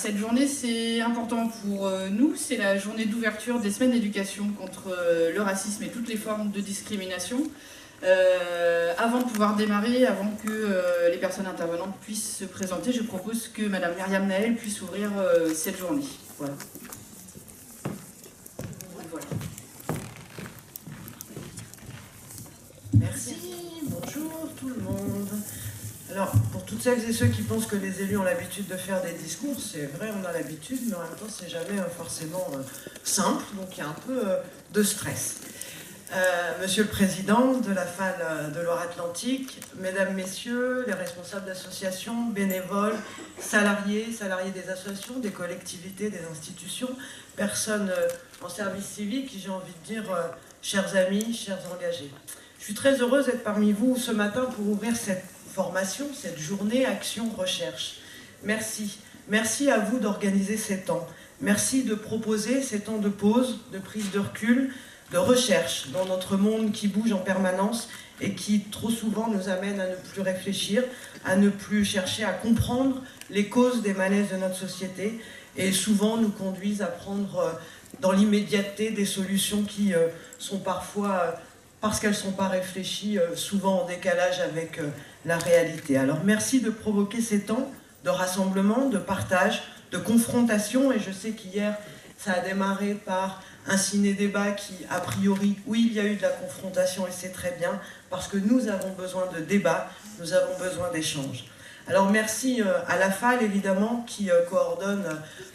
Cette journée, c'est important pour nous. C'est la journée d'ouverture des semaines d'éducation contre le racisme et toutes les formes de discrimination. Avant de pouvoir démarrer, avant que les personnes intervenantes puissent se présenter, je propose que Madame Myriam Naël puisse ouvrir cette journée. Voilà. Merci, bonjour tout le monde. Alors, pour toutes celles et ceux qui pensent que les élus ont l'habitude de faire des discours, c'est vrai, on a l'habitude, mais en même temps, c'est jamais forcément simple, donc il y a un peu de stress. Monsieur le Président de la FAL de Loire-Atlantique, Mesdames, Messieurs, les responsables d'associations, bénévoles, salariés des associations, des collectivités, des institutions, personnes en service civique, j'ai envie de dire chers amis, chers engagés. Je suis très heureuse d'être parmi vous ce matin pour ouvrir cette formation, cette journée Action-Recherche. Merci. Merci à vous d'organiser ces temps. Merci de proposer ces temps de pause, de prise de recul, de recherche dans notre monde qui bouge en permanence et qui trop souvent nous amène à ne plus réfléchir, à ne plus chercher à comprendre les causes des malaises de notre société et souvent nous conduisent à prendre dans l'immédiateté des solutions qui sont parfois, parce qu'elles ne sont pas réfléchies, souvent en décalage avec la réalité. Alors merci de provoquer ces temps de rassemblement, de partage, de confrontation, et je sais qu'hier ça a démarré par un ciné-débat qui, a priori, oui, il y a eu de la confrontation et c'est très bien, parce que nous avons besoin de débat, nous avons besoin d'échanges. Alors merci à la FAL, évidemment, qui coordonne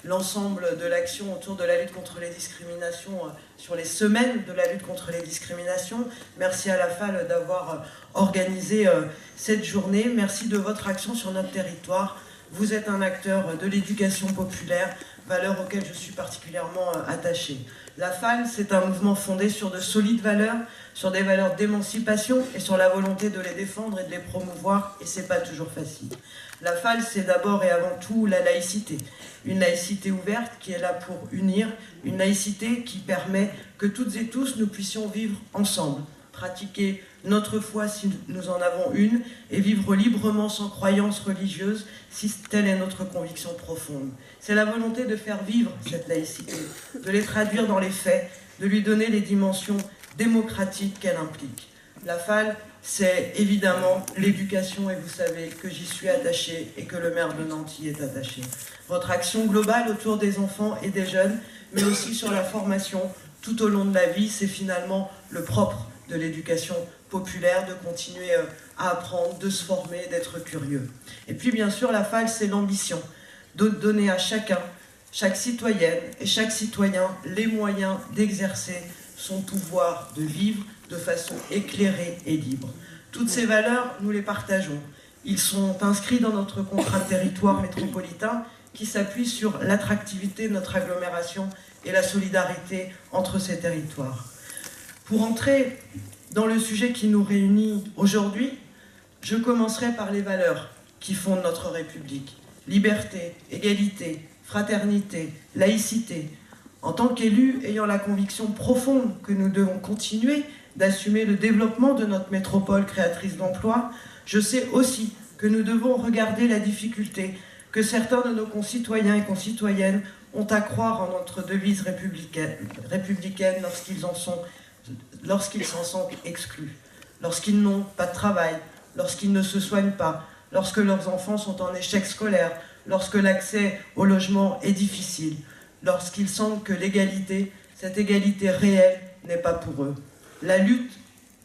l'ensemble de l'action autour de la lutte contre les discriminations sur les semaines de la lutte contre les discriminations. Merci à la FAL d'avoir organisé cette journée. Merci de votre action sur notre territoire. Vous êtes un acteur de l'éducation populaire, valeur auxquelles je suis particulièrement attachée. La FAL, c'est un mouvement fondé sur de solides valeurs, sur des valeurs d'émancipation et sur la volonté de les défendre et de les promouvoir, et c'est pas toujours facile. La FAL, c'est d'abord et avant tout la laïcité. Une laïcité ouverte qui est là pour unir, une laïcité qui permet que toutes et tous nous puissions vivre ensemble, pratiquer notre foi si nous en avons une, et vivre librement sans croyance religieuse si telle est notre conviction profonde. C'est la volonté de faire vivre cette laïcité, de les traduire dans les faits, de lui donner les dimensions démocratiques qu'elle implique. La FAL, c'est évidemment l'éducation, et vous savez que j'y suis attachée et que le maire de Nantes y est attaché. Votre action globale autour des enfants et des jeunes, mais aussi sur la formation tout au long de la vie, c'est finalement le propre de l'éducation populaire, de continuer à apprendre, de se former, d'être curieux. Et puis bien sûr, la FAL, c'est l'ambition de donner à chacun, chaque citoyenne et chaque citoyen les moyens d'exercer son pouvoir de vivre de façon éclairée et libre. Toutes ces valeurs, nous les partageons. Ils sont inscrits dans notre contrat de territoire métropolitain qui s'appuie sur l'attractivité de notre agglomération et la solidarité entre ces territoires. Pour entrer dans le sujet qui nous réunit aujourd'hui, je commencerai par les valeurs qui fondent notre République. Liberté, égalité, fraternité, laïcité. En tant qu'élus ayant la conviction profonde que nous devons continuer d'assumer le développement de notre métropole créatrice d'emplois, je sais aussi que nous devons regarder la difficulté que certains de nos concitoyens et concitoyennes ont à croire en notre devise républicaine lorsqu'ils s'en sentent exclus, lorsqu'ils n'ont pas de travail, lorsqu'ils ne se soignent pas, lorsque leurs enfants sont en échec scolaire, lorsque l'accès au logement est difficile, lorsqu'ils sentent que l'égalité, cette égalité réelle, n'est pas pour eux. La lutte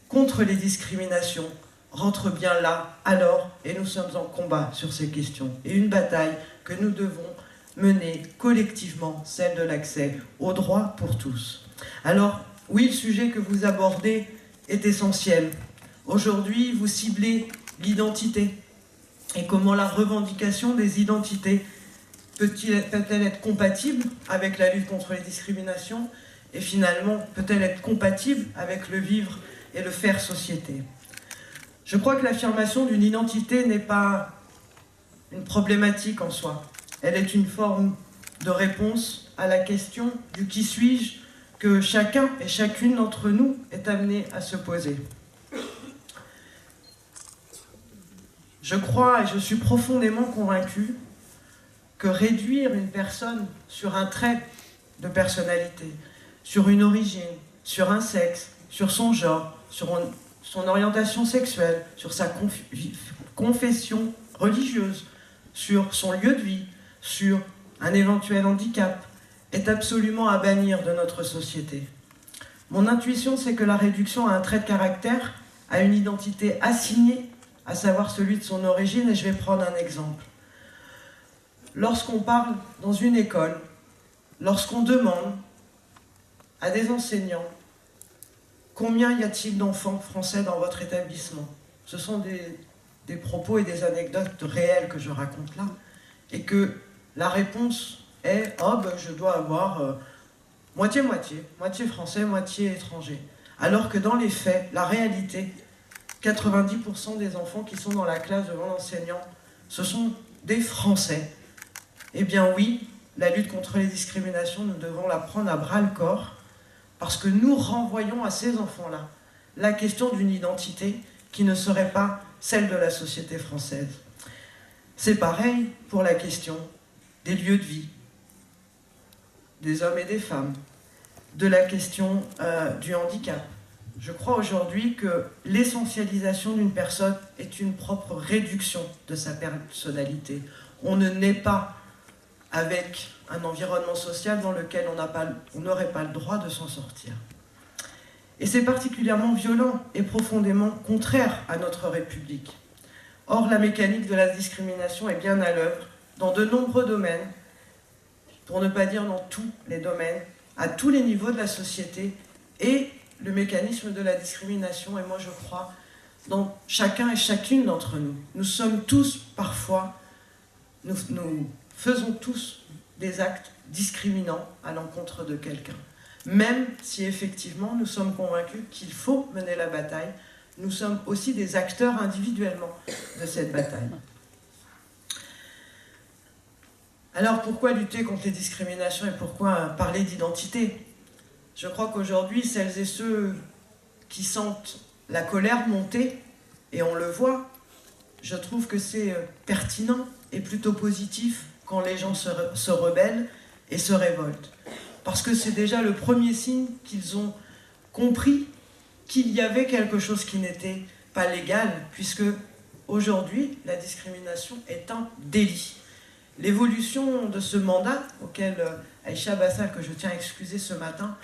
contre les discriminations rentre bien là, alors, et nous sommes en combat sur ces questions. Et une bataille que nous devons mener collectivement, celle de l'accès aux droits pour tous. Alors, oui, le sujet que vous abordez est essentiel. Aujourd'hui, vous ciblez l'identité et comment la revendication des identités peut-elle être compatible avec la lutte contre les discriminations et finalement peut-elle être compatible avec le vivre et le faire société. Je crois que l'affirmation d'une identité n'est pas une problématique en soi. Elle est une forme de réponse à la question du qui suis-je que chacun et chacune d'entre nous est amené à se poser. Je crois et je suis profondément convaincue que réduire une personne sur un trait de personnalité, sur une origine, sur un sexe, sur son genre, sur son orientation sexuelle, sur sa confession religieuse, sur son lieu de vie, sur un éventuel handicap, est absolument à bannir de notre société. Mon intuition, c'est que la réduction à un trait de caractère, à une identité assignée, à savoir celui de son origine, et je vais prendre un exemple. Lorsqu'on parle dans une école, lorsqu'on demande à des enseignants combien y a-t-il d'enfants français dans votre établissement, ce sont des propos et des anecdotes réelles que je raconte là, et que la réponse est « Oh, ben, je dois avoir moitié-moitié, moitié français, moitié étranger ». Alors que dans les faits, la réalité, 90% des enfants qui sont dans la classe devant l'enseignant, ce sont des Français. Eh bien oui, la lutte contre les discriminations, nous devons la prendre à bras-le-corps, parce que nous renvoyons à ces enfants-là la question d'une identité qui ne serait pas celle de la société française. C'est pareil pour la question des lieux de vie, des hommes et des femmes, de la question du handicap. Je crois aujourd'hui que l'essentialisation d'une personne est une propre réduction de sa personnalité. On ne naît pas avec un environnement social dans lequel on n'aurait pas le droit de s'en sortir. Et c'est particulièrement violent et profondément contraire à notre République. Or, la mécanique de la discrimination est bien à l'œuvre dans de nombreux domaines, pour ne pas dire dans tous les domaines, à tous les niveaux de la société, et le mécanisme de la discrimination, et moi je crois, dans chacun et chacune d'entre nous. Nous sommes tous, parfois, nous faisons tous des actes discriminants à l'encontre de quelqu'un. Même si effectivement nous sommes convaincus qu'il faut mener la bataille, nous sommes aussi des acteurs individuellement de cette bataille. Alors pourquoi lutter contre les discriminations et pourquoi parler d'identité ? Je crois qu'aujourd'hui, celles et ceux qui sentent la colère monter, et on le voit, je trouve que c'est pertinent et plutôt positif quand les gens se rebellent et se révoltent. Parce que c'est déjà le premier signe qu'ils ont compris qu'il y avait quelque chose qui n'était pas légal, puisque aujourd'hui, la discrimination est un délit. L'évolution de ce mandat, auquel Aïcha Bassal, que je tiens à excuser ce matin,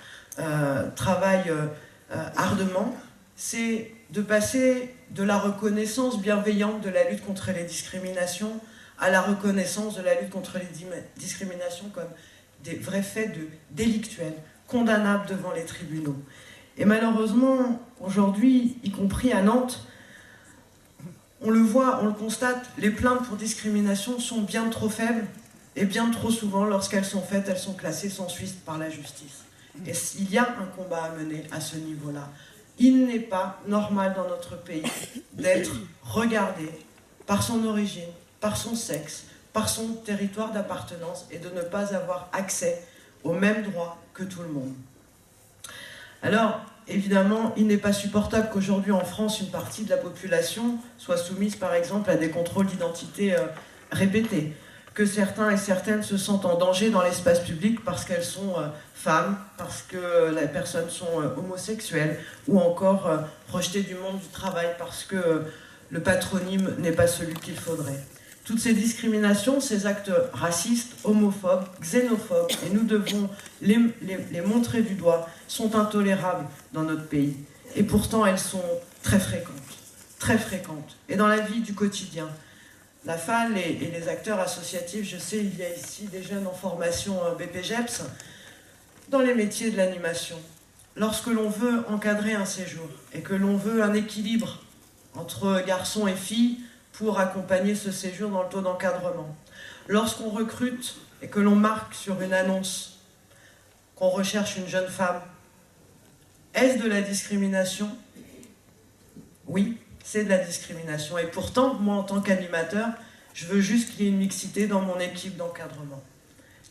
travaille ardemment, c'est de passer de la reconnaissance bienveillante de la lutte contre les discriminations à la reconnaissance de la lutte contre les discriminations comme des vrais faits délictuels, condamnables devant les tribunaux. Et malheureusement, aujourd'hui, y compris à Nantes, on le voit, on le constate, les plaintes pour discrimination sont bien trop faibles, et bien trop souvent, lorsqu'elles sont faites, elles sont classées sans suite par la justice. Et il y a un combat à mener à ce niveau-là. Il n'est pas normal dans notre pays d'être regardé par son origine, par son sexe, par son territoire d'appartenance et de ne pas avoir accès aux mêmes droits que tout le monde. Alors, évidemment, il n'est pas supportable qu'aujourd'hui en France, une partie de la population soit soumise par exemple à des contrôles d'identité répétés, que certains et certaines se sentent en danger dans l'espace public parce qu'elles sont femmes, parce que les personnes sont homosexuelles, ou encore rejetées du monde du travail parce que le patronyme n'est pas celui qu'il faudrait. Toutes ces discriminations, ces actes racistes, homophobes, xénophobes, et nous devons les montrer du doigt, sont intolérables dans notre pays. Et pourtant, elles sont très fréquentes, très fréquentes. Et dans la vie du quotidien, la FAL et les acteurs associatifs, je sais, il y a ici des jeunes en formation BPGEPS, dans les métiers de l'animation. Lorsque l'on veut encadrer un séjour et que l'on veut un équilibre entre garçons et filles pour accompagner ce séjour dans le taux d'encadrement, lorsqu'on recrute et que l'on marque sur une annonce qu'on recherche une jeune femme, est-ce de la discrimination ? Oui, c'est de la discrimination. Et pourtant, moi, en tant qu'animateur, je veux juste qu'il y ait une mixité dans mon équipe d'encadrement.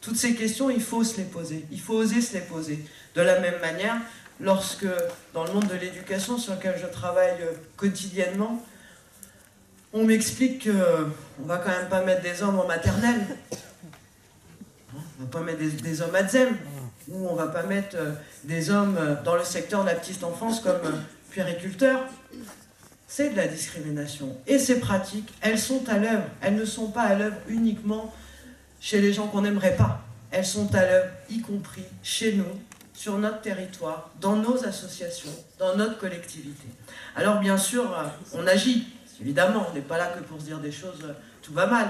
Toutes ces questions, il faut se les poser. Il faut oser se les poser. De la même manière, lorsque, dans le monde de l'éducation sur lequel je travaille quotidiennement, on m'explique qu'on ne va quand même pas mettre des hommes en maternelle. On ne va pas mettre des hommes adzem, ou on ne va pas mettre des hommes dans le secteur de la petite enfance comme puériculteurs. C'est de la discrimination. Et ces pratiques, elles sont à l'œuvre. Elles ne sont pas à l'œuvre uniquement chez les gens qu'on n'aimerait pas. Elles sont à l'œuvre, y compris chez nous, sur notre territoire, dans nos associations, dans notre collectivité. Alors bien sûr, on agit. Évidemment, on n'est pas là que pour se dire des choses, tout va mal.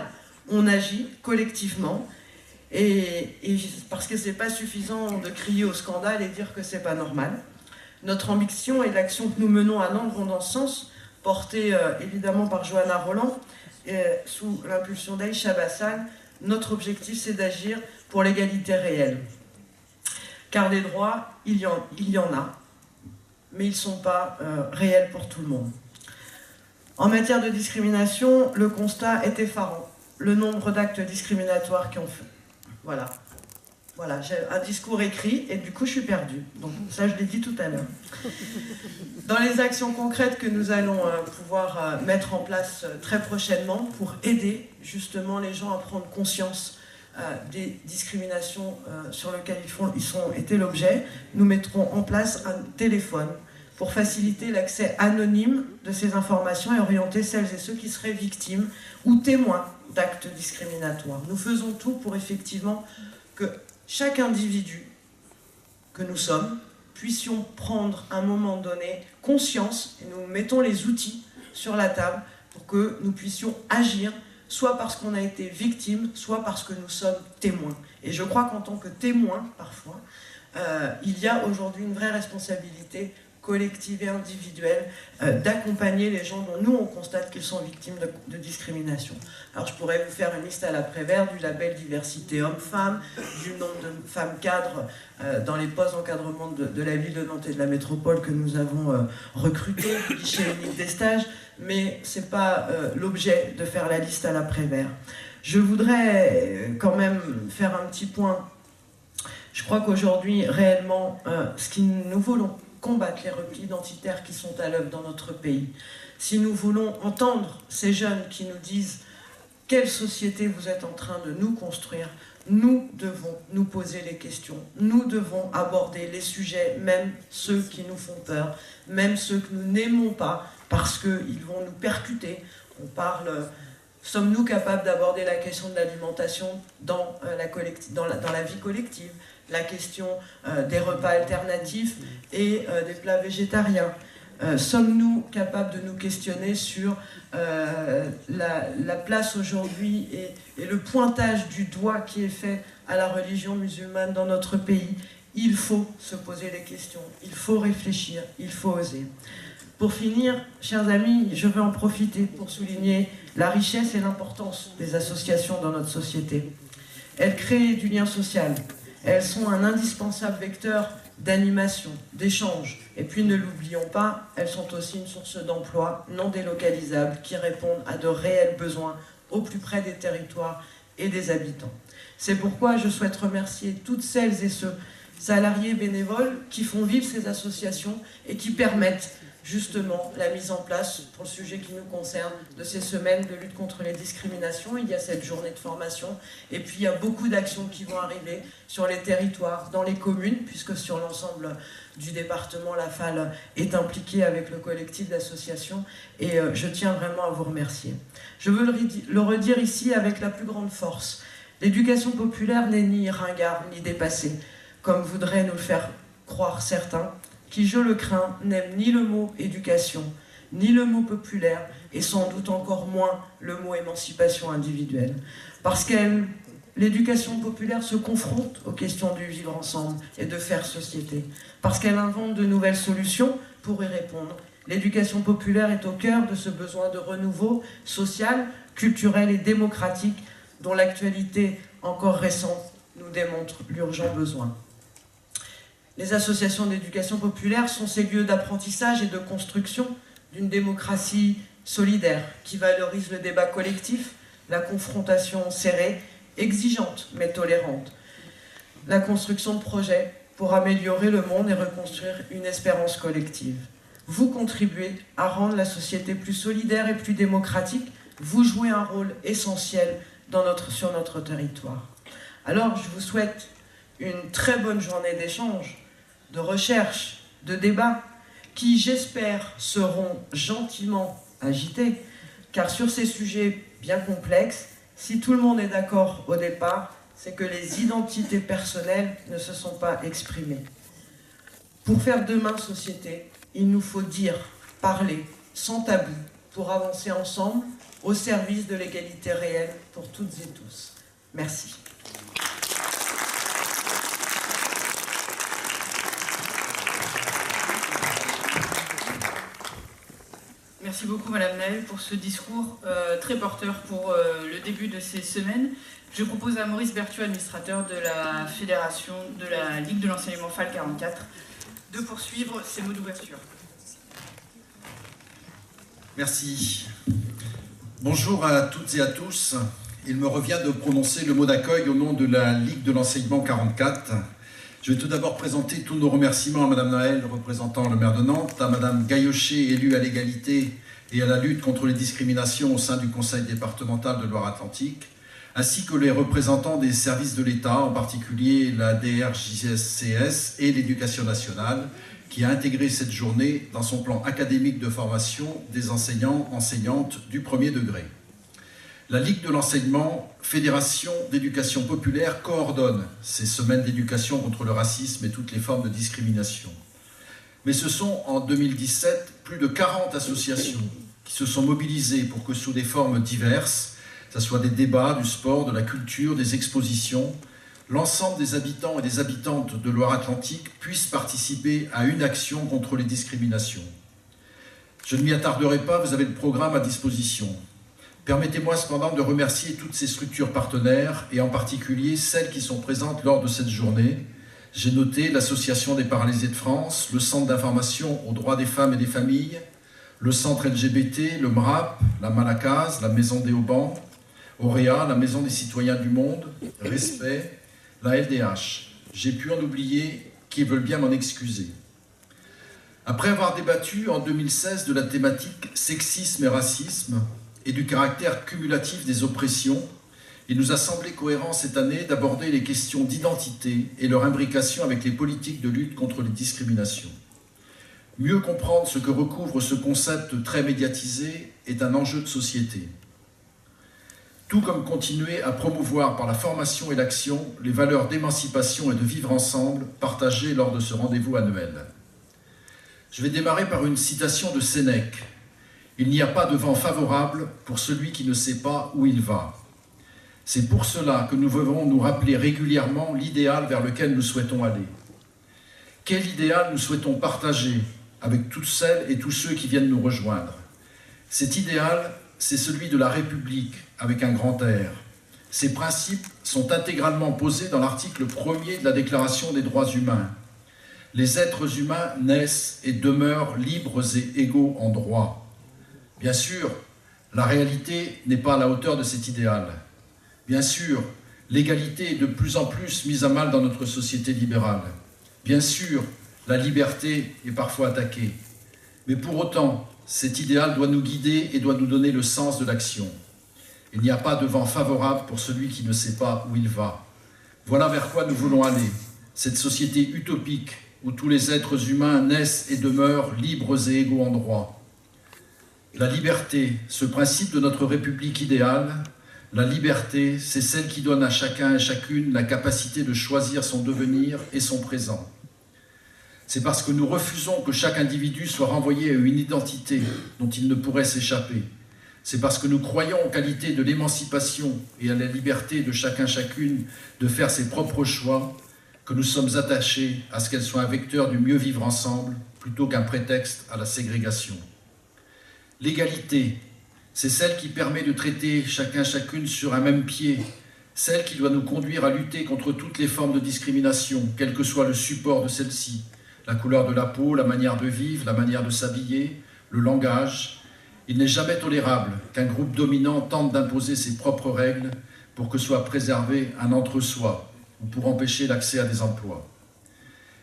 On agit collectivement, et parce que c'est pas suffisant de crier au scandale et dire que c'est pas normal. Notre ambition et l'action que nous menons à Nantes vont dans ce sens, portée évidemment par Johanna Roland, sous l'impulsion d'Aïcha Bassal. Notre objectif, c'est d'agir pour l'égalité réelle. Car les droits, il y en a, mais ils ne sont pas réels pour tout le monde. En matière de discrimination, le constat est effarant. Le nombre d'actes discriminatoires qui ont fait... Voilà, j'ai un discours écrit et du coup je suis perdue. Donc ça je l'ai dit tout à l'heure. Dans les actions concrètes que nous allons pouvoir mettre en place très prochainement pour aider justement les gens à prendre conscience des discriminations sur lesquelles ils ont été l'objet, nous mettrons en place un téléphone pour faciliter l'accès anonyme de ces informations et orienter celles et ceux qui seraient victimes ou témoins d'actes discriminatoires. Nous faisons tout pour effectivement que chaque individu que nous sommes puissions prendre à un moment donné conscience, et nous mettons les outils sur la table pour que nous puissions agir, soit parce qu'on a été victime, soit parce que nous sommes témoins. Et je crois qu'en tant que témoin, parfois, il y a aujourd'hui une vraie responsabilité collective et individuelle d'accompagner les gens dont nous on constate qu'ils sont victimes de discrimination. Alors je pourrais vous faire une liste à l'après-vert du label diversité homme-femme, du nombre de femmes cadres dans les postes d'encadrement de la ville de Nantes et de la métropole que nous avons recrutées, du guichet unique des stages, mais ce n'est pas l'objet de faire la liste à l'après-vert. Je voudrais quand même faire un petit point. Je crois qu'aujourd'hui, réellement, ce que nous voulons combattre les replis identitaires qui sont à l'œuvre dans notre pays. Si nous voulons entendre ces jeunes qui nous disent quelle société vous êtes en train de nous construire, nous devons nous poser les questions, nous devons aborder les sujets, même ceux qui nous font peur, même ceux que nous n'aimons pas, parce qu'ils vont nous percuter. On parle, sommes-nous capables d'aborder la question de l'alimentation dans la vie collective, la question des repas alternatifs et des plats végétariens. Sommes-nous capables de nous questionner sur la place aujourd'hui et le pointage du doigt qui est fait à la religion musulmane dans notre pays? Il faut se poser les questions, il faut réfléchir, il faut oser. Pour finir, chers amis, je veux en profiter pour souligner la richesse et l'importance des associations dans notre société. Elles créent du lien social. Elles sont un indispensable vecteur d'animation, d'échange. Et puis ne l'oublions pas, elles sont aussi une source d'emploi non délocalisable qui répondent à de réels besoins au plus près des territoires et des habitants. C'est pourquoi je souhaite remercier toutes celles et ceux salariés bénévoles qui font vivre ces associations et qui permettent justement la mise en place, pour le sujet qui nous concerne, de ces semaines de lutte contre les discriminations. Il y a cette journée de formation et puis il y a beaucoup d'actions qui vont arriver sur les territoires, dans les communes, puisque sur l'ensemble du département, la FAL est impliquée avec le collectif d'associations et je tiens vraiment à vous remercier. Je veux le redire ici avec la plus grande force. L'éducation populaire n'est ni ringarde ni dépassée, comme voudraient nous le faire croire certains, qui, je le crains, n'aiment ni le mot éducation, ni le mot populaire, et sans doute encore moins le mot émancipation individuelle. Parce que l'éducation populaire se confronte aux questions du vivre ensemble et de faire société. Parce qu'elle invente de nouvelles solutions pour y répondre. L'éducation populaire est au cœur de ce besoin de renouveau social, culturel et démocratique dont l'actualité encore récente nous démontre l'urgent besoin. Les associations d'éducation populaire sont ces lieux d'apprentissage et de construction d'une démocratie solidaire qui valorise le débat collectif, la confrontation serrée, exigeante mais tolérante, la construction de projets pour améliorer le monde et reconstruire une espérance collective. Vous contribuez à rendre la société plus solidaire et plus démocratique, vous jouez un rôle essentiel sur notre territoire. Alors je vous souhaite une très bonne journée d'échange, de recherche, de débat, qui j'espère seront gentiment agités, car sur ces sujets bien complexes, si tout le monde est d'accord au départ, c'est que les identités personnelles ne se sont pas exprimées. Pour faire demain société, il nous faut dire, parler, sans tabou, pour avancer ensemble au service de l'égalité réelle pour toutes et tous. Merci. Merci beaucoup Madame Naël pour ce discours très porteur pour le début de ces semaines. Je propose à Maurice Berthiaud, administrateur de la Fédération de la Ligue de l'enseignement FAL 44, de poursuivre ces mots d'ouverture. Merci. Bonjour à toutes et à tous. Il me revient de prononcer le mot d'accueil au nom de la Ligue de l'enseignement 44. Je vais tout d'abord présenter tous nos remerciements à Madame Naël, représentant le maire de Nantes, à Madame Gaillochet, élue à l'égalité et à la lutte contre les discriminations au sein du Conseil départemental de Loire-Atlantique, ainsi que les représentants des services de l'État, en particulier la DRJSCS et l'Éducation nationale, qui a intégré cette journée dans son plan académique de formation des enseignants, enseignantes du premier degré. La Ligue de l'enseignement, fédération d'éducation populaire, coordonne ces semaines d'éducation contre le racisme et toutes les formes de discrimination. Mais ce sont en 2017 plus de 40 associations qui se sont mobilisées pour que sous des formes diverses, que ce soit des débats, du sport, de la culture, des expositions, l'ensemble des habitants et des habitantes de Loire-Atlantique puissent participer à une action contre les discriminations. Je ne m'y attarderai pas, vous avez le programme à disposition. Permettez-moi cependant de remercier toutes ces structures partenaires et en particulier celles qui sont présentes lors de cette journée. J'ai noté l'Association des paralysés de France, le Centre d'information aux droits des femmes et des familles, le Centre LGBT, le MRAP, la Malacase, la Maison des Haubans, Auréa, la Maison des citoyens du monde, Respect, la LDH. J'ai pu en oublier qui veulent bien m'en excuser. Après avoir débattu en 2016 de la thématique sexisme et racisme et du caractère cumulatif des oppressions, il nous a semblé cohérent cette année d'aborder les questions d'identité et leur imbrication avec les politiques de lutte contre les discriminations. Mieux comprendre ce que recouvre ce concept très médiatisé est un enjeu de société. Tout comme continuer à promouvoir par la formation et l'action les valeurs d'émancipation et de vivre ensemble partagées lors de ce rendez-vous annuel. Je vais démarrer par une citation de Sénèque. « Il n'y a pas de vent favorable pour celui qui ne sait pas où il va. » C'est pour cela que nous devons nous rappeler régulièrement l'idéal vers lequel nous souhaitons aller. Quel idéal nous souhaitons partager avec toutes celles et tous ceux qui viennent nous rejoindre? Cet idéal, c'est celui de la République, avec un grand R. Ces principes sont intégralement posés dans l'article 1er de la Déclaration des droits humains. Les êtres humains naissent et demeurent libres et égaux en droit. Bien sûr, la réalité n'est pas à la hauteur de cet idéal. Bien sûr, l'égalité est de plus en plus mise à mal dans notre société libérale. Bien sûr, la liberté est parfois attaquée. Mais pour autant, cet idéal doit nous guider et doit nous donner le sens de l'action. Il n'y a pas de vent favorable pour celui qui ne sait pas où il va. Voilà vers quoi nous voulons aller. Cette société utopique où tous les êtres humains naissent et demeurent libres et égaux en droit. La liberté, ce principe de notre République idéale, la liberté, c'est celle qui donne à chacun et chacune la capacité de choisir son devenir et son présent. C'est parce que nous refusons que chaque individu soit renvoyé à une identité dont il ne pourrait s'échapper. C'est parce que nous croyons aux qualités de l'émancipation et à la liberté de chacun chacune de faire ses propres choix que nous sommes attachés à ce qu'elle soit un vecteur du mieux vivre ensemble plutôt qu'un prétexte à la ségrégation. L'égalité, c'est celle qui permet de traiter chacun chacune sur un même pied, celle qui doit nous conduire à lutter contre toutes les formes de discrimination, quel que soit le support de celle-ci, la couleur de la peau, la manière de vivre, la manière de s'habiller, le langage. Il n'est jamais tolérable qu'un groupe dominant tente d'imposer ses propres règles pour que soit préservé un entre-soi ou pour empêcher l'accès à des emplois.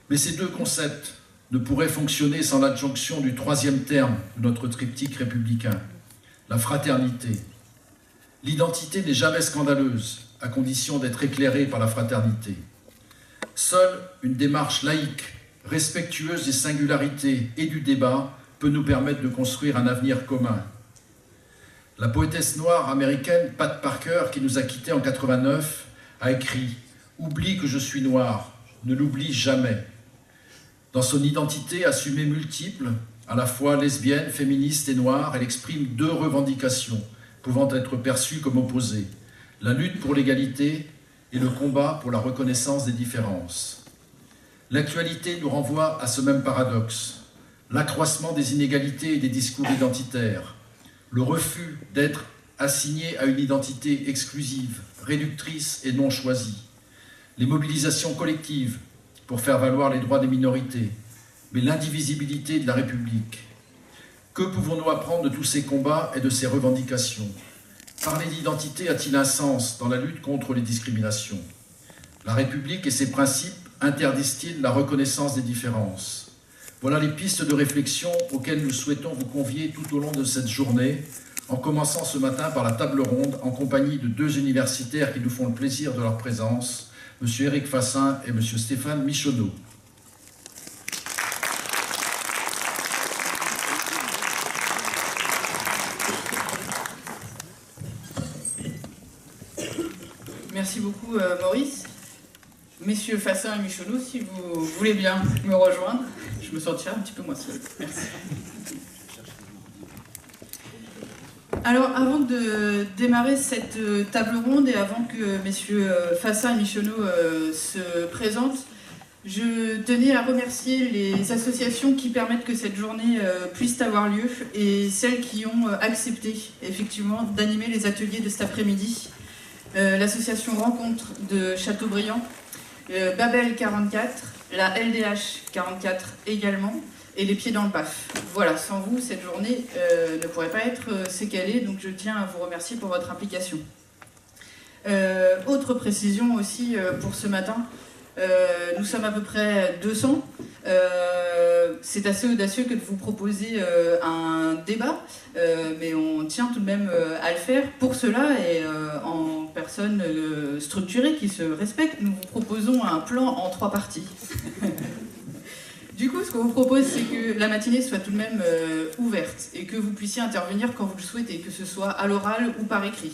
Mais ces deux concepts ne pourraient fonctionner sans l'adjonction du troisième terme de notre triptyque républicain, la fraternité. L'identité n'est jamais scandaleuse, à condition d'être éclairés par la fraternité. Seule une démarche laïque, respectueuse des singularités et du débat, peut nous permettre de construire un avenir commun. La poétesse noire américaine Pat Parker, qui nous a quittés en 89, a écrit « Oublie que je suis noir, ne l'oublie jamais ». Dans son identité assumée multiple, à la fois lesbienne, féministe et noire, elle exprime deux revendications pouvant être perçues comme opposées, la lutte pour l'égalité et le combat pour la reconnaissance des différences. L'actualité nous renvoie à ce même paradoxe, l'accroissement des inégalités et des discours identitaires, le refus d'être assigné à une identité exclusive, réductrice et non choisie, les mobilisations collectives pour faire valoir les droits des minorités, mais l'indivisibilité de la République. Que pouvons-nous apprendre de tous ces combats et de ces revendications? Parler d'identité a-t-il un sens dans la lutte contre les discriminations? La République et ses principes interdisent-ils la reconnaissance des différences? Voilà les pistes de réflexion auxquelles nous souhaitons vous convier tout au long de cette journée, en commençant ce matin par la table ronde en compagnie de deux universitaires qui nous font le plaisir de leur présence, M. Éric Fassin et M. Stéphane Michonneau. Merci beaucoup Maurice. Messieurs Fassin et Michonneau, si vous voulez bien me rejoindre, je me sentirai un petit peu moins seule. Merci. Alors, avant de démarrer cette table ronde et avant que messieurs Fassin et Michonneau se présentent, je tenais à remercier les associations qui permettent que cette journée puisse avoir lieu et celles qui ont accepté effectivement d'animer les ateliers de cet après-midi. L'association Rencontre de Châteaubriand, Babel 44, la LDH 44 également, et les Pieds dans le Paf. Voilà, sans vous, cette journée ne pourrait pas être sécalée, donc je tiens à vous remercier pour votre implication. Autre précision aussi pour ce matin, nous sommes à peu près 200. C'est assez audacieux que de vous proposer un débat, mais on tient tout de même à le faire. Pour cela, et en personne structurée qui se respecte, nous vous proposons un plan en 3 parties. Du coup, ce qu'on vous propose, c'est que la matinée soit tout de même ouverte et que vous puissiez intervenir quand vous le souhaitez, que ce soit à l'oral ou par écrit.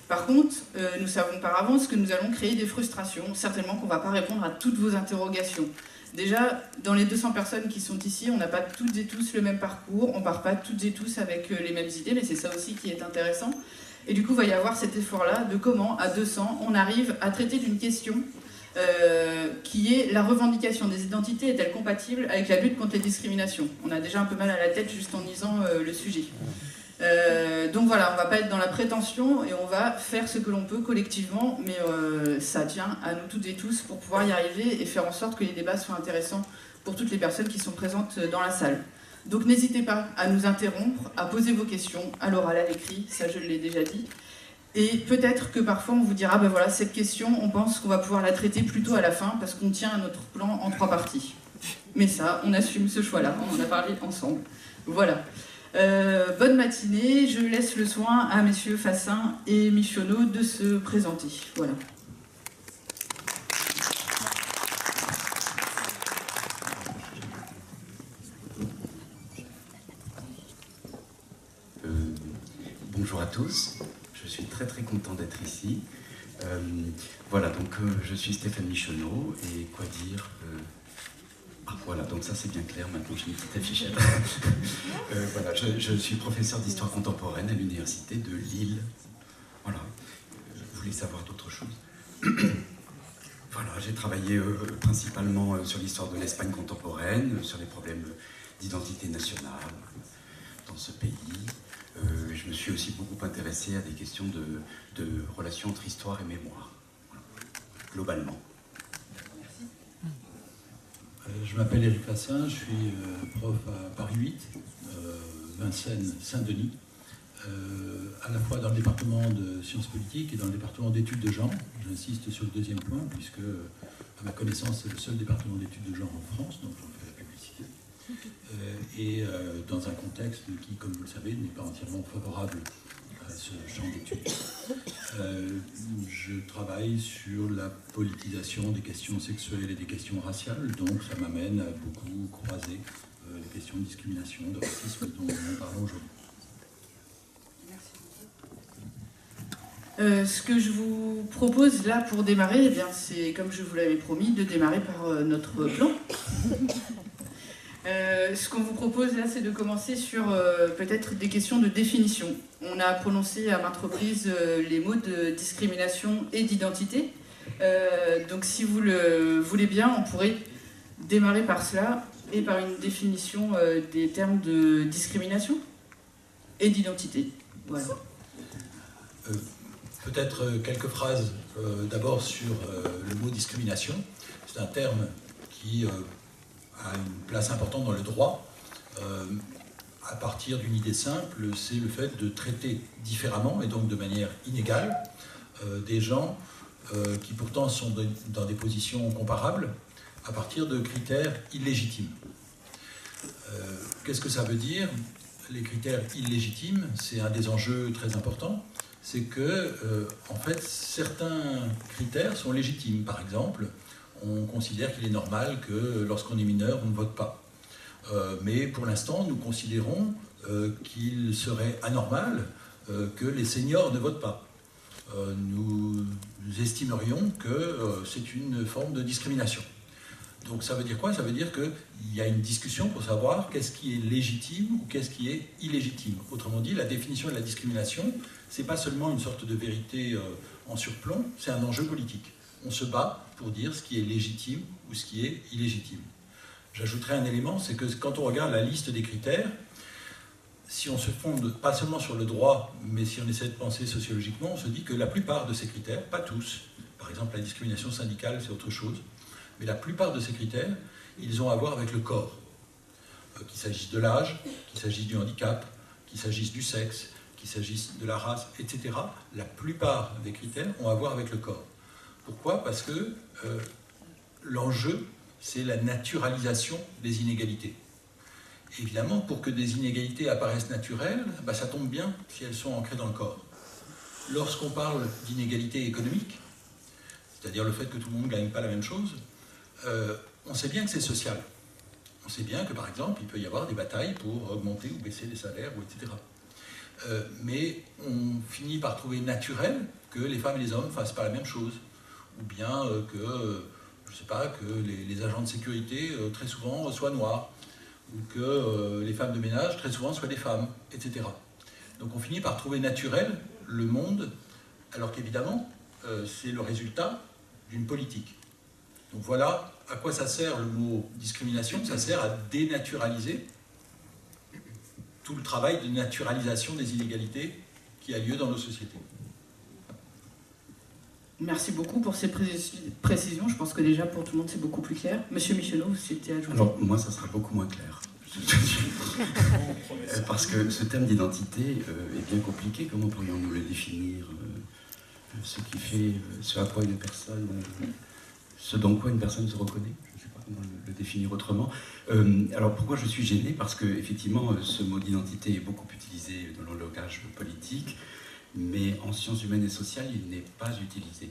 Par contre, nous savons par avance que nous allons créer des frustrations, certainement qu'on ne va pas répondre à toutes vos interrogations. Déjà, dans les 200 personnes qui sont ici, on n'a pas toutes et tous le même parcours, on ne part pas toutes et tous avec les mêmes idées, mais c'est ça aussi qui est intéressant. Et du coup, il va y avoir cet effort-là de comment, à 200, on arrive à traiter d'une question qui est la revendication des identités est-elle compatible avec la lutte contre les discriminations? On a déjà un peu mal à la tête juste en lisant le sujet. Donc voilà, on ne va pas être dans la prétention et on va faire ce que l'on peut collectivement, mais ça tient à nous toutes et tous pour pouvoir y arriver et faire en sorte que les débats soient intéressants pour toutes les personnes qui sont présentes dans la salle. Donc n'hésitez pas à nous interrompre, à poser vos questions à l'oral, à l'écrit, ça je l'ai déjà dit. Et peut-être que parfois on vous dira, ben voilà, cette question, on pense qu'on va pouvoir la traiter plutôt à la fin parce qu'on tient à notre plan en 3 parties. Mais ça, on assume ce choix-là, on en a parlé ensemble. Voilà. Bonne matinée, je laisse le soin à messieurs Fassin et Michonneau de se présenter. Voilà. Bonjour à tous, je suis très content d'être ici. Voilà, donc je suis Stéphane Michonneau et quoi dire voilà, donc ça c'est bien clair, maintenant j'ai une petite affichette. Voilà, je suis professeur d'histoire contemporaine à l'université de Lille. Voilà, vous voulez savoir d'autres choses? Voilà, j'ai travaillé principalement sur l'histoire de l'Espagne contemporaine, sur les problèmes d'identité nationale dans ce pays. Je me suis aussi beaucoup intéressé à des questions de relations entre histoire et mémoire, voilà, globalement. Je m'appelle Éric Fassin, je suis prof à Paris 8, Vincennes, Saint-Denis, à la fois dans le département de sciences politiques et dans le département d'études de genre. J'insiste sur le deuxième point, puisque, à ma connaissance, c'est le seul département d'études de genre en France, donc j'en fais la publicité. Et dans un contexte qui, comme vous le savez, n'est pas entièrement favorable ce champ d'études. Je travaille sur la politisation des questions sexuelles et des questions raciales, donc ça m'amène à beaucoup croiser les questions de discrimination, de racisme dont nous parlons aujourd'hui. Ce que je vous propose là pour démarrer, eh bien, c'est, comme je vous l'avais promis, de démarrer par notre plan. Ce qu'on vous propose là, c'est de commencer sur peut-être des questions de définition. On a prononcé à maintes reprises les mots de discrimination et d'identité. Donc si vous le voulez bien, on pourrait démarrer par cela et par une définition des termes de discrimination et d'identité. Voilà. Peut-être quelques phrases d'abord sur le mot discrimination. C'est un terme qui a une place importante dans le droit, à partir d'une idée simple, c'est le fait de traiter différemment et donc de manière inégale des gens qui pourtant sont dans des positions comparables à partir de critères illégitimes. Qu'est-ce que ça veut dire? Les critères illégitimes, c'est un des enjeux très importants, c'est que en fait certains critères sont légitimes. Par exemple, on considère qu'il est normal que lorsqu'on est mineur, on ne vote pas. Mais pour l'instant, nous considérons qu'il serait anormal que les seniors ne votent pas. Nous estimerions que c'est une forme de discrimination. Donc ça veut dire quoi? Ça veut dire qu'il y a une discussion pour savoir qu'est-ce qui est légitime ou qu'est-ce qui est illégitime. Autrement dit, la définition de la discrimination, c'est pas seulement une sorte de vérité en surplomb, c'est un enjeu politique. On se bat pour dire ce qui est légitime ou ce qui est illégitime. J'ajouterai un élément, c'est que quand on regarde la liste des critères, si on se fonde pas seulement sur le droit, mais si on essaie de penser sociologiquement, on se dit que la plupart de ces critères, pas tous, par exemple la discrimination syndicale c'est autre chose, mais la plupart de ces critères, ils ont à voir avec le corps. Qu'il s'agisse de l'âge, qu'il s'agisse du handicap, qu'il s'agisse du sexe, qu'il s'agisse de la race, etc. La plupart des critères ont à voir avec le corps. Pourquoi? Parce que l'enjeu, c'est la naturalisation des inégalités. Évidemment, pour que des inégalités apparaissent naturelles, ça tombe bien si elles sont ancrées dans le corps. Lorsqu'on parle d'inégalité économique, c'est-à-dire le fait que tout le monde ne gagne pas la même chose, on sait bien que c'est social. On sait bien que, par exemple, il peut y avoir des batailles pour augmenter ou baisser les salaires, etc. Mais on finit par trouver naturel que les femmes et les hommes ne fassent pas la même chose. Ou bien que, je sais pas, que les agents de sécurité très souvent soient noirs. Ou que les femmes de ménage très souvent soient des femmes, etc. Donc on finit par trouver naturel le monde, alors qu'évidemment, c'est le résultat d'une politique. Donc voilà à quoi ça sert le mot discrimination. Ça sert à dénaturaliser tout le travail de naturalisation des inégalités qui a lieu dans nos sociétés. Merci beaucoup pour ces précisions. Je pense que déjà pour tout le monde c'est beaucoup plus clair. Monsieur Michonneau, vous souhaitez ajouter? Alors moi ça sera beaucoup moins clair. Parce que ce terme d'identité est bien compliqué. Comment pourrions-nous le définir? Ce qui fait, ce à quoi une personne, ce dans quoi une personne se reconnaît? Je ne sais pas comment le définir autrement. Alors pourquoi je suis gêné? Parce que effectivement ce mot d'identité est beaucoup utilisé dans le langage politique, mais en sciences humaines et sociales il n'est pas utilisé.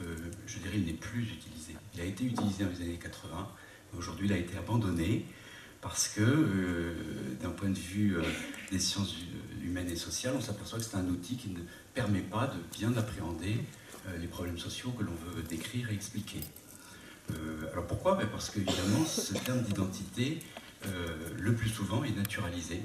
Je dirais il n'est plus utilisé. Il a été utilisé dans les années 80, mais aujourd'hui il a été abandonné parce que d'un point de vue des sciences humaines et sociales, on s'aperçoit que c'est un outil qui ne permet pas de bien appréhender les problèmes sociaux que l'on veut décrire et expliquer. Alors pourquoi? Parce qu'évidemment, ce terme d'identité, le plus souvent, est naturalisé,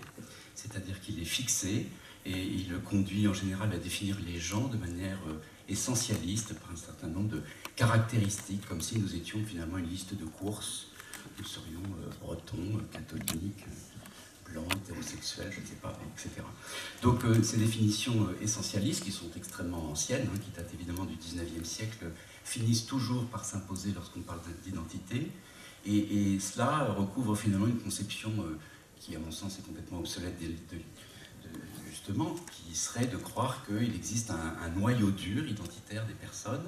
c'est-à-dire qu'il est fixé et il conduit en général à définir les gens de manière essentialiste par un certain nombre de caractéristiques, comme si nous étions finalement une liste de courses. Nous serions bretons, catholiques, blancs, hétérosexuels, je ne sais pas, etc. Donc ces définitions essentialistes, qui sont extrêmement anciennes, qui datent évidemment du 19e siècle, finissent toujours par s'imposer lorsqu'on parle d'identité, et cela recouvre finalement une conception qui, à mon sens, est complètement obsolète justement, qui serait de croire qu'il existe un noyau dur identitaire des personnes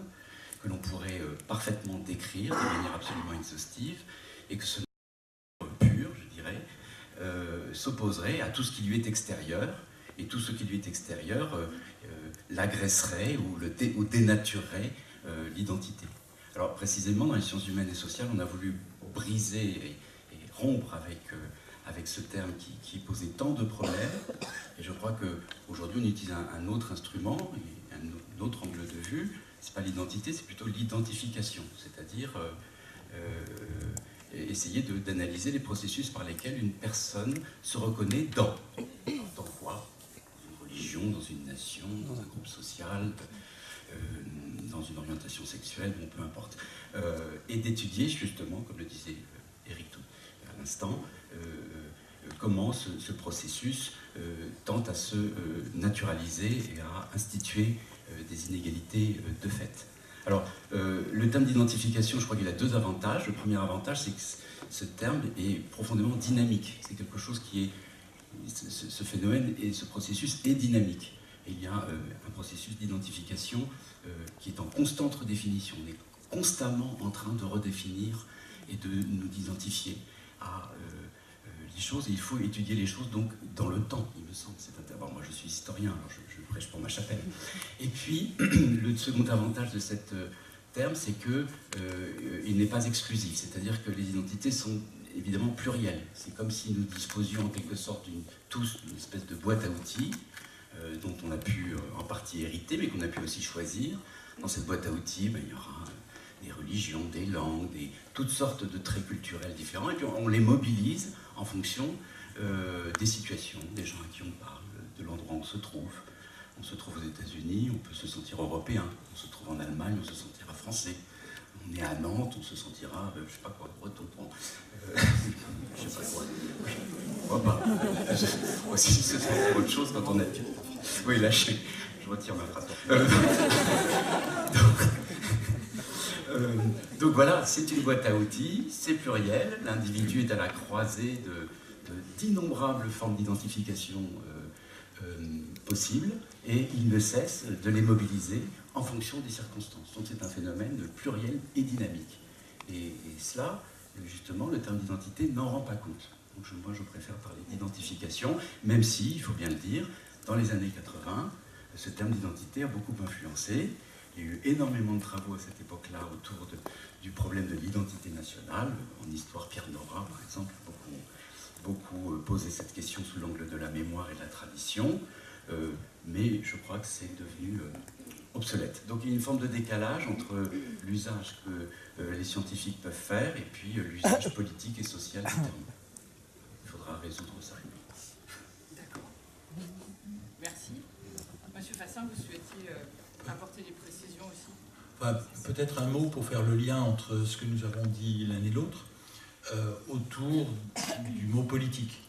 que l'on pourrait parfaitement décrire de manière absolument exhaustive, et que ce noyau pur, je dirais, s'opposerait à tout ce qui lui est extérieur, et tout ce qui lui est extérieur l'agresserait ou dénaturerait l'identité. Alors précisément dans les sciences humaines et sociales, on a voulu briser et rompre avec ce terme qui posait tant de problèmes, et je crois qu'aujourd'hui on utilise un autre instrument, et un autre angle de vue. C'est pas l'identité, c'est plutôt l'identification, c'est-à-dire essayer d'analyser les processus par lesquels une personne se reconnaît dans quoi? Dans une religion, dans une nation, dans un groupe social, dans une orientation sexuelle, bon, peu importe. Et d'étudier justement, comme le disait Éric à l'instant, comment ce processus tente à se naturaliser et à instituer des inégalités de fait. Alors, le terme d'identification, je crois qu'il a deux avantages. Le premier avantage, c'est que ce terme est profondément dynamique. C'est quelque chose qui est... Ce phénomène et ce processus est dynamique. Et il y a un processus d'identification qui est en constante redéfinition. On est constamment en train de redéfinir et de nous identifier à les choses. Et il faut étudier les choses donc dans le temps, il me semble. Bon, moi, je suis historien, alors je prêche pour ma chapelle. Et puis, le second avantage de ce terme, c'est qu'il n'est pas exclusif. C'est-à-dire que les identités sont évidemment plurielles. C'est comme si nous disposions en quelque sorte tous d'une espèce de boîte à outils dont on a pu en partie hériter, mais qu'on a pu aussi choisir. Dans cette boîte à outils, il y aura des religions, des langues, toutes sortes de traits culturels différents, et puis on les mobilise en fonction des situations, des gens à qui on parle, de l'endroit où on se trouve. On se trouve aux États-Unis, on peut se sentir européen. On se trouve en Allemagne, on se sentira français. On est à Nantes, on se sentira, je sais pas quoi, breton. Je sais pas quoi. Pourquoi pas. Aussi se sentir autre chose quand on est... Oui, là, je retire ma phrase. Donc voilà, c'est une boîte à outils, c'est pluriel. L'individu est à la croisée d'innombrables formes d'identification possibles, et il ne cesse de les mobiliser en fonction des circonstances. Donc c'est un phénomène pluriel et dynamique. Et cela, justement, le terme d'identité n'en rend pas compte. Donc moi, je préfère parler d'identification, même si, il faut bien le dire, dans les années 80, ce terme d'identité a beaucoup influencé. Il y a eu énormément de travaux à cette époque-là autour du problème de l'identité nationale. En histoire, Pierre Nora, par exemple, beaucoup posé cette question sous l'angle de la mémoire et de la tradition, mais je crois que c'est devenu obsolète. Donc il y a une forme de décalage entre l'usage que les scientifiques peuvent faire et puis l'usage politique et social du terme. Il faudra résoudre ça. D'accord. Merci. Monsieur Fassin, vous souhaitiez apporter des précisions aussi? Enfin, peut-être un mot pour faire le lien entre ce que nous avons dit l'un et l'autre autour du mot politique.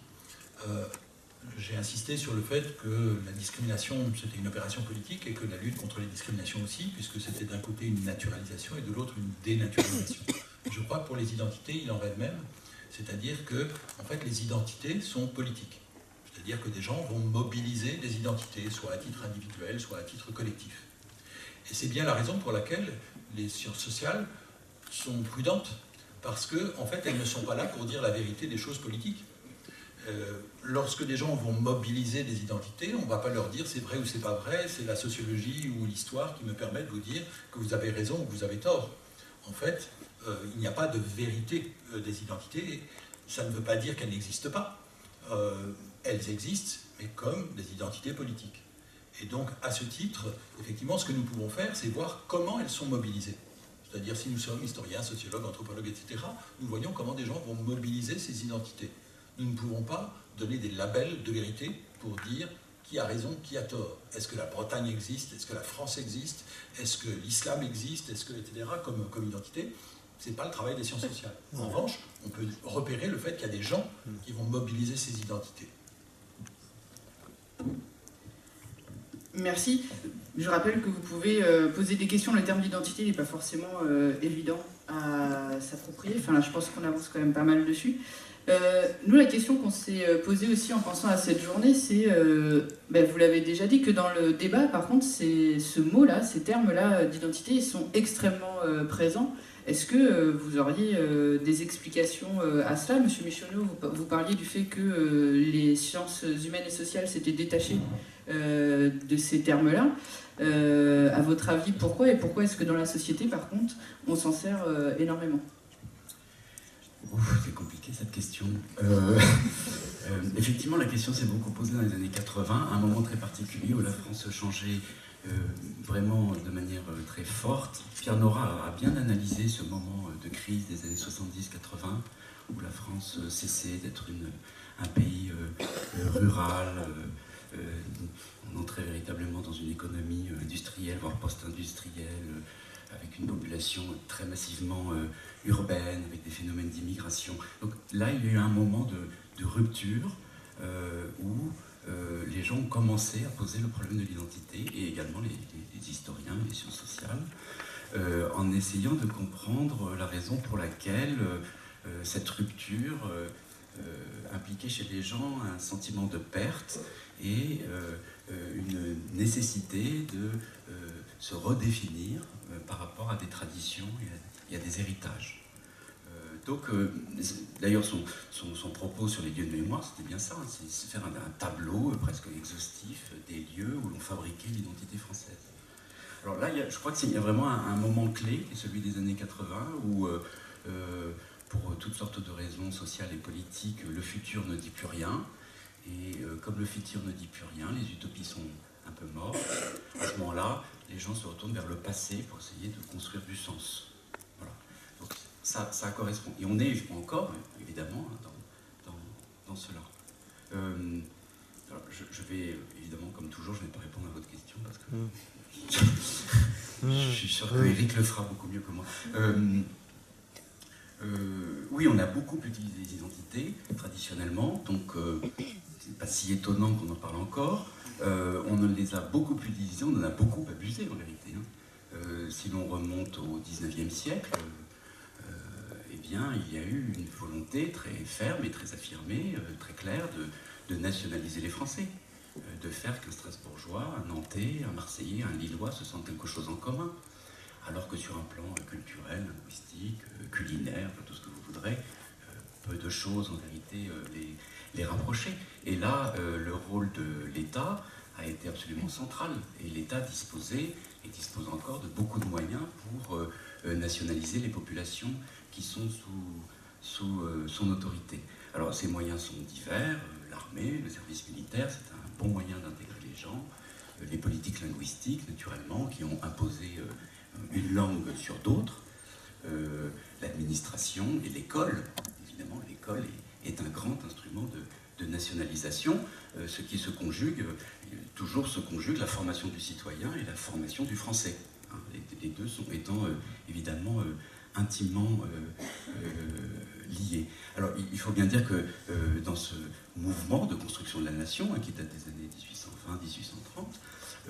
J'ai insisté sur le fait que la discrimination, c'était une opération politique et que la lutte contre les discriminations aussi, puisque c'était d'un côté une naturalisation et de l'autre une dénaturalisation. Je crois que pour les identités, il en va de même, c'est-à-dire que en fait, les identités sont politiques. C'est-à-dire que des gens vont mobiliser des identités, soit à titre individuel, soit à titre collectif. Et c'est bien la raison pour laquelle les sciences sociales sont prudentes, parce qu'en fait, elles ne sont pas là pour dire la vérité des choses politiques. Lorsque des gens vont mobiliser des identités, on ne va pas leur dire c'est vrai ou c'est pas vrai, c'est la sociologie ou l'histoire qui me permet de vous dire que vous avez raison ou que vous avez tort. En fait, il n'y a pas de vérité des identités. Ça ne veut pas dire qu'elles n'existent pas. Elles existent, mais comme des identités politiques. Et donc, à ce titre, effectivement, ce que nous pouvons faire, c'est voir comment elles sont mobilisées. C'est-à-dire, si nous sommes historiens, sociologues, anthropologues, etc., nous voyons comment des gens vont mobiliser ces identités. Nous ne pouvons pas donner des labels de vérité pour dire qui a raison, qui a tort. Est-ce que la Bretagne existe? Est-ce que la France existe? Est-ce que l'islam existe? Est-ce que, etc., comme identité? Ce n'est pas le travail des sciences sociales. En revanche, on peut repérer le fait qu'il y a des gens qui vont mobiliser ces identités. Merci. Je rappelle que vous pouvez poser des questions. Le terme d'identité n'est pas forcément évident à s'approprier. Enfin, là, je pense qu'on avance quand même pas mal dessus. Nous, la question qu'on s'est posée aussi en pensant à cette journée, c'est, vous l'avez déjà dit, que dans le débat, par contre, ce mot-là, ces termes-là d'identité, ils sont extrêmement présents. Est-ce que vous auriez des explications à cela? Monsieur Michonneau, vous parliez du fait que les sciences humaines et sociales s'étaient détachées de ces termes-là. À votre avis, pourquoi? Et pourquoi est-ce que dans la société, par contre, on s'en sert énormément? C'est compliqué cette question. Effectivement, la question s'est beaucoup posée dans les années 80, un moment très particulier où la France changeait vraiment de manière très forte. Pierre Nora a bien analysé ce moment de crise des années 70-80, où la France cessait d'être un pays rural. On entrait véritablement dans une économie industrielle, voire post-industrielle, avec une population très massivement urbaine, avec des phénomènes d'immigration. Donc là, il y a eu un moment de rupture où les gens ont commencé à poser le problème de l'identité, et également les historiens, les sciences sociales, en essayant de comprendre la raison pour laquelle cette rupture impliquait chez les gens un sentiment de perte et une nécessité de se redéfinir par rapport à des traditions et à des héritages. D'ailleurs, son propos sur les lieux de mémoire, c'était bien ça, c'est faire un tableau presque exhaustif des lieux où l'on fabriquait l'identité française. Alors là, je crois qu'il y a vraiment un moment clé, qui est celui des années 80, où, pour toutes sortes de raisons sociales et politiques, le futur ne dit plus rien. Et comme le futur ne dit plus rien, les utopies sont un peu mortes. À ce moment-là, les gens se retournent vers le passé pour essayer de construire du sens. Voilà. Donc ça correspond. Et on est encore, évidemment, dans cela. Alors, je vais, évidemment, comme toujours, je ne vais pas répondre à votre question parce que je suis sûr que Eric le fera beaucoup mieux que moi. Oui, on a beaucoup utilisé les identités traditionnellement, donc c'est pas si étonnant qu'on en parle encore. On les a beaucoup utilisées, on en a beaucoup abusé en vérité. Si l'on remonte au XIXe siècle, eh bien, il y a eu une volonté très ferme et très affirmée, très claire, de nationaliser les Français, de faire qu'un Strasbourgeois, un Nantais, un Marseillais, un Lillois se sentent quelque chose en commun. Alors que sur un plan culturel, linguistique, culinaire, tout ce que vous voudrez, peu de choses en vérité les rapprocher. Et là, le rôle de l'État a été absolument central. Et l'État disposait, et dispose encore, de beaucoup de moyens pour nationaliser les populations qui sont sous son autorité. Alors ces moyens sont divers, l'armée, le service militaire, c'est un bon moyen d'intégrer les gens, les politiques linguistiques, naturellement, qui ont imposé une langue sur d'autres, l'administration et l'école. Évidemment, l'école est un grand instrument de nationalisation, ce qui se conjugue, toujours se conjugue la formation du citoyen et la formation du français. Hein, les deux étant évidemment intimement liés. Alors il faut bien dire que dans ce mouvement de construction de la nation, qui date des années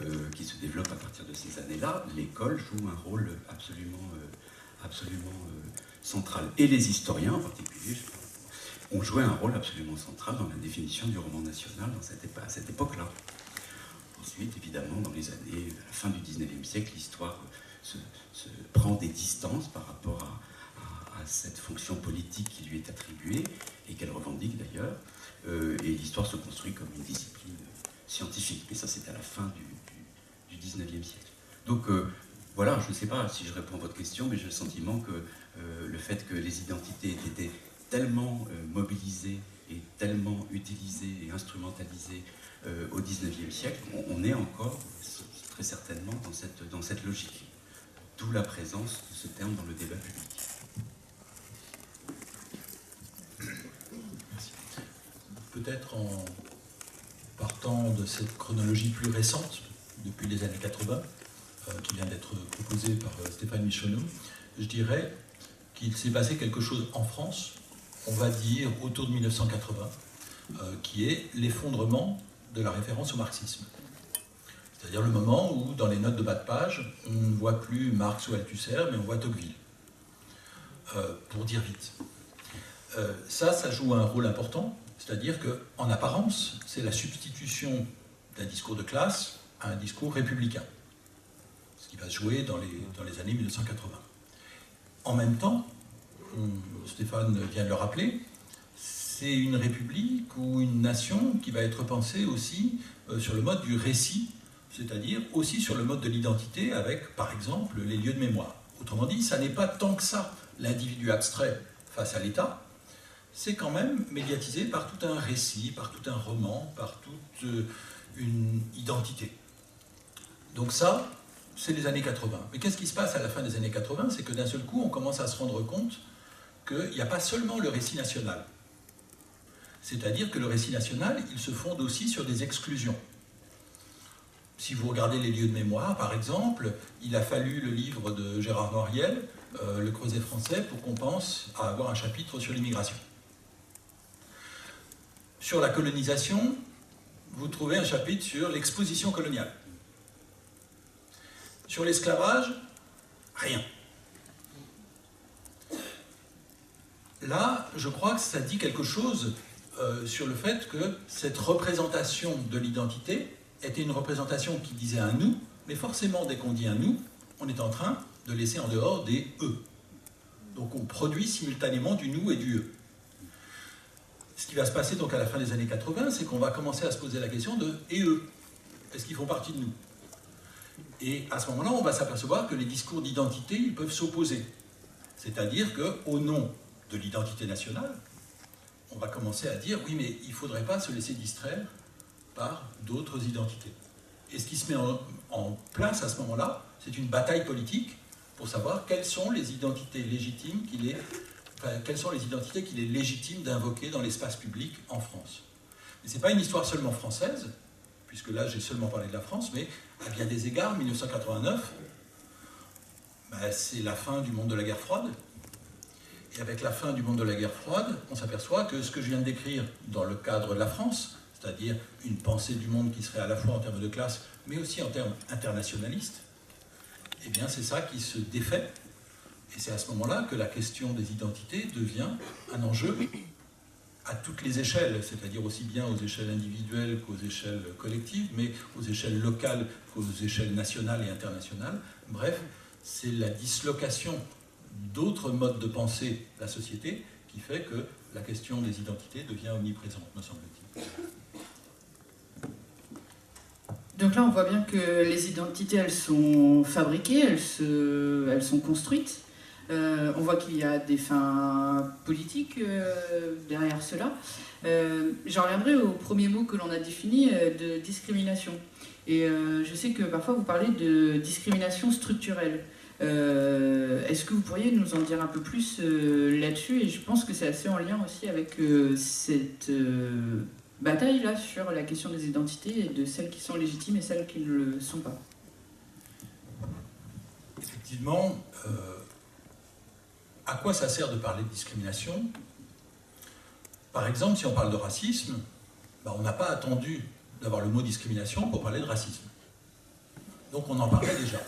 1820-1830, qui se développe à partir de ces années-là, l'école joue un rôle absolument central. Et les historiens en particulier ont joué un rôle absolument central dans la définition du roman national à cette époque-là. Ensuite, évidemment, dans les années, à la fin du XIXe siècle, l'histoire se prend des distances par rapport à cette fonction politique qui lui est attribuée, et qu'elle revendique d'ailleurs, et l'histoire se construit comme une discipline scientifique. Mais ça, c'était à la fin du XIXe siècle. Donc, voilà, je ne sais pas si je réponds à votre question, mais j'ai le sentiment que le fait que les identités étaient tellement mobilisées et tellement utilisées et instrumentalisées au XIXe siècle, on est encore très certainement dans cette logique. D'où la présence de ce terme dans le débat public. Merci. Peut-être en partant de cette chronologie plus récente, depuis les années 80, qui vient d'être proposée par Stéphane Michonneau, je dirais qu'il s'est passé quelque chose en France, on va dire autour de 1980, qui est l'effondrement de la référence au marxisme. C'est-à-dire le moment où, dans les notes de bas de page, on ne voit plus Marx ou Althusser, mais on voit Tocqueville. pour dire vite. Ça joue un rôle important, c'est-à-dire qu'en apparence, c'est la substitution d'un discours de classe à un discours républicain, ce qui va se jouer dans les années 1980. En même temps, Stéphane vient de le rappeler, c'est une république ou une nation qui va être pensée aussi sur le mode du récit, c'est-à-dire aussi sur le mode de l'identité avec, par exemple, les lieux de mémoire. Autrement dit, ça n'est pas tant que ça l'individu abstrait face à l'État, c'est quand même médiatisé par tout un récit, par tout un roman, par toute une identité. Donc ça, c'est les années 80. Mais qu'est-ce qui se passe à la fin des années 80? C'est que d'un seul coup, on commence à se rendre compte qu'il n'y a pas seulement le récit national. C'est-à-dire que le récit national, il se fonde aussi sur des exclusions. Si vous regardez les lieux de mémoire, par exemple, il a fallu le livre de Gérard Noiriel, Le Creuset français, pour qu'on pense à avoir un chapitre sur l'immigration. Sur la colonisation, vous trouvez un chapitre sur l'exposition coloniale. Sur l'esclavage, rien. Là, je crois que ça dit quelque chose sur le fait que cette représentation de l'identité était une représentation qui disait un nous, mais forcément, dès qu'on dit un nous, on est en train de laisser en dehors des eux. Donc on produit simultanément du nous et du eux. Ce qui va se passer donc à la fin des années 80, c'est qu'on va commencer à se poser la question de « et eux » est-ce qu'ils font partie de nous? Et à ce moment-là, on va s'apercevoir que les discours d'identité, ils peuvent s'opposer. C'est-à-dire qu'au nom de l'identité nationale, on va commencer à dire « oui, mais il ne faudrait pas se laisser distraire par d'autres identités ». Et ce qui se met en place à ce moment-là, c'est une bataille politique pour savoir quelles sont les identités légitimes qu'il est légitime d'invoquer dans l'espace public en France. Mais ce n'est pas une histoire seulement française, puisque là j'ai seulement parlé de la France, mais à bien des égards, 1989, c'est la fin du monde de la guerre froide. Et avec la fin du monde de la guerre froide, on s'aperçoit que ce que je viens de décrire dans le cadre de la France, c'est-à-dire une pensée du monde qui serait à la fois en termes de classe, mais aussi en termes internationalistes, eh bien c'est ça qui se défait. Et c'est à ce moment-là que la question des identités devient un enjeu à toutes les échelles, c'est-à-dire aussi bien aux échelles individuelles qu'aux échelles collectives, mais aux échelles locales qu'aux échelles nationales et internationales. Bref, c'est la dislocation d'autres modes de penser de la société qui fait que la question des identités devient omniprésente, me semble-t-il. Donc là, on voit bien que les identités, elles sont fabriquées, elles sont construites. On voit qu'il y a des fins politiques derrière cela. J'en reviendrai au premier mot que l'on a défini, de discrimination. Et je sais que parfois vous parlez de discrimination structurelle. Est-ce que vous pourriez nous en dire un peu plus là-dessus? Et je pense que c'est assez en lien aussi avec cette bataille-là sur la question des identités et de celles qui sont légitimes et celles qui ne le sont pas. Effectivement, à quoi ça sert de parler de discrimination? Par exemple, si on parle de racisme, on n'a pas attendu d'avoir le mot discrimination pour parler de racisme. Donc on en parlait déjà.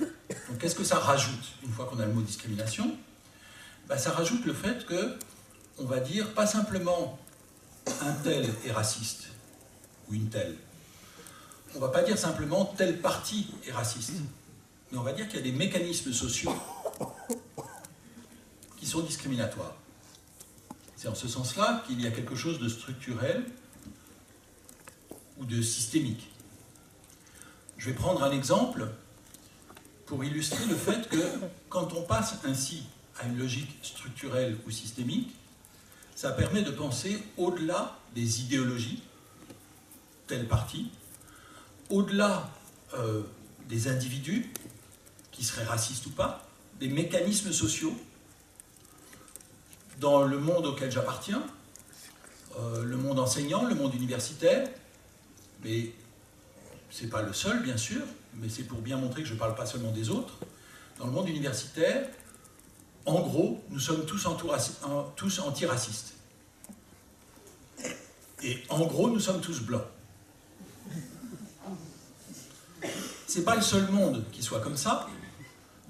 Donc qu'est-ce que ça rajoute une fois qu'on a le mot discrimination? Ça rajoute le fait qu'on va dire pas simplement un tel est raciste ou une telle. On ne va pas dire simplement telle partie est raciste. Mais on va dire qu'il y a des mécanismes sociaux qui sont discriminatoires. C'est en ce sens-là qu'il y a quelque chose de structurel ou de systémique. Je vais prendre un exemple pour illustrer le fait que quand on passe ainsi à une logique structurelle ou systémique, ça permet de penser au-delà des idéologies, telle partie, au-delà des individus, qui seraient racistes ou pas, des mécanismes sociaux. Dans le monde auquel j'appartiens, le monde enseignant, le monde universitaire, mais ce n'est pas le seul, bien sûr, mais c'est pour bien montrer que je ne parle pas seulement des autres. Dans le monde universitaire, en gros, nous sommes tous antiracistes. Et en gros, nous sommes tous blancs. Ce n'est pas le seul monde qui soit comme ça.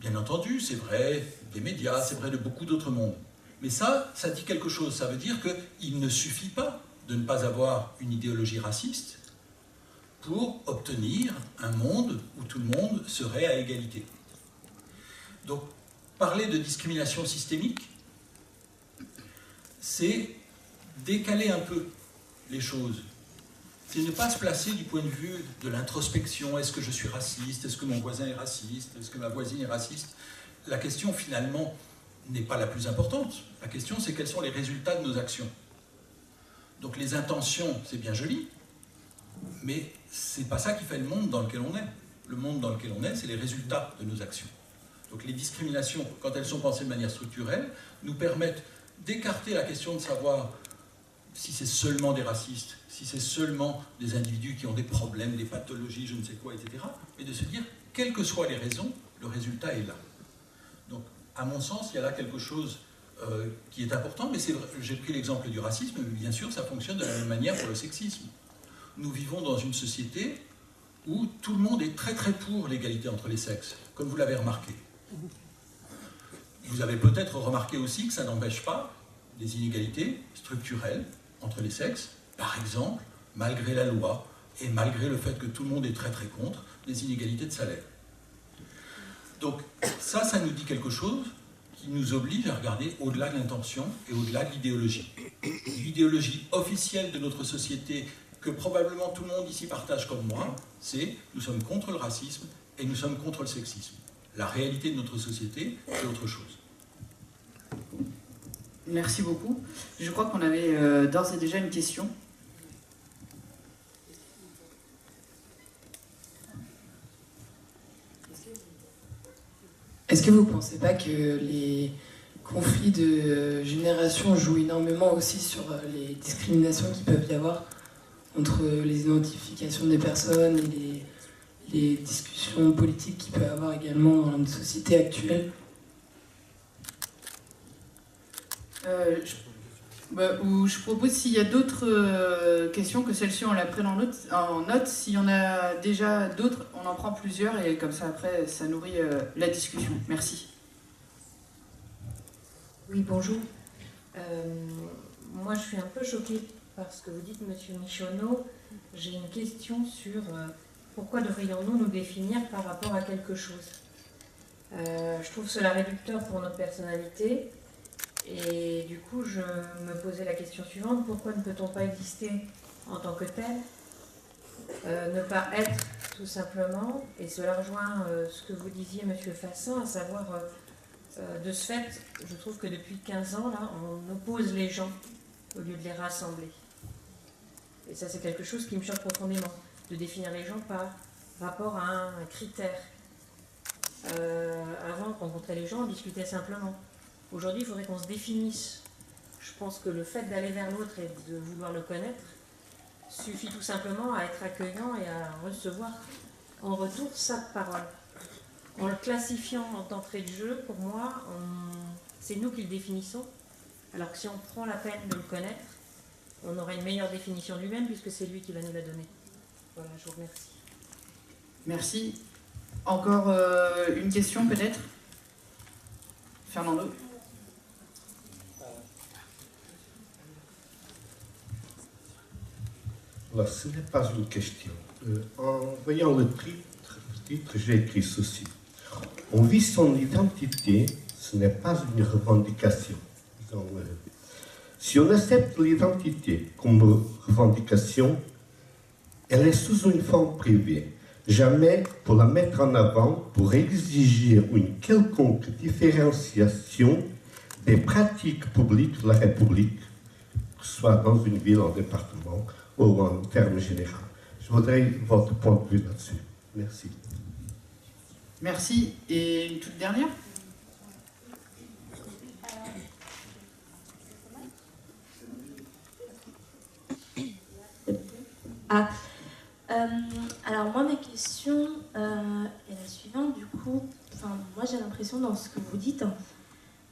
Bien entendu, c'est vrai des médias, c'est vrai de beaucoup d'autres mondes. Mais ça dit quelque chose. Ça veut dire qu'il ne suffit pas de ne pas avoir une idéologie raciste pour obtenir un monde où tout le monde serait à égalité. Donc, parler de discrimination systémique, c'est décaler un peu les choses. C'est ne pas se placer du point de vue de l'introspection. Est-ce que je suis raciste? Est-ce que mon voisin est raciste? Est-ce que ma voisine est raciste? La question, finalement, n'est pas la plus importante. La question, c'est quels sont les résultats de nos actions. Donc les intentions, c'est bien joli, mais c'est pas ça qui fait le monde dans lequel on est. Le monde dans lequel on est, c'est les résultats de nos actions. Donc les discriminations, quand elles sont pensées de manière structurelle, nous permettent d'écarter la question de savoir si c'est seulement des racistes, si c'est seulement des individus qui ont des problèmes, des pathologies, je ne sais quoi, etc. Et de se dire, quelles que soient les raisons, le résultat est là. Donc, à mon sens, il y a là quelque chose qui est important, mais j'ai pris l'exemple du racisme, mais bien sûr, ça fonctionne de la même manière pour le sexisme. Nous vivons dans une société où tout le monde est très très pour l'égalité entre les sexes, comme vous l'avez remarqué. Vous avez peut-être remarqué aussi que ça n'empêche pas des inégalités structurelles entre les sexes, par exemple, malgré la loi et malgré le fait que tout le monde est très très contre, des inégalités de salaire. Donc ça nous dit quelque chose qui nous oblige à regarder au-delà de l'intention et au-delà de l'idéologie. L'idéologie officielle de notre société, que probablement tout le monde ici partage comme moi, c'est nous sommes contre le racisme et nous sommes contre le sexisme. La réalité de notre société, c'est autre chose. Merci beaucoup. Je crois qu'on avait d'ores et déjà une question. Est-ce que vous ne pensez pas que les conflits de génération jouent énormément aussi sur les discriminations qui peuvent y avoir entre les identifications des personnes et les discussions politiques qu'il peut y avoir également dans notre société actuelle? Je propose, s'il y a d'autres questions que celle-ci, on la prenne en note. S'il y en a déjà d'autres, on en prend plusieurs et comme ça, après, ça nourrit la discussion. Merci. Oui, bonjour. Moi, je suis un peu choquée par ce que vous dites, Monsieur Michonneau. J'ai une question sur pourquoi devrions-nous nous définir par rapport à quelque chose? Je trouve cela réducteur pour notre personnalité. Et du coup, je me posais la question suivante, pourquoi ne peut-on pas exister en tant que tel, ne pas être tout simplement, et cela rejoint ce que vous disiez, Monsieur Fassin, à savoir, de ce fait, je trouve que depuis 15 ans, là, on oppose les gens au lieu de les rassembler. Et ça, c'est quelque chose qui me choque profondément, de définir les gens par rapport à un critère. Avant de rencontrer les gens, on discutait simplement. Aujourd'hui, il faudrait qu'on se définisse. Je pense que le fait d'aller vers l'autre et de vouloir le connaître suffit tout simplement à être accueillant et à recevoir en retour sa parole. En le classifiant en d'entrée de jeu, pour moi, c'est nous qui le définissons. Alors que si on prend la peine de le connaître, on aura une meilleure définition de lui-même puisque c'est lui qui va nous la donner. Voilà, je vous remercie. Merci. Encore une question peut-être? Fernando? Alors, ce n'est pas une question. En voyant le titre, j'ai écrit ceci. On vit son identité, ce n'est pas une revendication. Si on accepte l'identité comme revendication, elle est sous une forme privée. Jamais pour la mettre en avant, pour exiger une quelconque différenciation des pratiques publiques de la République, que ce soit dans une ville, en département ou en termes généraux. Je voudrais votre point de vue là-dessus. Merci. Merci. Et une toute dernière? Alors moi, ma question est la suivante. Du coup, moi j'ai l'impression dans ce que vous dites,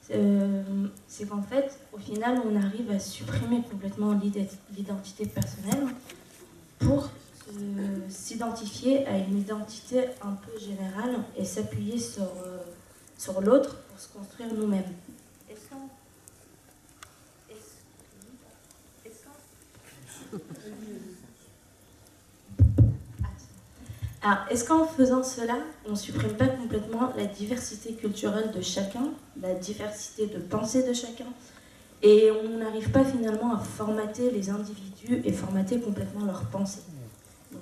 c'est qu'en fait, au final, on arrive à supprimer complètement l'identité personnelle pour s'identifier à une identité un peu générale et s'appuyer sur l'autre pour se construire nous-mêmes. Alors, est-ce qu'en faisant cela, on ne supprime pas complètement la diversité culturelle de chacun, la diversité de pensée de chacun, et on n'arrive pas finalement à formater les individus et formater complètement leur pensée? Donc,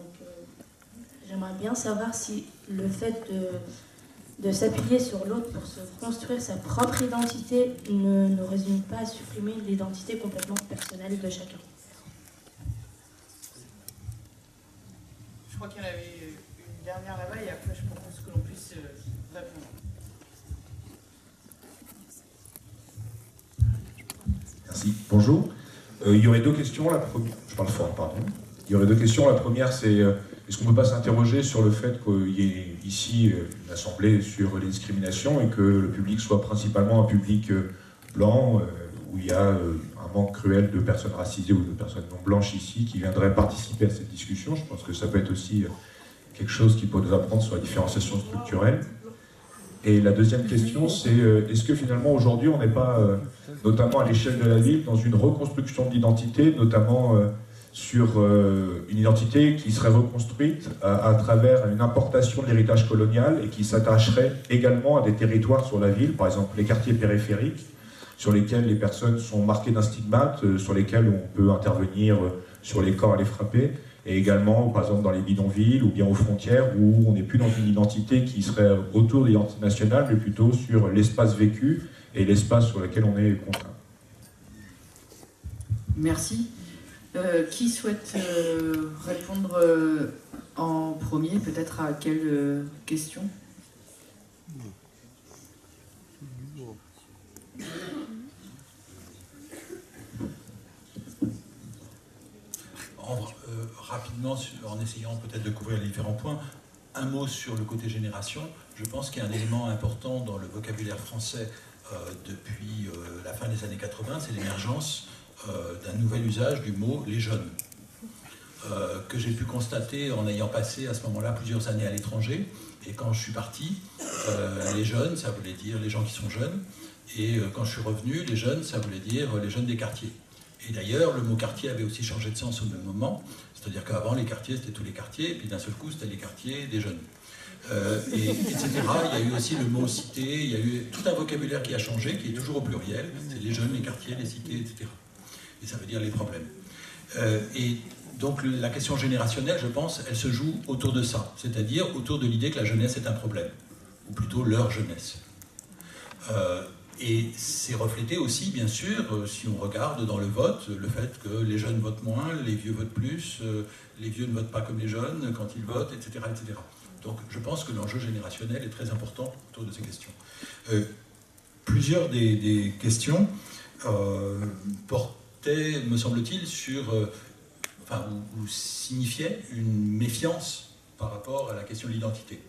j'aimerais bien savoir si le fait de s'appuyer sur l'autre pour se construire sa propre identité ne résume pas à supprimer l'identité complètement personnelle de chacun. Je crois qu'il y en avait une dernière là-bas et après je propose que l'on puisse répondre. Merci. Bonjour. Il y aurait deux questions. La première, je parle fort, pardon. Il y aurait deux questions. La première, c'est est-ce qu'on ne peut pas s'interroger sur le fait qu'il y ait ici une assemblée sur les discriminations et que le public soit principalement un public blanc, où il y a un manque cruel de personnes racisées ou de personnes non blanches ici qui viendraient participer à cette discussion. Je pense que ça peut être aussi quelque chose qui peut nous apprendre sur la différenciation structurelle. Et la deuxième question, c'est est-ce que finalement aujourd'hui on n'est pas, notamment à l'échelle de la ville, dans une reconstruction de l'identité, notamment sur une identité qui serait reconstruite à travers une importation de l'héritage colonial et qui s'attacherait également à des territoires sur la ville, par exemple les quartiers périphériques, sur lesquels les personnes sont marquées d'un stigmate, sur lesquels on peut intervenir sur les corps à les frapper, et également, par exemple, dans les bidonvilles ou bien aux frontières, où on n'est plus dans une identité qui serait autour de l'identité nationale, mais plutôt sur l'espace vécu et l'espace sur lequel on est contraint. Merci. Qui souhaite répondre en premier, peut-être à quelle question? Rapidement, en essayant peut-être de couvrir les différents points, un mot sur le côté génération. Je pense qu'il y a un élément important dans le vocabulaire français depuis la fin des années 80, c'est l'émergence d'un nouvel usage du mot « les jeunes », que j'ai pu constater en ayant passé à ce moment-là plusieurs années à l'étranger. Et quand je suis parti, les jeunes, ça voulait dire les gens qui sont jeunes. Et quand je suis revenu, les jeunes, ça voulait dire les jeunes des quartiers. Et d'ailleurs, le mot quartier avait aussi changé de sens au même moment. C'est-à-dire qu'avant, les quartiers, c'était tous les quartiers, et puis d'un seul coup, c'était les quartiers des jeunes. Etc. Il y a eu aussi le mot cité, il y a eu tout un vocabulaire qui a changé, qui est toujours au pluriel. C'est les jeunes, les quartiers, les cités, etc. Et ça veut dire les problèmes. Et donc, la question générationnelle, je pense, elle se joue autour de ça. C'est-à-dire autour de l'idée que la jeunesse est un problème. Ou plutôt leur jeunesse. Et c'est reflété aussi, bien sûr, si on regarde dans le vote, le fait que les jeunes votent moins, les vieux votent plus, les vieux ne votent pas comme les jeunes quand ils votent, etc. etc. Donc je pense que l'enjeu générationnel est très important autour de ces questions. Plusieurs des questions portaient, me semble-t-il, sur, ou signifiaient une méfiance par rapport à la question de l'identité,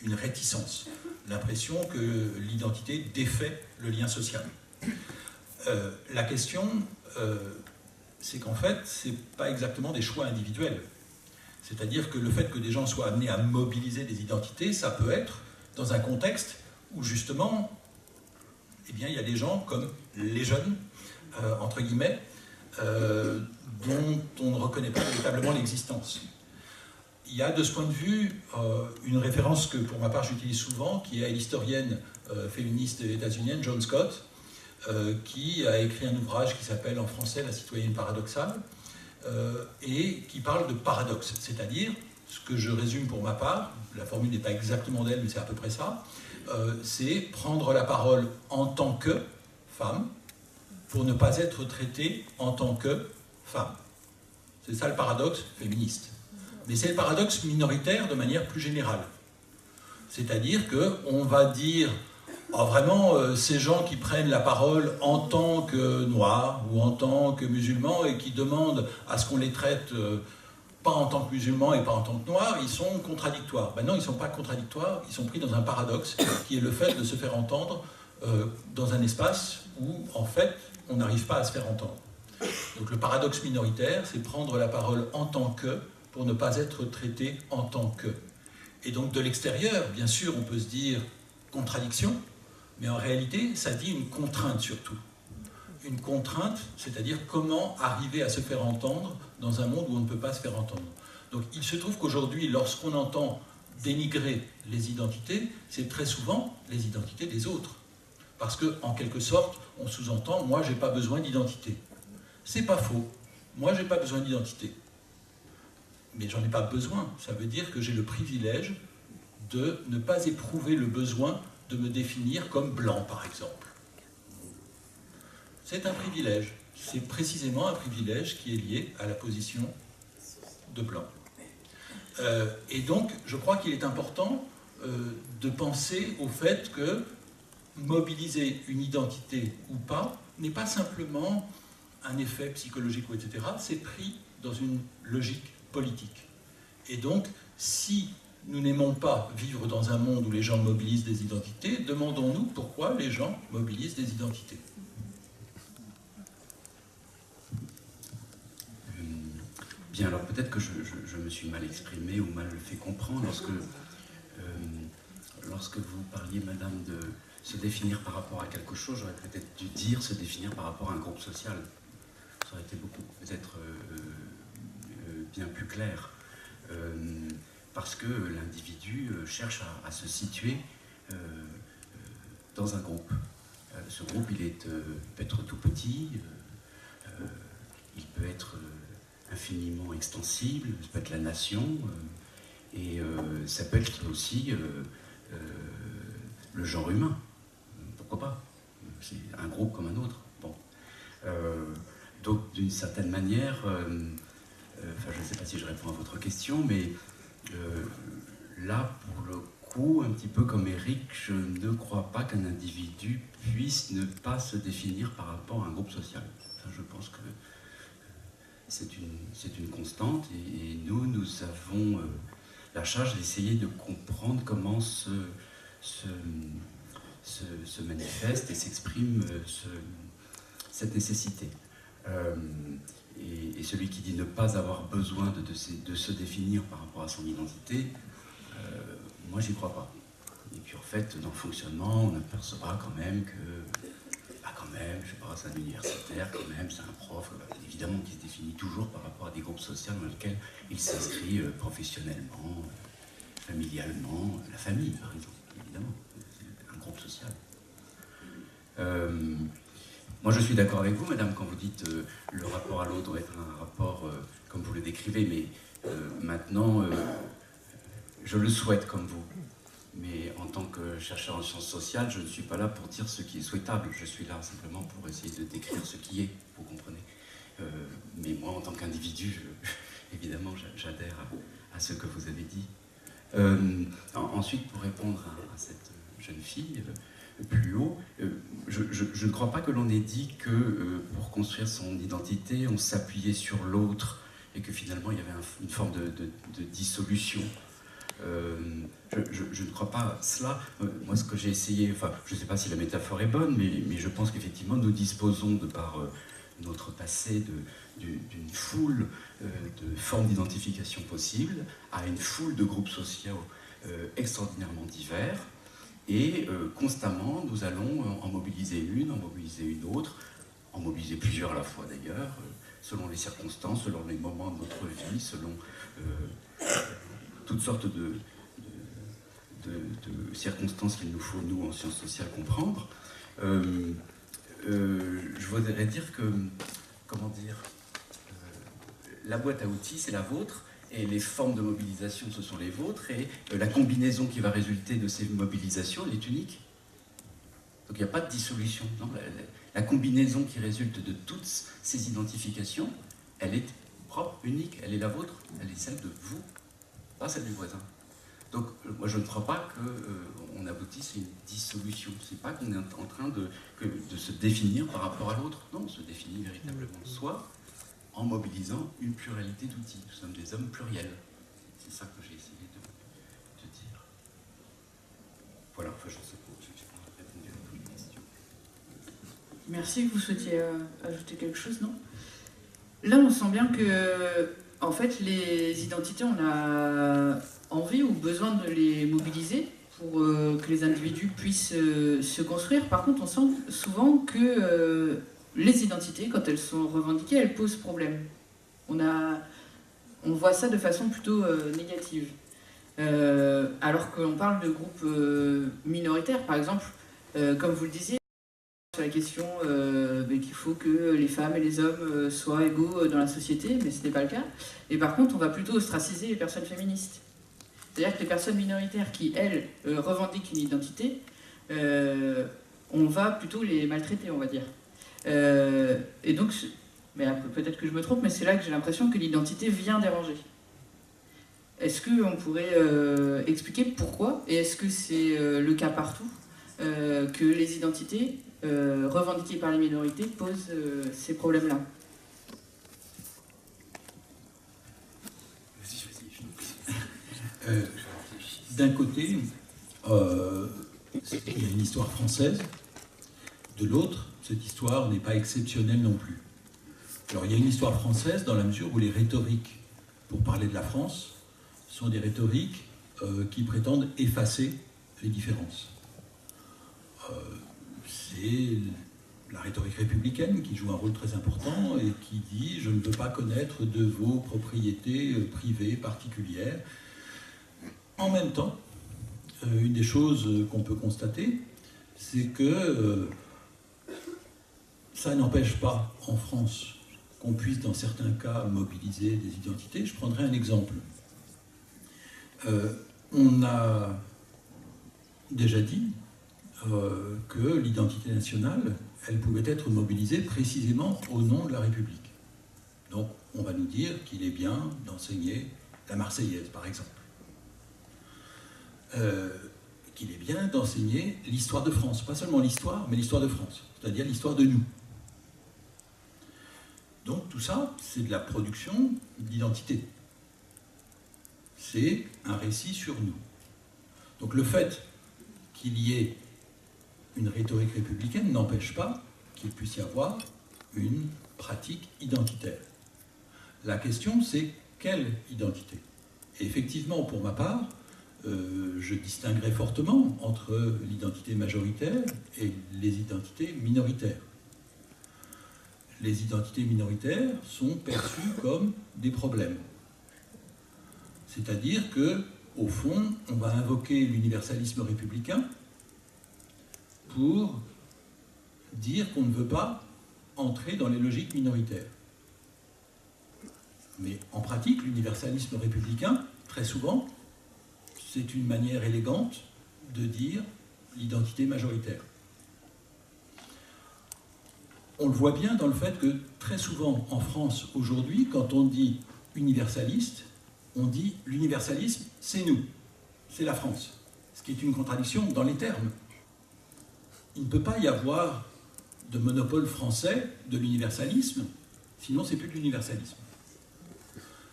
une réticence, l'impression que l'identité défait le lien social. La question, c'est qu'en fait, ce n'est pas exactement des choix individuels. C'est-à-dire que le fait que des gens soient amenés à mobiliser des identités, ça peut être dans un contexte où justement, eh bien, il y a des gens comme les jeunes, entre guillemets, dont on ne reconnaît pas véritablement l'existence. Il y a de ce point de vue une référence que pour ma part j'utilise souvent, qui est l'historienne féministe états-unienne Joan Scott, qui a écrit un ouvrage qui s'appelle en français « La citoyenne paradoxale », et qui parle de paradoxe, c'est-à-dire, ce que je résume pour ma part, la formule n'est pas exactement d'elle, mais c'est à peu près ça, c'est prendre la parole en tant que femme, pour ne pas être traitée en tant que femme. C'est ça le paradoxe féministe. Mais c'est le paradoxe minoritaire de manière plus générale. C'est-à-dire qu'on va dire, vraiment, ces gens qui prennent la parole en tant que noirs ou en tant que musulmans et qui demandent à ce qu'on les traite pas en tant que musulmans et pas en tant que noirs, ils sont contradictoires. Ben non, ils ne sont pas contradictoires, ils sont pris dans un paradoxe qui est le fait de se faire entendre dans un espace où, en fait, on n'arrive pas à se faire entendre. Donc le paradoxe minoritaire, c'est prendre la parole en tant que, pour ne pas être traité en tant que. Et donc de l'extérieur, bien sûr, on peut se dire contradiction, mais en réalité, ça dit une contrainte surtout. Une contrainte, c'est-à-dire comment arriver à se faire entendre dans un monde où on ne peut pas se faire entendre. Donc il se trouve qu'aujourd'hui, lorsqu'on entend dénigrer les identités, c'est très souvent les identités des autres. Parce qu'en quelque sorte, on sous-entend « moi, j'ai pas besoin d'identité ». C'est pas faux. Moi, j'ai pas besoin d'identité. Mais j'en ai pas besoin. Ça veut dire que j'ai le privilège de ne pas éprouver le besoin de me définir comme blanc, par exemple. C'est un privilège. C'est précisément un privilège qui est lié à la position de blanc. Et donc, je crois qu'il est important de penser au fait que mobiliser une identité ou pas n'est pas simplement un effet psychologique ou etc. C'est pris dans une logique politique. Et donc, si nous n'aimons pas vivre dans un monde où les gens mobilisent des identités, demandons-nous pourquoi les gens mobilisent des identités. Bien, alors peut-être que je me suis mal exprimé ou mal fait comprendre lorsque vous parliez, madame, de se définir par rapport à quelque chose, j'aurais peut-être dû dire se définir par rapport à un groupe social. Ça aurait été beaucoup, peut-être, bien plus clair. Parce que l'individu cherche à se situer dans un groupe. Ce groupe, il peut être tout petit, il peut être infiniment extensible, ça peut être la nation, et ça peut être aussi le genre humain. Pourquoi pas? C'est un groupe comme un autre. Bon. Donc, d'une certaine manière, je ne sais pas si je réponds à votre question, mais là, pour le coup, un petit peu comme Eric, je ne crois pas qu'un individu puisse ne pas se définir par rapport à un groupe social. Enfin, je pense que c'est une constante, et nous avons la charge d'essayer de comprendre comment se manifeste et s'exprime cette nécessité. Et celui qui dit ne pas avoir besoin de se définir par rapport à son identité, moi j'y crois pas. Et puis en fait, dans le fonctionnement, on apercevra quand même que, je sais pas, c'est un universitaire, quand même, c'est un prof, évidemment qui se définit toujours par rapport à des groupes sociaux dans lesquels il s'inscrit professionnellement, familialement, la famille par exemple, évidemment, c'est un groupe social. Moi, je suis d'accord avec vous, madame, quand vous dites le rapport à l'autre doit être un rapport comme vous le décrivez, mais maintenant, je le souhaite comme vous. Mais en tant que chercheur en sciences sociales, je ne suis pas là pour dire ce qui est souhaitable. Je suis là simplement pour essayer de décrire ce qui est, vous comprenez. Mais moi, en tant qu'individu, évidemment, j'adhère à ce que vous avez dit. Ensuite, pour répondre à cette jeune fille, plus haut, je ne crois pas que l'on ait dit que pour construire son identité, on s'appuyait sur l'autre et que finalement il y avait une forme de dissolution. Je ne crois pas cela. Moi, ce que j'ai essayé, enfin, je ne sais pas si la métaphore est bonne, mais je pense qu'effectivement nous disposons, de par notre passé, d'une foule de formes d'identification possibles à une foule de groupes sociaux extraordinairement divers. Et constamment, nous allons en mobiliser une autre, en mobiliser plusieurs à la fois d'ailleurs, selon les circonstances, selon les moments de notre vie, selon toutes sortes de circonstances qu'il nous faut, nous, en sciences sociales, comprendre. Je voudrais dire que, la boîte à outils, c'est la vôtre, et les formes de mobilisation, ce sont les vôtres, et la combinaison qui va résulter de ces mobilisations, elle est unique. Donc il n'y a pas de dissolution. Non, la combinaison qui résulte de toutes ces identifications, elle est propre, unique, elle est la vôtre, elle est celle de vous, pas celle du voisin. Donc moi je ne crois pas qu'on aboutisse à une dissolution. C'est pas qu'on est en train de se définir par rapport à l'autre. Non, on se définit véritablement soi, en mobilisant une pluralité d'outils. Nous sommes des hommes pluriels. C'est ça que j'ai essayé de dire. Voilà, enfin, je ne sais pas, j'ai pas répondu à toutes les questions. Merci, vous souhaitiez ajouter quelque chose, non? Là, on sent bien que, en fait, les identités, on a envie ou besoin de les mobiliser pour que les individus puissent se construire. Par contre, on sent souvent que les identités, quand elles sont revendiquées, elles posent problème. On voit ça de façon plutôt négative. Alors qu'on parle de groupes minoritaires, par exemple, comme vous le disiez, sur la question qu'il faut que les femmes et les hommes soient égaux dans la société, mais ce n'est pas le cas. Et par contre, on va plutôt ostraciser les personnes féministes. C'est-à-dire que les personnes minoritaires qui, elles, revendiquent une identité, on va plutôt les maltraiter, on va dire. Et donc, mais peut-être que je me trompe, mais c'est là que j'ai l'impression que l'identité vient déranger. Est-ce qu'on pourrait expliquer pourquoi, et est-ce que c'est le cas partout, que les identités revendiquées par les minorités posent ces problèmes-là? D'un côté, il y a une histoire française. De l'autre, cette histoire n'est pas exceptionnelle non plus. Alors il y a une histoire française dans la mesure où les rhétoriques pour parler de la France sont des rhétoriques qui prétendent effacer les différences. C'est la rhétorique républicaine qui joue un rôle très important et qui dit « je ne veux pas connaître de vos propriétés privées particulières ». En même temps, une des choses qu'on peut constater, c'est que ça n'empêche pas en France qu'on puisse dans certains cas mobiliser des identités. Je prendrai un exemple. On a déjà dit que l'identité nationale, elle pouvait être mobilisée précisément au nom de la République. Donc on va nous dire qu'il est bien d'enseigner la Marseillaise, par exemple. Qu'il est bien d'enseigner l'histoire de France. Pas seulement l'histoire, mais l'histoire de France, c'est-à-dire l'histoire de nous. Donc tout ça, c'est de la production d'identité. C'est un récit sur nous. Donc le fait qu'il y ait une rhétorique républicaine n'empêche pas qu'il puisse y avoir une pratique identitaire. La question, c'est quelle identité? Et effectivement, pour ma part, je distinguerai fortement entre l'identité majoritaire et les identités minoritaires. Les identités minoritaires sont perçues comme des problèmes. C'est-à-dire que, au fond, on va invoquer l'universalisme républicain pour dire qu'on ne veut pas entrer dans les logiques minoritaires. Mais en pratique, l'universalisme républicain, très souvent, c'est une manière élégante de dire l'identité majoritaire. On le voit bien dans le fait que très souvent en France aujourd'hui, quand on dit universaliste, on dit l'universalisme, c'est nous, c'est la France. Ce qui est une contradiction dans les termes. Il ne peut pas y avoir de monopole français de l'universalisme, sinon c'est plus de l'universalisme.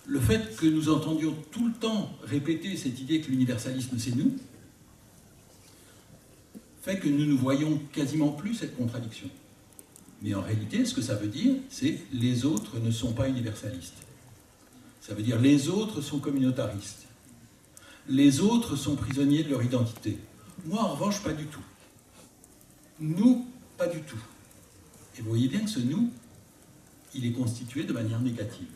Le fait que nous entendions tout le temps répéter cette idée que l'universalisme c'est nous, fait que nous ne voyons quasiment plus cette contradiction. Mais en réalité, ce que ça veut dire, c'est les autres ne sont pas universalistes. Ça veut dire les autres sont communautaristes. Les autres sont prisonniers de leur identité. Moi, en revanche, pas du tout. Nous, pas du tout. Et vous voyez bien que ce nous, il est constitué de manière négative.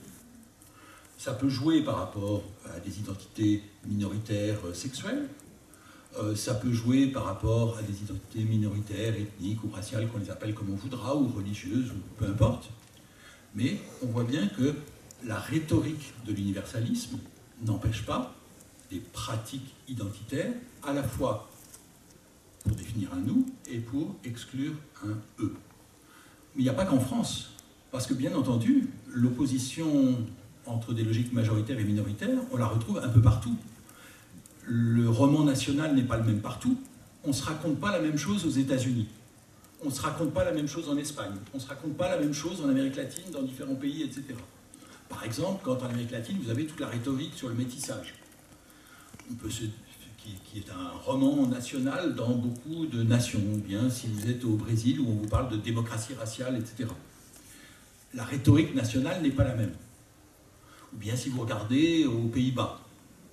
Ça peut jouer par rapport à des identités minoritaires sexuelles, ça peut jouer par rapport à des identités minoritaires, ethniques ou raciales, qu'on les appelle comme on voudra, ou religieuses, ou peu importe. Mais on voit bien que la rhétorique de l'universalisme n'empêche pas des pratiques identitaires, à la fois pour définir un nous et pour exclure un eux. Mais il n'y a pas qu'en France, parce que bien entendu, l'opposition entre des logiques majoritaires et minoritaires, on la retrouve un peu partout. Le roman national n'est pas le même partout. On ne se raconte pas la même chose aux États-Unis. On ne se raconte pas la même chose en Espagne. On ne se raconte pas la même chose en Amérique latine, dans différents pays, etc. Par exemple, quand en Amérique latine, vous avez toute la rhétorique sur le métissage, qui est un roman national dans beaucoup de nations. Ou bien si vous êtes au Brésil, où on vous parle de démocratie raciale, etc. La rhétorique nationale n'est pas la même. Ou bien si vous regardez aux Pays-Bas,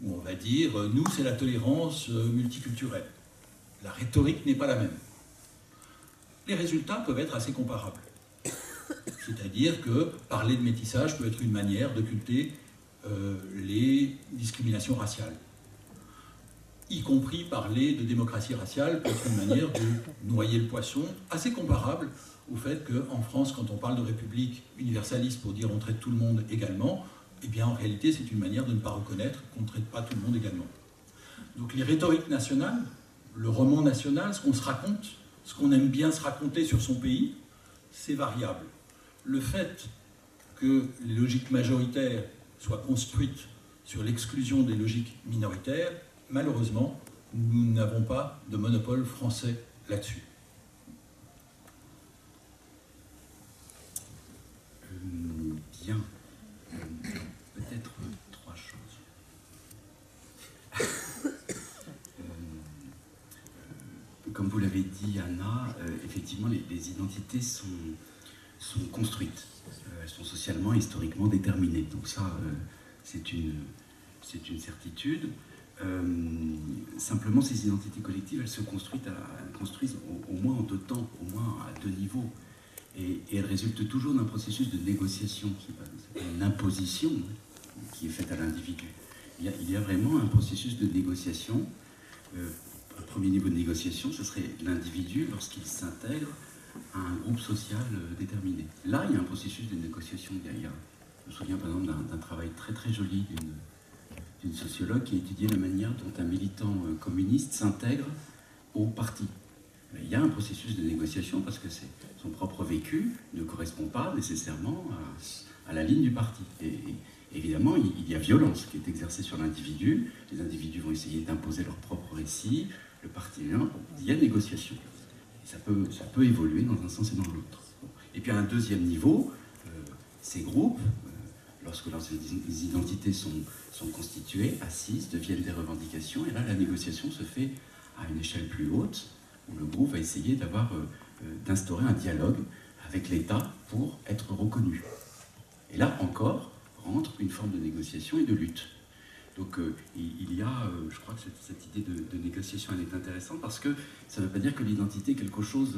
où on va dire « nous, c'est la tolérance multiculturelle ». La rhétorique n'est pas la même. Les résultats peuvent être assez comparables. C'est-à-dire que parler de métissage peut être une manière d'occulter les discriminations raciales. Y compris parler de démocratie raciale peut être une manière de noyer le poisson, assez comparable au fait qu'en France, quand on parle de république universaliste pour dire on traite tout le monde également, eh bien en réalité c'est une manière de ne pas reconnaître qu'on ne traite pas tout le monde également. Donc les rhétoriques nationales, le roman national, ce qu'on se raconte, ce qu'on aime bien se raconter sur son pays, c'est variable. Le fait que les logiques majoritaires soient construites sur l'exclusion des logiques minoritaires, malheureusement, nous n'avons pas de monopole français là-dessus. Bien. Peut-être trois choses. Comme vous l'avez dit, Anna, effectivement, les identités sont construites. Elles sont socialement et historiquement déterminées. Donc ça, c'est une certitude. Simplement, ces identités collectives, elles se construisent au moins en deux temps, au moins à deux niveaux. Et elles résultent toujours d'un processus de négociation, c'est pas une imposition qui est faite à l'individu. Il y a vraiment un processus de négociation. Un premier niveau de négociation, ce serait l'individu lorsqu'il s'intègre à un groupe social déterminé. Là, il y a un processus de négociation derrière. Je me souviens par exemple d'un travail très très joli d'une sociologue qui a étudié la manière dont un militant communiste s'intègre au parti. Il y a un processus de négociation parce que son propre vécu ne correspond pas nécessairement à la ligne du parti. Et évidemment, il y a violence qui est exercée sur l'individu. Les individus vont essayer d'imposer leur propre récit. Le parti, il y a négociation. Et ça peut évoluer dans un sens et dans l'autre. Et puis à un deuxième niveau, ces groupes, lorsque leurs identités sont constituées, assises, deviennent des revendications. Et là, la négociation se fait à une échelle plus haute, où le groupe va essayer d'instaurer un dialogue avec l'État pour être reconnu. Et là encore, rentre une forme de négociation et de lutte. Donc il y a, je crois que cette idée de négociation, elle est intéressante parce que ça ne veut pas dire que l'identité est quelque chose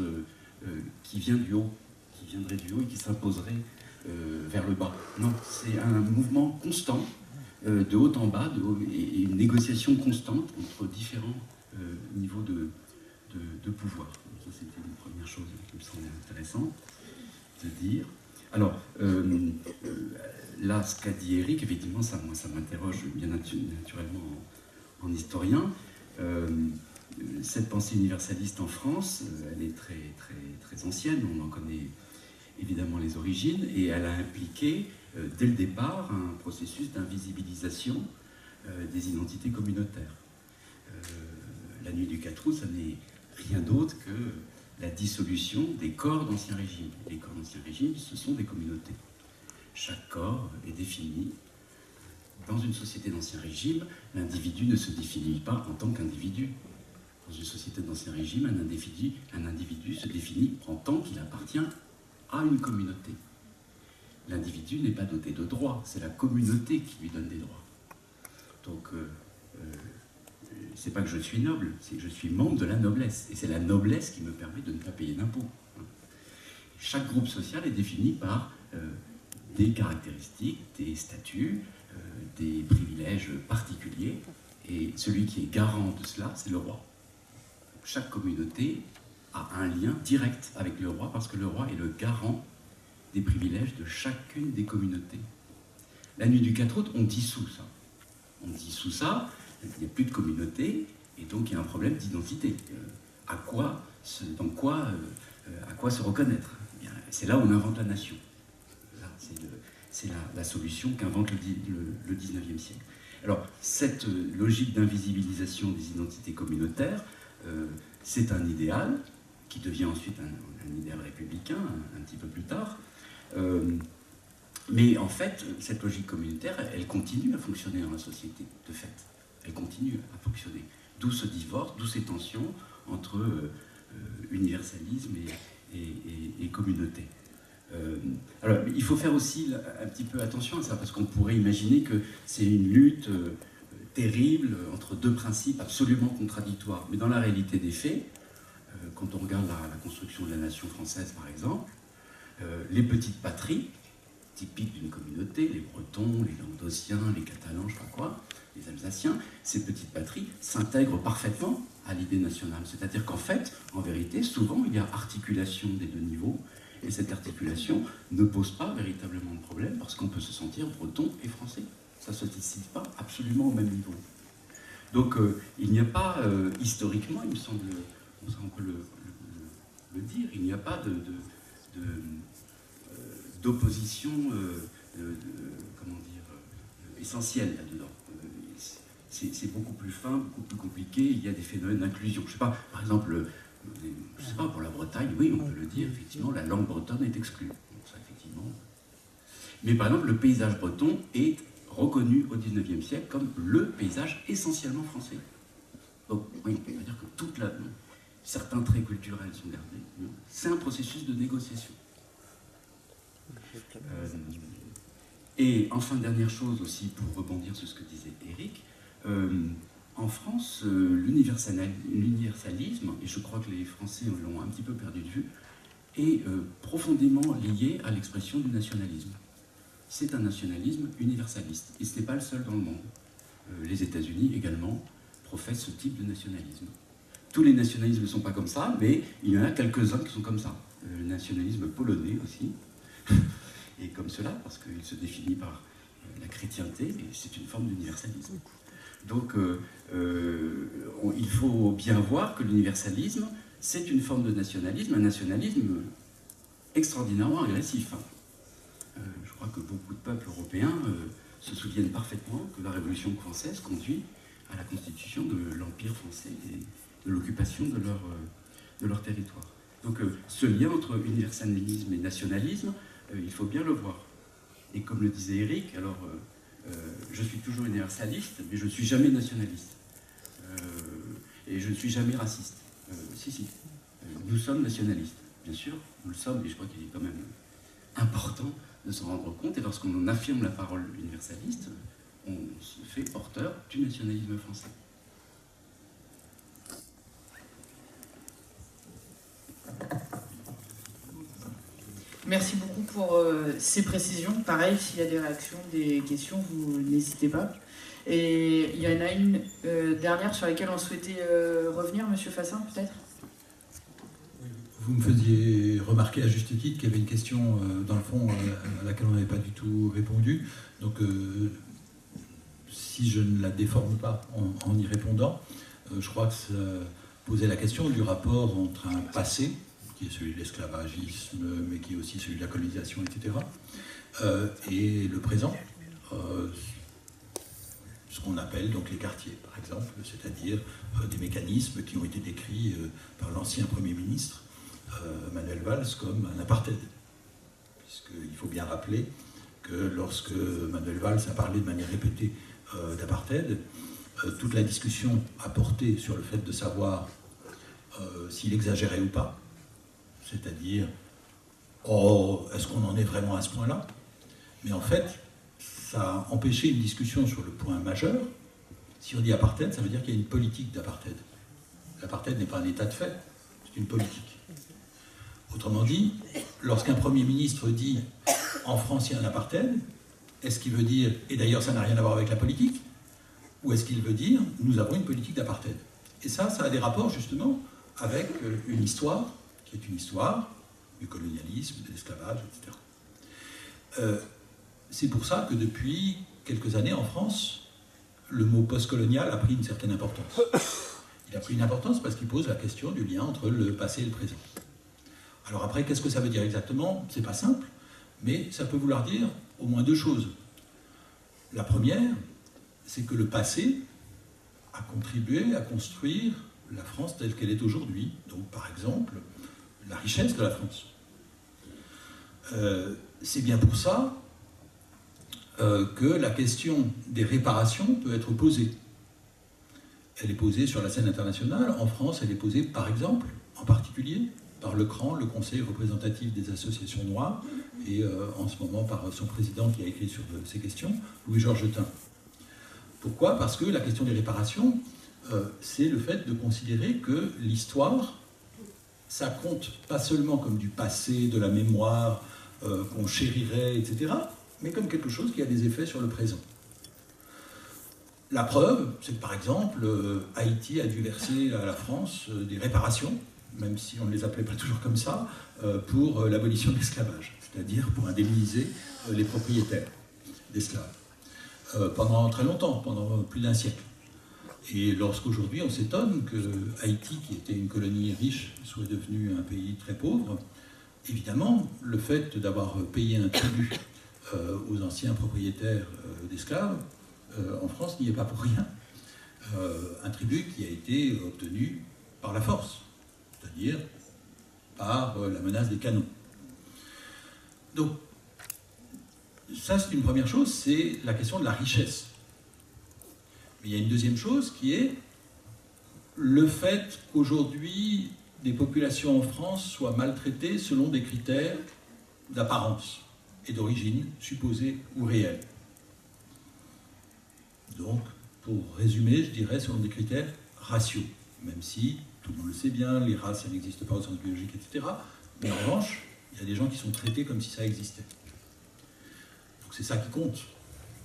qui vient du haut, qui viendrait du haut et qui s'imposerait vers le bas. Non, c'est un mouvement constant, de haut en bas, et une négociation constante entre différents niveaux de pouvoir. Ça, c'était une première chose qui me semblait intéressante de dire. Alors, là, ce qu'a dit Eric, effectivement, ça m'interroge bien naturellement en historien. Cette pensée universaliste en France, elle est très, très, très ancienne, on en connaît évidemment les origines, et elle a impliqué, dès le départ, un processus d'invisibilisation des identités communautaires. La nuit du 4 août, ça n'est rien d'autre que la dissolution des corps d'Ancien Régime. Les corps d'Ancien Régime, ce sont des communautés. Chaque corps est défini. Dans une société d'Ancien Régime, l'individu ne se définit pas en tant qu'individu. Dans une société d'Ancien Régime, un individu se définit en tant qu'il appartient à une communauté. L'individu n'est pas doté de droits, c'est la communauté qui lui donne des droits. Donc, c'est pas que je suis noble, c'est que je suis membre de la noblesse. Et c'est la noblesse qui me permet de ne pas payer d'impôts. Chaque groupe social est défini par des caractéristiques, des statuts, des privilèges particuliers. Et celui qui est garant de cela, c'est le roi. Chaque communauté a un lien direct avec le roi parce que le roi est le garant des privilèges de chacune des communautés. La nuit du 4 août, on dissout ça. On dissout ça, il n'y a plus de communauté, et donc il y a un problème d'identité. À quoi se reconnaître? C'est là où on invente la nation. C'est la solution qu'invente le 19e siècle. Alors, cette logique d'invisibilisation des identités communautaires, c'est un idéal qui devient ensuite un idéal républicain, un petit peu plus tard. Mais en fait, cette logique communautaire, elle continue à fonctionner dans la société, de fait. Elle continue à fonctionner. D'où ce divorce, d'où ces tensions entre universalisme et communauté. Alors, il faut faire aussi un petit peu attention à ça, parce qu'on pourrait imaginer que c'est une lutte terrible entre deux principes absolument contradictoires. Mais dans la réalité des faits, quand on regarde la construction de la nation française, par exemple, les petites patries, typiques d'une communauté, les Bretons, les Languedociens, les Catalans, je ne sais pas quoi, les Alsaciens, ces petites patries s'intègrent parfaitement à l'idée nationale. C'est-à-dire qu'en fait, en vérité, souvent, il y a articulation des deux niveaux, et cette articulation ne pose pas véritablement de problème, parce qu'on peut se sentir breton et français. Ça ne se décide pas absolument au même niveau. Donc, il n'y a pas, historiquement, il me semble, on peut le dire, il n'y a pas d'opposition essentielle là-dedans. C'est beaucoup plus fin, beaucoup plus compliqué, il y a des phénomènes d'inclusion. Je ne sais pas, par exemple, je sais pas, pour la Bretagne, oui, on peut le dire, effectivement, la langue bretonne est exclue. Donc, ça, effectivement. Mais par exemple, le paysage breton est reconnu au XIXe siècle comme le paysage essentiellement français. Donc, oui, on peut dire que certains traits culturels sont gardés. C'est un processus de négociation. Et enfin, dernière chose aussi, pour rebondir sur ce que disait Éric, en France, l'universalisme, et je crois que les Français l'ont un petit peu perdu de vue, est profondément lié à l'expression du nationalisme. C'est un nationalisme universaliste, et ce n'est pas le seul dans le monde. Les États-Unis également professent ce type de nationalisme. Tous les nationalismes ne sont pas comme ça, mais il y en a quelques-uns qui sont comme ça. Le nationalisme polonais aussi, et comme cela, parce qu'il se définit par la chrétienté, et c'est une forme d'universalisme. Donc, il faut bien voir que l'universalisme, c'est une forme de nationalisme, un nationalisme extraordinairement agressif. Je crois que beaucoup de peuples européens se souviennent parfaitement que la Révolution française conduit à la constitution de l'Empire français et de l'occupation de leur territoire. Donc, ce lien entre universalisme et nationalisme, il faut bien le voir. Et comme le disait Éric, alors je suis toujours universaliste, mais je ne suis jamais nationaliste. Et je ne suis jamais raciste. Si. Nous sommes nationalistes, bien sûr, nous le sommes, et je crois qu'il est quand même important de s'en rendre compte. Et lorsqu'on affirme la parole universaliste, on se fait porteur du nationalisme français. Merci beaucoup pour ces précisions. Pareil, s'il y a des réactions, des questions, vous n'hésitez pas. Et il y en a une dernière sur laquelle on souhaitait revenir, Monsieur Fassin, peut-être ? Vous me faisiez remarquer à juste titre qu'il y avait une question, dans le fond, à laquelle on n'avait pas du tout répondu. Donc, si je ne la déforme pas en y répondant, je crois que ça posait la question du rapport entre un passé, qui est celui de l'esclavagisme, mais qui est aussi celui de la colonisation, etc., et le présent, ce qu'on appelle donc les quartiers, par exemple, c'est-à-dire des mécanismes qui ont été décrits par l'ancien Premier ministre, Manuel Valls, comme un apartheid. Puisqu'il faut bien rappeler que lorsque Manuel Valls a parlé de manière répétée d'apartheid, toute la discussion a porté sur le fait de savoir s'il exagérait ou pas, c'est-à-dire, est-ce qu'on en est vraiment à ce point-là? Mais en fait, ça a empêché une discussion sur le point majeur. Si on dit apartheid, ça veut dire qu'il y a une politique d'apartheid. L'apartheid n'est pas un état de fait, c'est une politique. Autrement dit, lorsqu'un Premier ministre dit « en France, il y a un apartheid », est-ce qu'il veut dire « et d'ailleurs, ça n'a rien à voir avec la politique » ou est-ce qu'il veut dire « nous avons une politique d'apartheid ». Et ça a des rapports justement avec une histoire, qui est une histoire du colonialisme, de l'esclavage, etc. C'est pour ça que depuis quelques années en France, le mot postcolonial a pris une certaine importance. Il a pris une importance parce qu'il pose la question du lien entre le passé et le présent. Alors après, qu'est-ce que ça veut dire exactement? C'est pas simple, mais ça peut vouloir dire au moins deux choses. La première, c'est que le passé a contribué à construire la France telle qu'elle est aujourd'hui. Donc par exemple, la richesse de la France. C'est bien pour ça que la question des réparations peut être posée. Elle est posée sur la scène internationale. En France, elle est posée, par exemple, en particulier, par le CRAN, le Conseil représentatif des associations noires, et en ce moment par son président qui a écrit sur ces questions, Louis-Georges Tin. Pourquoi? Parce que la question des réparations, c'est le fait de considérer que l'histoire, ça compte pas seulement comme du passé, de la mémoire, qu'on chérirait, etc., mais comme quelque chose qui a des effets sur le présent. La preuve, c'est que par exemple, Haïti a dû verser à la France des réparations, même si on ne les appelait pas toujours comme ça, pour l'abolition de l'esclavage, c'est-à-dire pour indemniser les propriétaires d'esclaves, pendant très longtemps, pendant plus d'un siècle. Et lorsqu'aujourd'hui on s'étonne que Haïti, qui était une colonie riche, soit devenu un pays très pauvre, évidemment, le fait d'avoir payé un tribut aux anciens propriétaires d'esclaves, en France, n'y est pas pour rien. Un tribut qui a été obtenu par la force, c'est-à-dire par la menace des canons. Donc, ça c'est une première chose, c'est la question de la richesse. Mais il y a une deuxième chose qui est le fait qu'aujourd'hui, des populations en France soient maltraitées selon des critères d'apparence et d'origine supposée ou réelle. Donc, pour résumer, je dirais selon des critères raciaux, même si, tout le monde le sait bien, les races, ça n'existe pas au sens biologique, etc. Mais en revanche, il y a des gens qui sont traités comme si ça existait. Donc c'est ça qui compte.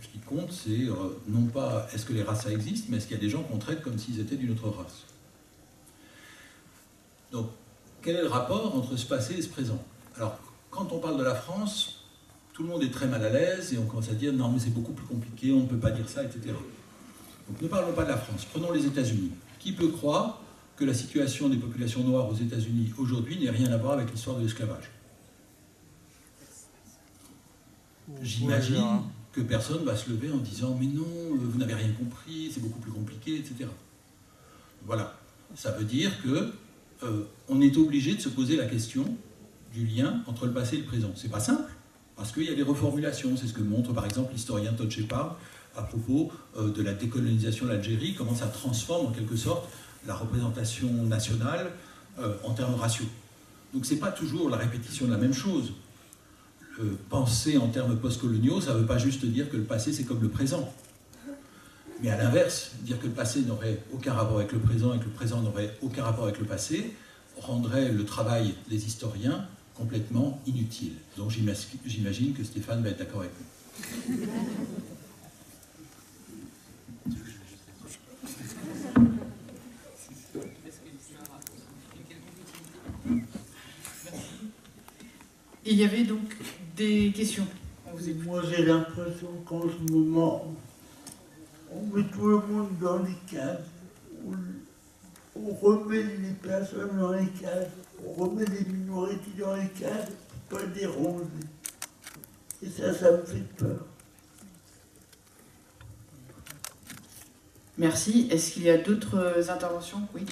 Ce qui compte, c'est non pas est-ce que les races ça existe, mais est-ce qu'il y a des gens qu'on traite comme s'ils étaient d'une autre race. Donc, quel est le rapport entre ce passé et ce présent? Alors, quand on parle de la France, tout le monde est très mal à l'aise et on commence à dire non mais c'est beaucoup plus compliqué, on ne peut pas dire ça, etc. Donc ne parlons pas de la France, prenons les États-Unis. Qui peut croire que la situation des populations noires aux États-Unis aujourd'hui n'ait rien à voir avec l'histoire de l'esclavage? J'imagine que personne ne va se lever en disant mais non, vous n'avez rien compris, c'est beaucoup plus compliqué, etc. Voilà, ça veut dire que on est obligé de se poser la question du lien entre le passé et le présent. C'est pas simple, parce qu'il y a des reformulations. C'est ce que montre par exemple l'historien Todd Shepard à propos de la décolonisation de l'Algérie, comment ça transforme en quelque sorte la représentation nationale en termes raciaux. Donc c'est pas toujours la répétition de la même chose. Penser en termes postcoloniaux, ça ne veut pas juste dire que le passé c'est comme le présent. Mais à l'inverse, dire que le passé n'aurait aucun rapport avec le présent et que le présent n'aurait aucun rapport avec le passé rendrait le travail des historiens complètement inutile. Donc j'imagine que Stéphane va être d'accord avec nous. Il y avait donc des questions. Moi j'ai l'impression qu'en ce moment, on met tout le monde dans les cases, on remet les personnes dans les cases, on remet les minorités dans les cases pour pas les ranger. Et ça me fait peur. Merci. Est-ce qu'il y a d'autres interventions? Oui.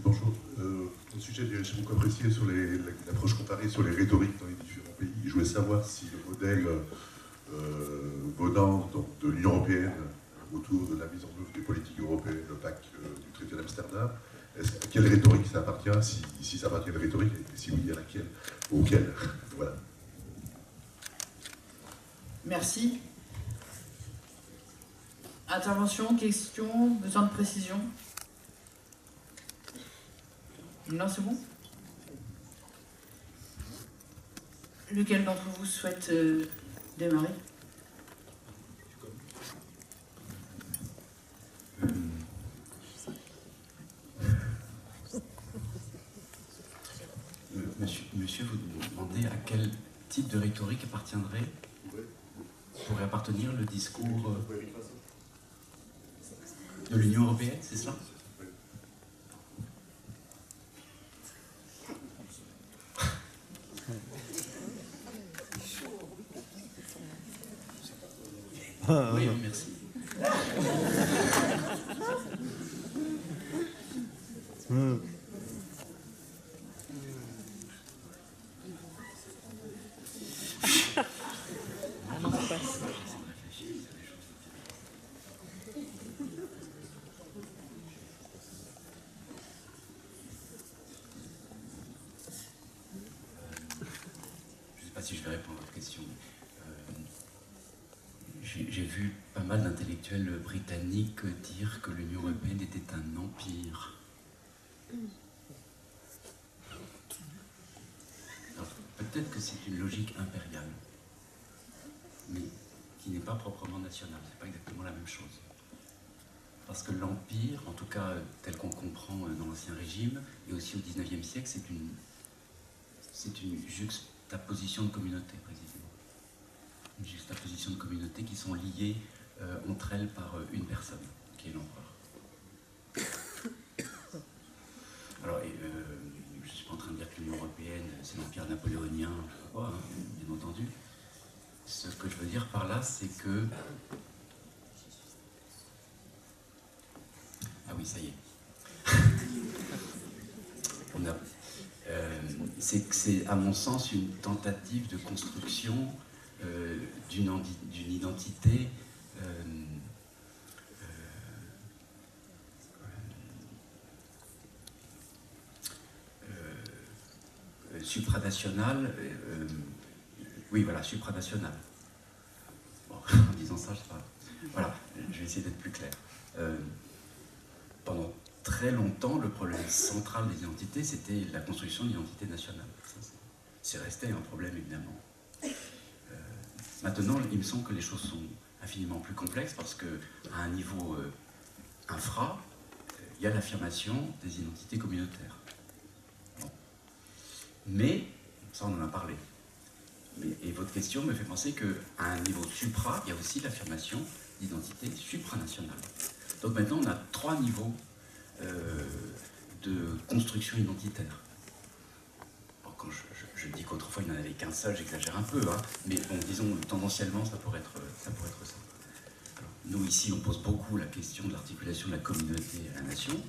Bonjour. Au sujet j'ai beaucoup apprécié sur l'approche comparée sur les rhétoriques dans les différents pays. Je voulais savoir si le modèle venant de l'Union européenne autour de la mise en œuvre des politiques européennes, le pacte du traité d'Amsterdam, à quelle rhétorique ça appartient, si ça appartient à la rhétorique, et si oui, à laquelle, ou auquel. Voilà. Merci. Intervention, question, besoin de précision? Non, c'est bon? Lequel d'entre vous souhaite démarrer? Monsieur, vous demandez à quel type de rhétorique pourrait appartenir le discours de l'Union européenne, c'est ça? Oui, merci. si je vais répondre à votre question. J'ai vu pas mal d'intellectuels britanniques dire que l'Union européenne était un empire. Alors, peut-être que c'est une logique impériale, mais qui n'est pas proprement nationale. C'est pas exactement la même chose. Parce que l'empire, en tout cas tel qu'on comprend dans l'Ancien Régime, et aussi au XIXe siècle, c'est une juxtaposition de communautés, précisément. Une juxtaposition de communautés qui sont liées entre elles par une personne, qui est l'empereur. Alors, je ne suis pas en train de dire que l'Union européenne, c'est l'empire napoléonien, je sais pas, bien entendu. Ce que je veux dire par là, c'est que... Ah oui, ça y est. C'est, à mon sens, une tentative de construction d'une identité supranationale. Oui, voilà, supranationale. Bon, en disant ça, je sais pas. Voilà, je vais essayer d'être plus clair. Pendant très longtemps, le problème central des identités, c'était la construction d'identité nationale. C'est resté un problème, évidemment. Maintenant, il me semble que les choses sont infiniment plus complexes parce qu'à un niveau infra, il y a l'affirmation des identités communautaires. Bon. Mais, ça on en a parlé, et votre question me fait penser qu'à un niveau supra, il y a aussi l'affirmation d'identité supranationale. Donc maintenant, on a 3 niveaux de construction identitaire. Quand je dis qu'autrefois il n'y en avait qu'un seul, j'exagère un peu, hein, mais bon, disons, tendanciellement, ça pourrait être ça. Alors, nous, ici, on pose beaucoup la question de l'articulation de la communauté à la nation,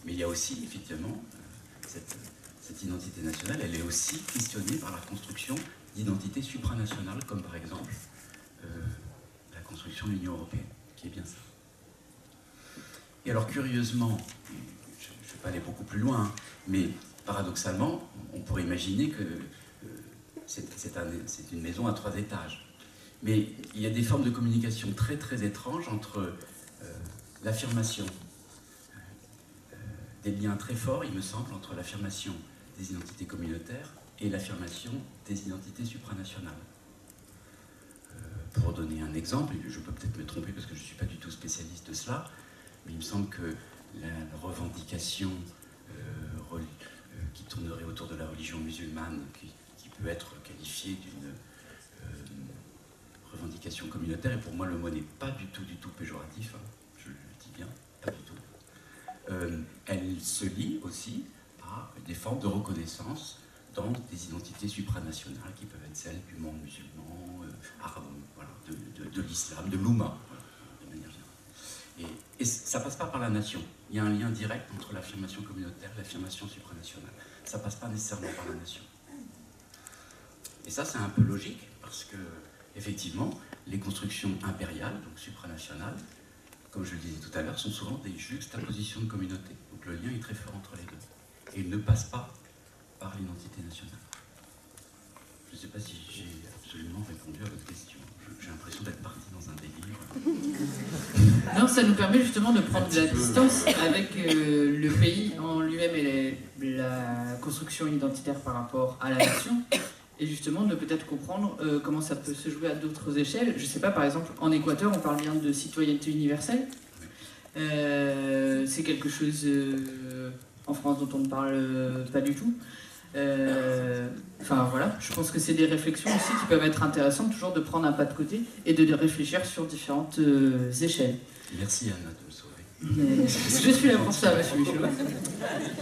mais il y a aussi, effectivement, cette identité nationale, elle est aussi questionnée par la construction d'identités supranationales, comme par exemple la construction de l'Union européenne, qui est bien ça. Et alors, curieusement, je ne vais pas aller beaucoup plus loin, hein, mais paradoxalement, on pourrait imaginer que c'est une maison à 3 étages. Mais il y a des formes de communication très très étranges entre l'affirmation, des liens très forts, il me semble, entre l'affirmation des identités communautaires et l'affirmation des identités supranationales. Pour donner un exemple, je peux peut-être me tromper parce que je ne suis pas du tout spécialiste de cela, mais il me semble que la revendication qui tournerait autour de la religion musulmane, qui peut être qualifiée d'une revendication communautaire, et pour moi le mot n'est pas du tout péjoratif, hein, je le dis bien, pas du tout. Elle se lie aussi à des formes de reconnaissance dans des identités supranationales qui peuvent être celles du monde musulman, arabe, voilà, de l'islam, de l'Oumma, voilà, de manière générale. Et ça ne passe pas par la nation. Il y a un lien direct entre l'affirmation communautaire et l'affirmation supranationale. Ça ne passe pas nécessairement par la nation. Et ça, c'est un peu logique, parce que, effectivement, les constructions impériales, donc supranationales, comme je le disais tout à l'heure, sont souvent des juxtapositions de communautés. Donc le lien est très fort entre les deux. Et il ne passe pas par l'identité nationale. Je ne sais pas si j'ai absolument répondu à votre question. J'ai l'impression d'être parti dans un délire. Non, ça nous permet justement de prendre de la distance avec le pays en lui-même et la construction identitaire par rapport à la nation. Et justement de peut-être comprendre comment ça peut se jouer à d'autres échelles. Je ne sais pas, par exemple, en Équateur, on parle bien de citoyenneté universelle. C'est quelque chose en France dont on ne parle pas du tout. Enfin voilà, je pense que c'est des réflexions aussi qui peuvent être intéressantes, toujours de prendre un pas de côté et de réfléchir sur différentes échelles. Merci Anna de me sauver. Je suis là pour ça, monsieur Michaud.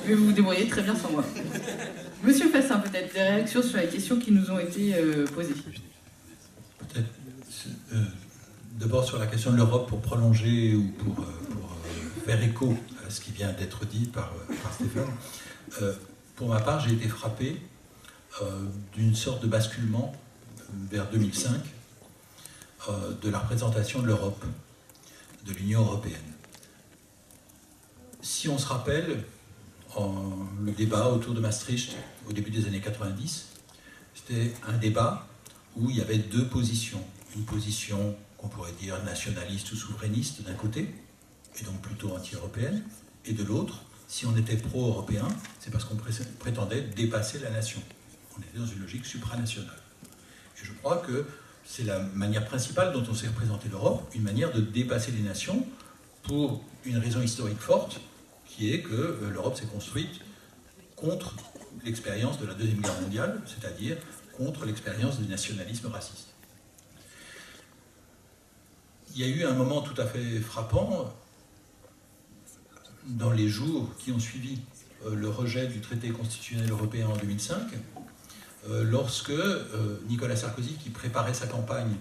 Mais vous vous débrouillez très bien sans moi. Monsieur Fassin, peut-être des réactions sur les questions qui nous ont été posées. Peut-être d'abord sur la question de l'Europe pour prolonger ou pour faire écho à ce qui vient d'être dit par Stéphane. Pour ma part, j'ai été frappé d'une sorte de basculement vers 2005 de la représentation de l'Europe, de l'Union européenne. Si on se rappelle, le débat autour de Maastricht au début des années 90, C'était un débat où il y avait deux positions. Une position qu'on pourrait dire nationaliste ou souverainiste d'un côté, et donc plutôt anti-européenne, et de l'autre, si on était pro-européen, c'est parce qu'on prétendait dépasser la nation. On était dans une logique supranationale. Et je crois que c'est la manière principale dont on s'est représenté l'Europe, une manière de dépasser les nations pour une raison historique forte, qui est que l'Europe s'est construite contre l'expérience de la Deuxième Guerre mondiale, c'est-à-dire contre l'expérience du nationalisme raciste. Il y a eu un moment tout à fait frappant dans les jours qui ont suivi le rejet du traité constitutionnel européen en 2005, lorsque Nicolas Sarkozy, qui préparait sa campagne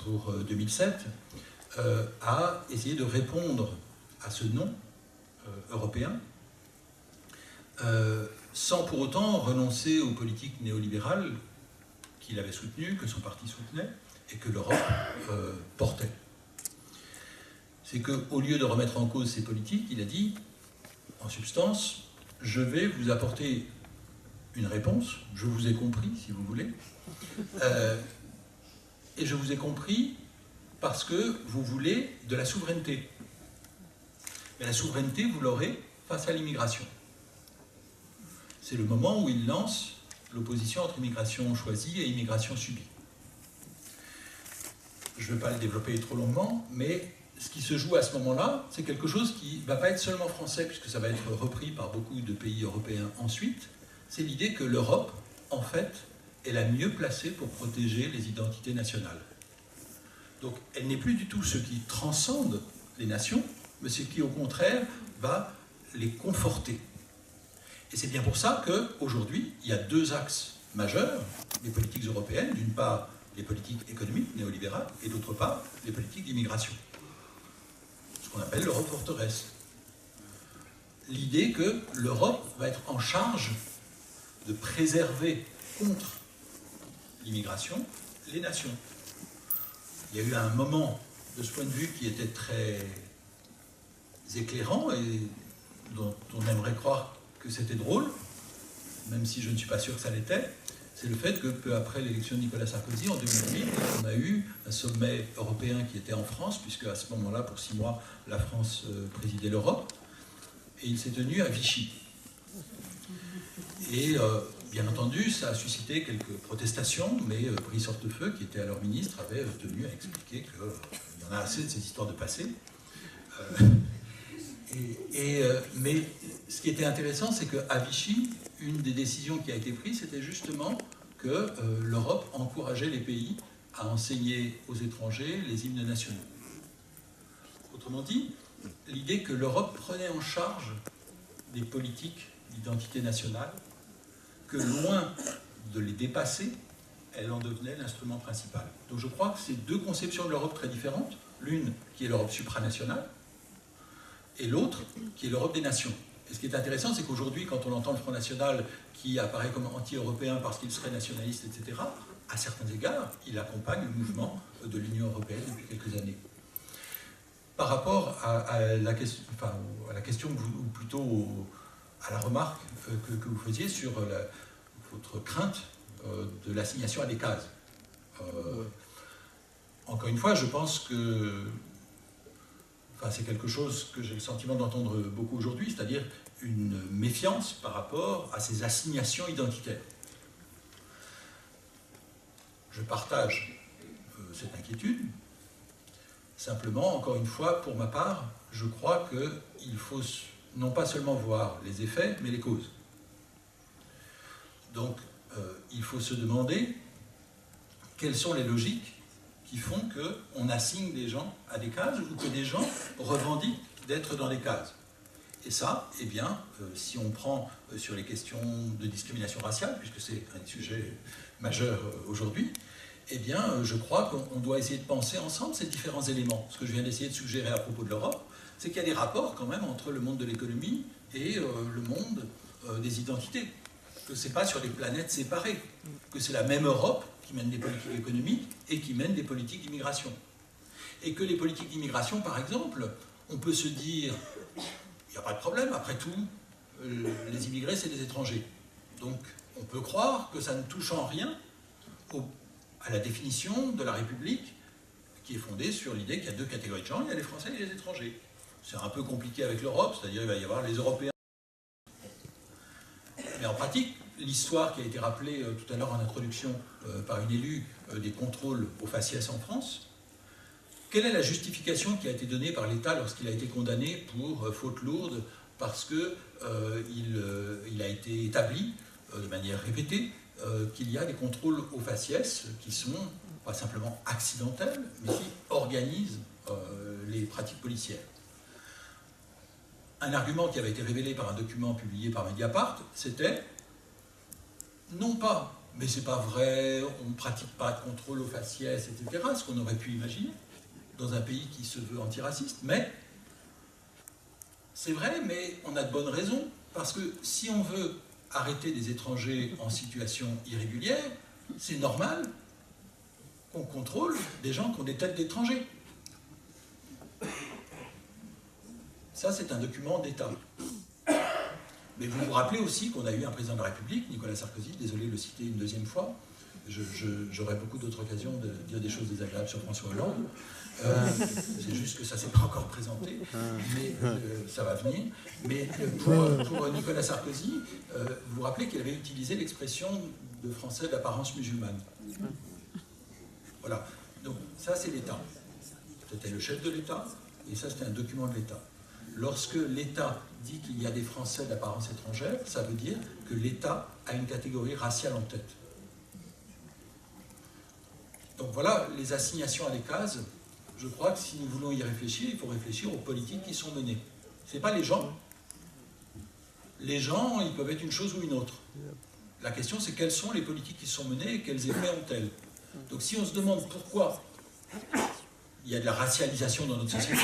pour 2007, a essayé de répondre à ce non européen, sans pour autant renoncer aux politiques néolibérales qu'il avait soutenues, que son parti soutenait, et que l'Europe portait. C'est qu'au lieu de remettre en cause ces politiques, il a dit, en substance, je vais vous apporter une réponse, je vous ai compris, si vous voulez, et je vous ai compris parce que vous voulez de la souveraineté. Mais la souveraineté, vous l'aurez face à l'immigration. C'est le moment où il lance l'opposition entre immigration choisie et immigration subie. Je ne vais pas le développer trop longuement, mais ce qui se joue à ce moment-là, c'est quelque chose qui ne va pas être seulement français, puisque ça va être repris par beaucoup de pays européens ensuite. C'est l'idée que l'Europe, en fait, est la mieux placée pour protéger les identités nationales. Donc, elle n'est plus du tout ce qui transcende les nations, mais ce qui, au contraire, va les conforter. Et c'est bien pour ça qu'aujourd'hui, il y a deux axes majeurs des politiques européennes. D'une part, les politiques économiques néolibérales, et d'autre part, les politiques d'immigration. Ce qu'on appelle l'Europe forteresse. L'idée que l'Europe va être en charge de préserver contre l'immigration les nations. Il y a eu un moment de ce point de vue qui était très éclairant et dont on aimerait croire que c'était drôle, même si je ne suis pas sûr que ça l'était. C'est le fait que peu après l'élection de Nicolas Sarkozy, en 2008, on a eu un sommet européen qui était en France, puisque à ce moment-là, pour 6 mois, la France présidait l'Europe, et il s'est tenu à Vichy. Et bien entendu, ça a suscité quelques protestations, mais Brice Hortefeux, qui était alors ministre, avait tenu à expliquer qu'il y en a assez de ces histoires de passé. Mais ce qui était intéressant, c'est qu'à Vichy, une des décisions qui a été prise, c'était justement que l'Europe encourageait les pays à enseigner aux étrangers les hymnes nationaux. Autrement dit, l'idée que l'Europe prenait en charge des politiques d'identité nationale, que loin de les dépasser, elle en devenait l'instrument principal. Donc je crois que c'est deux conceptions de l'Europe très différentes, l'une qui est l'Europe supranationale, et l'autre qui est l'Europe des nations. Et ce qui est intéressant, c'est qu'aujourd'hui, quand on entend le Front National qui apparaît comme anti-européen parce qu'il serait nationaliste, etc., à certains égards, il accompagne le mouvement de l'Union européenne depuis quelques années. Par rapport à la question, ou plutôt à la remarque que vous faisiez sur votre crainte de l'assignation à des cases. Encore une fois, je pense que c'est quelque chose que j'ai le sentiment d'entendre beaucoup aujourd'hui, c'est-à-dire une méfiance par rapport à ces assignations identitaires. Je partage cette inquiétude. Simplement, encore une fois, pour ma part, je crois qu'il faut non pas seulement voir les effets, mais les causes. Donc, il faut se demander quelles sont les logiques qui font qu'on assigne des gens à des cases ou que des gens revendiquent d'être dans des cases. Et ça, eh bien, si on prend sur les questions de discrimination raciale, puisque c'est un sujet majeur aujourd'hui, eh bien, je crois qu'on doit essayer de penser ensemble ces différents éléments. Ce que je viens d'essayer de suggérer à propos de l'Europe, c'est qu'il y a des rapports quand même entre le monde de l'économie et le monde des identités. Que ce n'est pas sur des planètes séparées, que c'est la même Europe qui mène des politiques économiques et qui mène des politiques d'immigration. Et que les politiques d'immigration, par exemple, on peut se dire, il n'y a pas de problème, après tout, les immigrés, c'est des étrangers. Donc, on peut croire que ça ne touche en rien à la définition de la République, qui est fondée sur l'idée qu'il y a deux catégories de gens, il y a les Français et les étrangers. C'est un peu compliqué avec l'Europe, c'est-à-dire qu'il va y avoir les Européens. Mais en pratique, l'histoire qui a été rappelée tout à l'heure en introduction par une élue des contrôles au faciès en France, quelle est la justification qui a été donnée par l'État lorsqu'il a été condamné pour faute lourde parce qu'il a été établi de manière répétée qu'il y a des contrôles au faciès qui sont pas simplement accidentels, mais qui organisent les pratiques policières. Un argument qui avait été révélé par un document publié par Mediapart, c'était non pas, mais c'est pas vrai, on ne pratique pas de contrôle au faciès, etc., ce qu'on aurait pu imaginer dans un pays qui se veut antiraciste, mais c'est vrai, mais on a de bonnes raisons, parce que si on veut arrêter des étrangers en situation irrégulière, c'est normal qu'on contrôle des gens qui ont des têtes d'étrangers. Ça, c'est un document d'État. Mais vous vous rappelez aussi qu'on a eu un président de la République, Nicolas Sarkozy, désolé de le citer une deuxième fois, j'aurai beaucoup d'autres occasions de dire des choses désagréables sur François Hollande, c'est juste que ça ne s'est pas encore présenté, mais ça va venir. Mais pour Nicolas Sarkozy, vous vous rappelez qu'il avait utilisé l'expression de français d'apparence musulmane. Voilà, donc ça c'est l'État. C'était le chef de l'État, et ça c'était un document de l'État. Lorsque l'État dit qu'il y a des Français d'apparence étrangère, ça veut dire que l'État a une catégorie raciale en tête. Donc voilà, les assignations à des cases, je crois que si nous voulons y réfléchir, il faut réfléchir aux politiques qui sont menées. Ce n'est pas les gens. Les gens, ils peuvent être une chose ou une autre. La question, c'est quelles sont les politiques qui sont menées et quels effets ont-elles. Donc si on se demande pourquoi il y a de la racialisation dans notre société,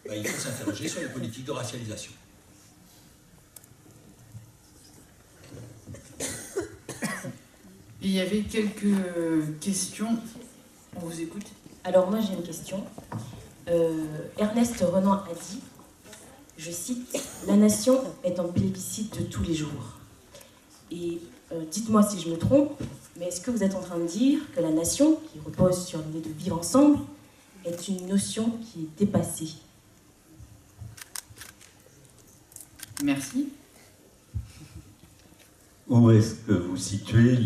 ben, il faut s'interroger sur les politiques de racialisation. Il y avait quelques questions. On vous écoute. Alors moi j'ai une question. Ernest Renan a dit, je cite, « La nation est en plébiscite de tous les jours ». Et dites-moi si je me trompe, mais est-ce que vous êtes en train de dire que la nation, qui repose sur l'idée de vivre ensemble, est une notion qui est dépassée? Merci. Où est-ce que vous situez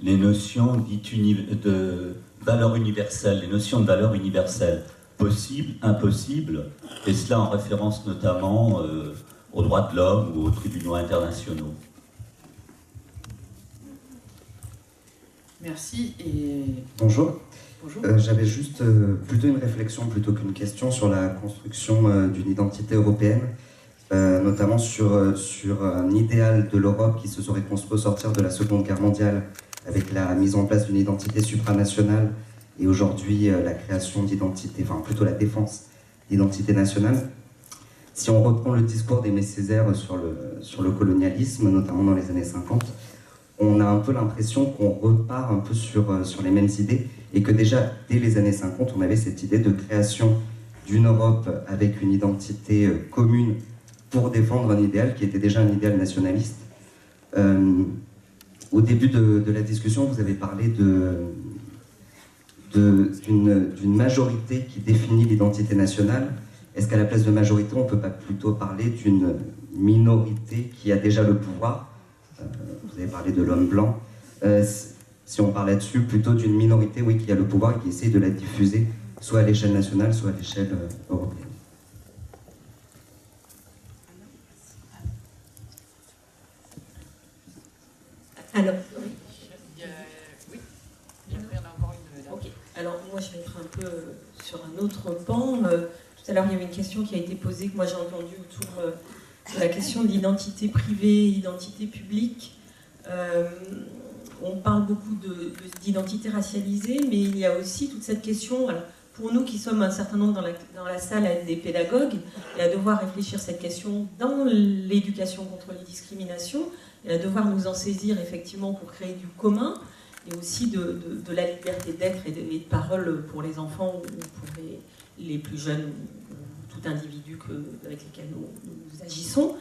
les notions dites de valeur universelle, les notions de valeur universelle, possible, impossible, et cela en référence notamment aux droits de l'homme ou aux tribunaux internationaux? Merci et... Bonjour. Bonjour. J'avais juste plutôt une réflexion plutôt qu'une question sur la construction d'une identité européenne, notamment sur un idéal de l'Europe qui se serait construit au sortir de la Seconde Guerre mondiale avec la mise en place d'une identité supranationale et aujourd'hui la création d'identité, enfin plutôt la défense d'identité nationale. Si on reprend le discours d'Aimé Césaire sur le colonialisme, notamment dans les années 50, on a un peu l'impression qu'on repart un peu sur les mêmes idées et que déjà, dès les années 50, on avait cette idée de création d'une Europe avec une identité commune pour défendre un idéal qui était déjà un idéal nationaliste. Au début de la discussion, vous avez parlé d'une majorité qui définit l'identité nationale. Est-ce qu'à la place de majorité, on ne peut pas plutôt parler d'une minorité qui a déjà le pouvoir? Vous avez parlé de l'homme blanc. Si on parle là-dessus, plutôt d'une minorité, oui, qui a le pouvoir et qui essaie de la diffuser, soit à l'échelle nationale, soit à l'échelle européenne. Alors, oui. Et après, on a encore une... Ok. Alors, moi, je vais être un peu sur un autre pan. Tout à l'heure, il y avait une question qui a été posée, que moi j'ai entendue autour de la question de l'identité privée, identité publique. On parle beaucoup d'identité racialisée, mais il y a aussi toute cette question, alors, pour nous qui sommes un certain nombre dans la salle à être des pédagogues, et à devoir réfléchir cette question dans l'éducation contre les discriminations, et à devoir nous en saisir effectivement pour créer du commun, et aussi de la liberté d'être et de parole pour les enfants ou pour les plus jeunes, tout individu avec lesquels nous agissons.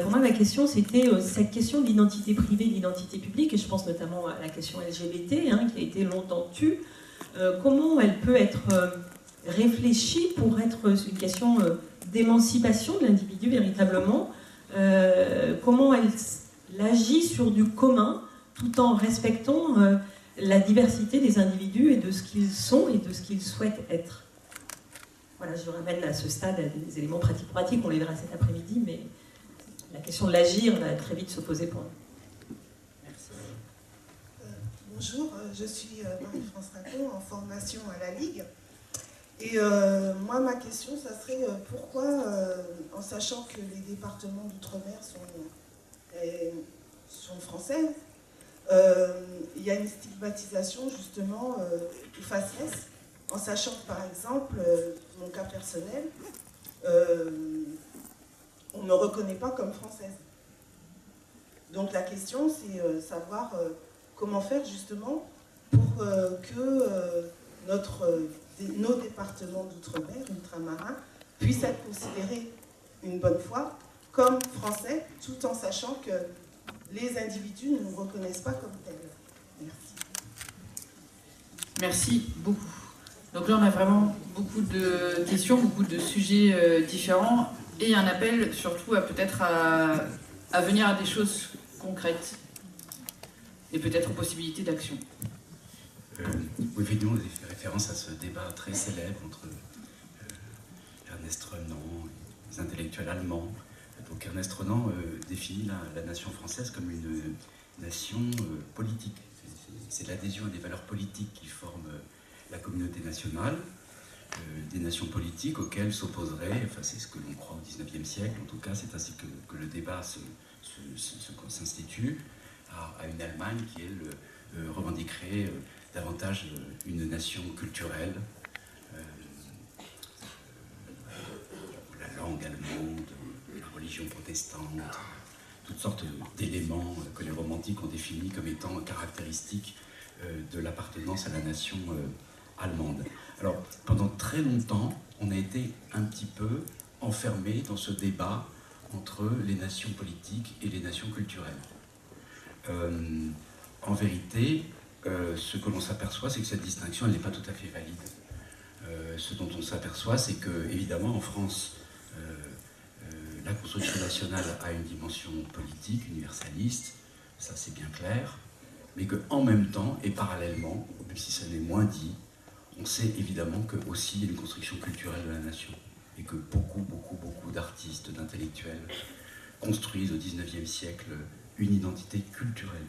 Pour moi, ma question, c'était cette question de l'identité privée, de l'identité publique, et je pense notamment à la question LGBT, hein, qui a été longtemps tue. Comment elle peut être réfléchie pour être une question d'émancipation de l'individu véritablement? Comment elle agit sur du commun, tout en respectant la diversité des individus et de ce qu'ils sont et de ce qu'ils souhaitent être. Voilà, je ramène à ce stade à des éléments pratiques, on les verra cet après-midi, mais la question de l'agir va très vite se poser pour nous. Merci. Bonjour, je suis Marie-France Racon, en formation à la Ligue. Et moi, ma question, ça serait pourquoi, en sachant que les départements d'outre-mer sont français, il y a une stigmatisation justement du faciès, en sachant que par exemple, mon cas personnel, on ne me reconnaît pas comme française. Donc la question, c'est savoir comment faire justement pour que nos départements d'outre-mer, ultramarins, puissent être considérés une bonne fois comme français, tout en sachant que les individus ne nous reconnaissent pas comme tels. Merci. Merci beaucoup. Donc là, on a vraiment beaucoup de questions, beaucoup de sujets différents, et un appel surtout à peut-être à venir à des choses concrètes, et peut-être aux possibilités d'action. Oui, effectivement, vous avez fait référence à ce débat très célèbre entre Ernest Renan et les intellectuels allemands. Donc Ernest Renan définit la nation française comme une nation politique. C'est l'adhésion à des valeurs politiques qui forment la communauté nationale, des nations politiques auxquelles s'opposerait, enfin c'est ce que l'on croit au XIXe siècle, en tout cas c'est ainsi que le débat s'institue, à une Allemagne qui, elle, revendiquerait davantage une nation culturelle, la langue allemande, la religion protestante, toutes sortes d'éléments que les romantiques ont définis comme étant caractéristiques de l'appartenance à la nation allemande. Alors, pendant très longtemps, on a été un petit peu enfermé dans ce débat entre les nations politiques et les nations culturelles. En vérité, ce que l'on s'aperçoit, c'est que cette distinction, elle n'est pas tout à fait valide. Ce dont on s'aperçoit, c'est que, évidemment, en France, la construction nationale a une dimension politique, universaliste, ça c'est bien clair, mais qu'en même temps, et parallèlement, même si ça n'est moins dit, on sait évidemment qu'aussi il y a une construction culturelle de la nation, et que beaucoup d'artistes, d'intellectuels construisent au XIXe siècle une identité culturelle,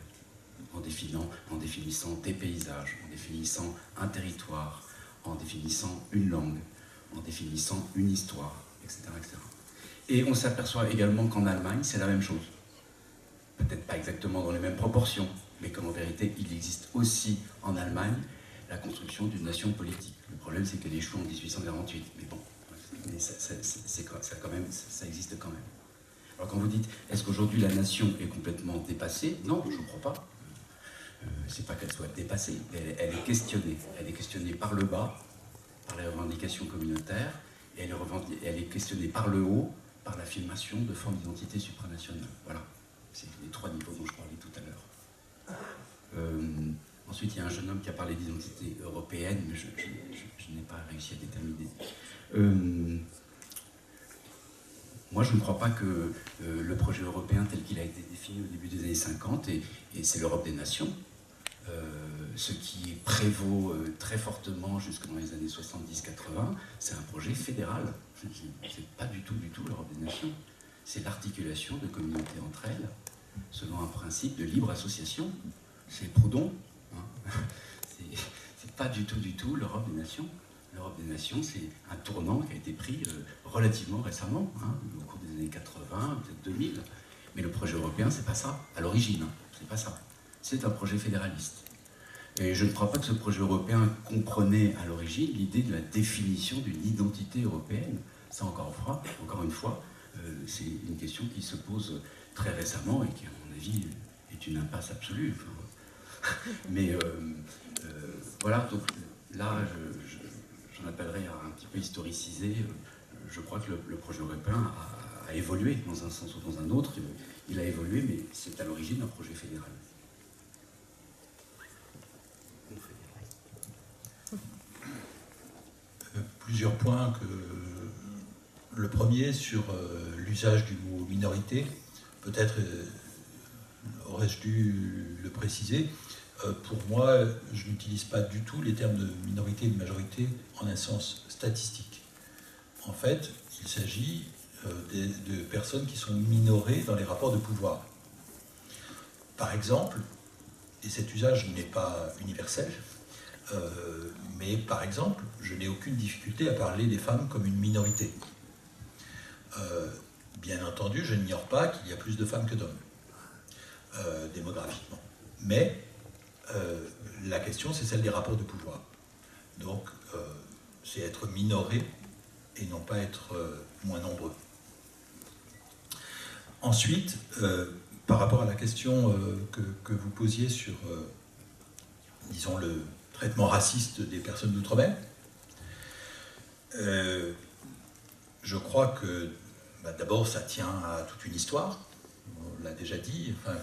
en définissant des paysages, en définissant un territoire, en définissant une langue, en définissant une histoire, etc. etc. Et on s'aperçoit également qu'en Allemagne, c'est la même chose. Peut-être pas exactement dans les mêmes proportions, mais qu'en vérité, il existe aussi en Allemagne la construction d'une nation politique. Le problème, c'est qu'elle échoue en 1848. Mais bon, ça existe quand même. Alors quand vous dites, est-ce qu'aujourd'hui la nation est complètement dépassée? Non, je ne crois pas. C'est pas qu'elle soit dépassée, elle est questionnée. Elle est questionnée par le bas, par les revendications communautaires, et elle est questionnée par le haut, par l'affirmation de formes d'identité supranationale. Voilà, c'est les trois niveaux dont je parlais tout à l'heure. Ensuite, il y a un jeune homme qui a parlé d'identité européenne, mais je n'ai pas réussi à déterminer. Moi, je ne crois pas que le projet européen tel qu'il a été défini au début des années 50, et c'est l'Europe des nations, ce qui prévaut très fortement jusque dans les années 70-80, c'est un projet fédéral. C'est pas du tout l'Europe des nations. C'est l'articulation de communautés entre elles, selon un principe de libre association. C'est Proudhon. Hein. C'est pas du tout l'Europe des nations. L'Europe des nations, c'est un tournant qui a été pris relativement récemment, hein, au cours des années 80, peut-être 2000. Mais le projet européen, c'est pas ça, à l'origine, hein, c'est pas ça. C'est un projet fédéraliste. Et je ne crois pas que ce projet européen comprenait à l'origine l'idée de la définition d'une identité européenne. Ça, encore une fois, c'est une question qui se pose très récemment et qui, à mon avis, est une impasse absolue. Enfin, mais voilà, donc là, j'en appellerai à un petit peu historiciser. Je crois que le projet européen a évolué dans un sens ou dans un autre. Il a évolué, mais c'est à l'origine un projet fédéral. Plusieurs points. Le premier sur l'usage du mot minorité, peut-être aurais-je dû le préciser. Pour moi, je n'utilise pas du tout les termes de minorité et de majorité en un sens statistique. En fait, il s'agit de personnes qui sont minorées dans les rapports de pouvoir. Par exemple, et cet usage n'est pas universel, mais par exemple, je n'ai aucune difficulté à parler des femmes comme une minorité. Bien entendu, je n'ignore pas qu'il y a plus de femmes que d'hommes, démographiquement. Mais la question, c'est celle des rapports de pouvoir. Donc, c'est être minoré et non pas être moins nombreux. Ensuite, par rapport à la question que vous posiez sur, disons, le traitement raciste des personnes d'outre-mer, je crois que d'abord ça tient à toute une histoire, on l'a déjà dit, enfin,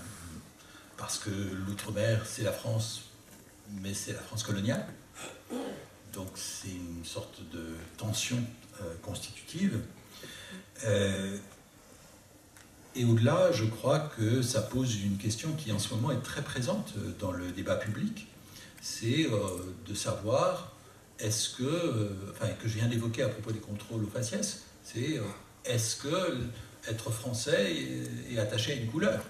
parce que l'outre-mer c'est la France, mais c'est la France coloniale, donc c'est une sorte de tension constitutive. Et au-delà, je crois que ça pose une question qui en ce moment est très présente dans le débat public, c'est de savoir est-ce que, enfin que je viens d'évoquer à propos des contrôles au faciès, c'est est-ce que être français est attaché à une couleur,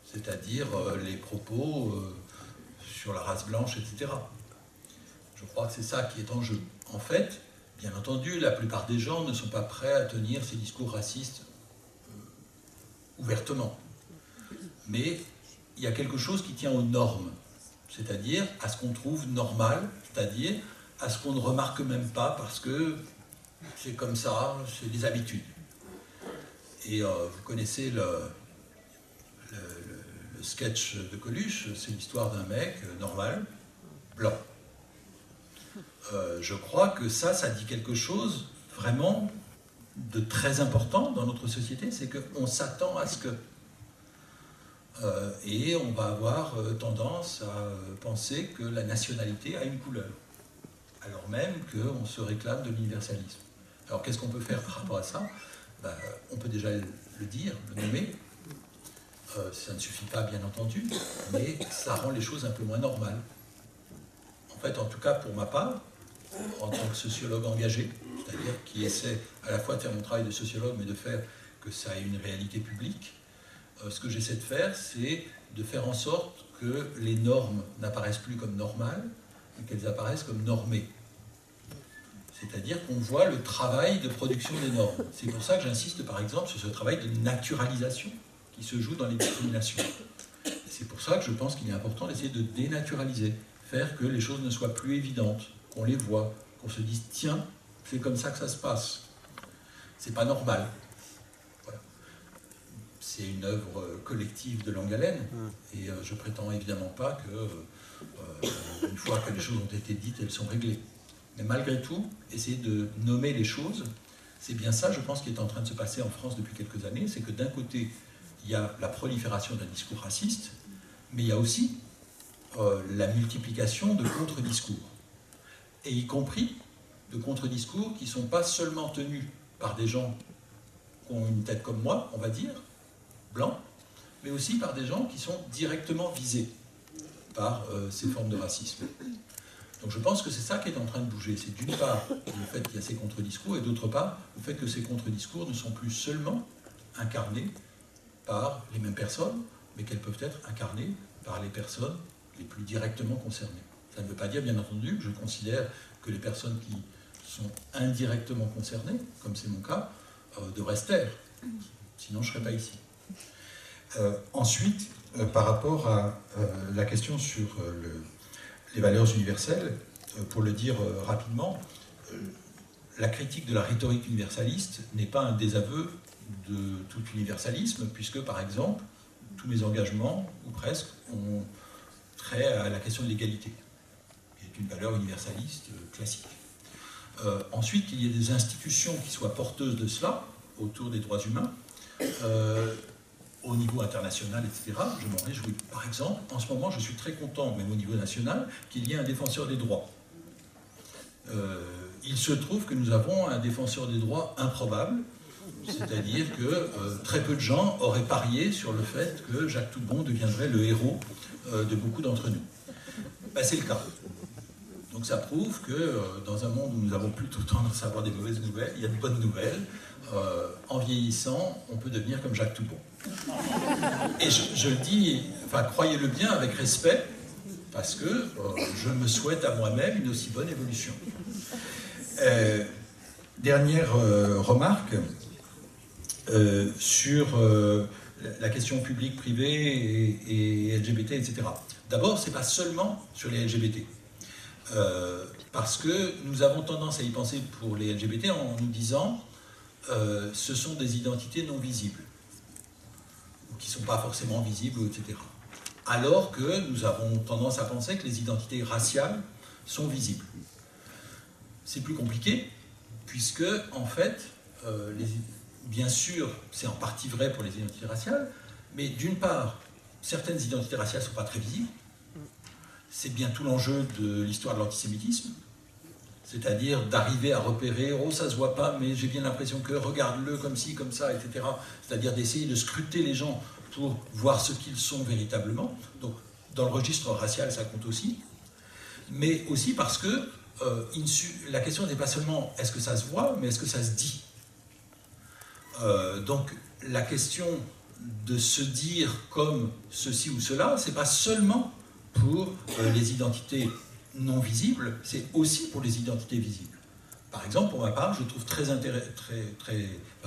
c'est-à-dire les propos sur la race blanche, etc. Je crois que c'est ça qui est en jeu. En fait, bien entendu, la plupart des gens ne sont pas prêts à tenir ces discours racistes ouvertement. Mais il y a quelque chose qui tient aux normes, c'est-à-dire à ce qu'on trouve normal, c'est-à-dire à ce qu'on ne remarque même pas parce que c'est comme ça, c'est des habitudes. Et vous connaissez le sketch de Coluche, c'est l'histoire d'un mec normal, blanc. Je crois que ça dit quelque chose vraiment de très important dans notre société, c'est qu'on s'attend à ce que... et on va avoir tendance à penser que la nationalité a une couleur, alors même qu'on se réclame de l'universalisme. Alors qu'est-ce qu'on peut faire par rapport à ça? On peut déjà le dire, le nommer. Ça ne suffit pas, bien entendu, mais ça rend les choses un peu moins normales. En fait, en tout cas pour ma part, en tant que sociologue engagé, c'est-à-dire qui essaie à la fois de faire mon travail de sociologue, mais de faire que ça ait une réalité publique, ce que j'essaie de faire, c'est de faire en sorte que les normes n'apparaissent plus comme normales, mais qu'elles apparaissent comme normées. C'est-à-dire qu'on voit le travail de production des normes. C'est pour ça que j'insiste par exemple sur ce travail de naturalisation qui se joue dans les discriminations. C'est pour ça que je pense qu'il est important d'essayer de dénaturaliser, faire que les choses ne soient plus évidentes, qu'on les voit, qu'on se dise tiens, c'est comme ça que ça se passe. C'est pas normal. Voilà. C'est une œuvre collective de longue haleine, et je prétends évidemment pas que une fois que les choses ont été dites, elles sont réglées. Mais malgré tout, essayer de nommer les choses, c'est bien ça, je pense, qui est en train de se passer en France depuis quelques années, c'est que d'un côté, il y a la prolifération d'un discours raciste, mais il y a aussi la multiplication de contre-discours. Et y compris de contre-discours qui ne sont pas seulement tenus par des gens qui ont une tête comme moi, on va dire, blancs, mais aussi par des gens qui sont directement visés par ces formes de racisme. Donc je pense que c'est ça qui est en train de bouger. C'est d'une part le fait qu'il y a ces contre-discours, et d'autre part le fait que ces contre-discours ne sont plus seulement incarnés par les mêmes personnes, mais qu'elles peuvent être incarnées par les personnes les plus directement concernées. Ça ne veut pas dire, bien entendu, que je considère que les personnes qui sont indirectement concernées, comme c'est mon cas, devraient se taire. Sinon, je ne serais pas ici. Ensuite, par rapport à la question sur les valeurs universelles, pour le dire rapidement, la critique de la rhétorique universaliste n'est pas un désaveu de tout universalisme, puisque, par exemple, tous mes engagements, ou presque, ont trait à la question de l'égalité, qui est une valeur universaliste classique. Ensuite, qu'il y ait des institutions qui soient porteuses de cela, autour des droits humains, au niveau international, etc. Je m'en réjouis. Par exemple, en ce moment, je suis très content, même au niveau national, qu'il y ait un défenseur des droits. Il se trouve que nous avons un défenseur des droits improbable, c'est-à-dire que très peu de gens auraient parié sur le fait que Jacques Toubon deviendrait le héros de beaucoup d'entre nous. Ben, c'est le cas. Donc ça prouve que dans un monde où nous avons plutôt tendance à avoir des mauvaises nouvelles, il y a de bonnes nouvelles. En vieillissant, on peut devenir comme Jacques Toubon. Et je le dis, enfin, croyez-le bien avec respect, parce que je me souhaite à moi-même une aussi bonne évolution. Dernière remarque sur la question publique-privée et LGBT, etc. D'abord, ce n'est pas seulement sur les LGBT. Parce que nous avons tendance à y penser pour les LGBT en nous disant ce sont des identités non visibles, ou qui ne sont pas forcément visibles, etc. Alors que nous avons tendance à penser que les identités raciales sont visibles. C'est plus compliqué, puisque, en fait, bien sûr, c'est en partie vrai pour les identités raciales, mais d'une part, certaines identités raciales ne sont pas très visibles. C'est bien tout l'enjeu de l'histoire de l'antisémitisme, c'est-à-dire d'arriver à repérer, oh ça se voit pas, mais j'ai bien l'impression que, regarde-le comme ci, comme ça, etc. C'est-à-dire d'essayer de scruter les gens pour voir ce qu'ils sont véritablement. Donc, dans le registre racial, ça compte aussi. Mais aussi parce que la question n'est pas seulement est-ce que ça se voit, mais est-ce que ça se dit. Donc, la question de se dire comme ceci ou cela, c'est pas seulement pour les identités non visibles, c'est aussi pour les identités visibles. Par exemple, pour ma part, je trouve très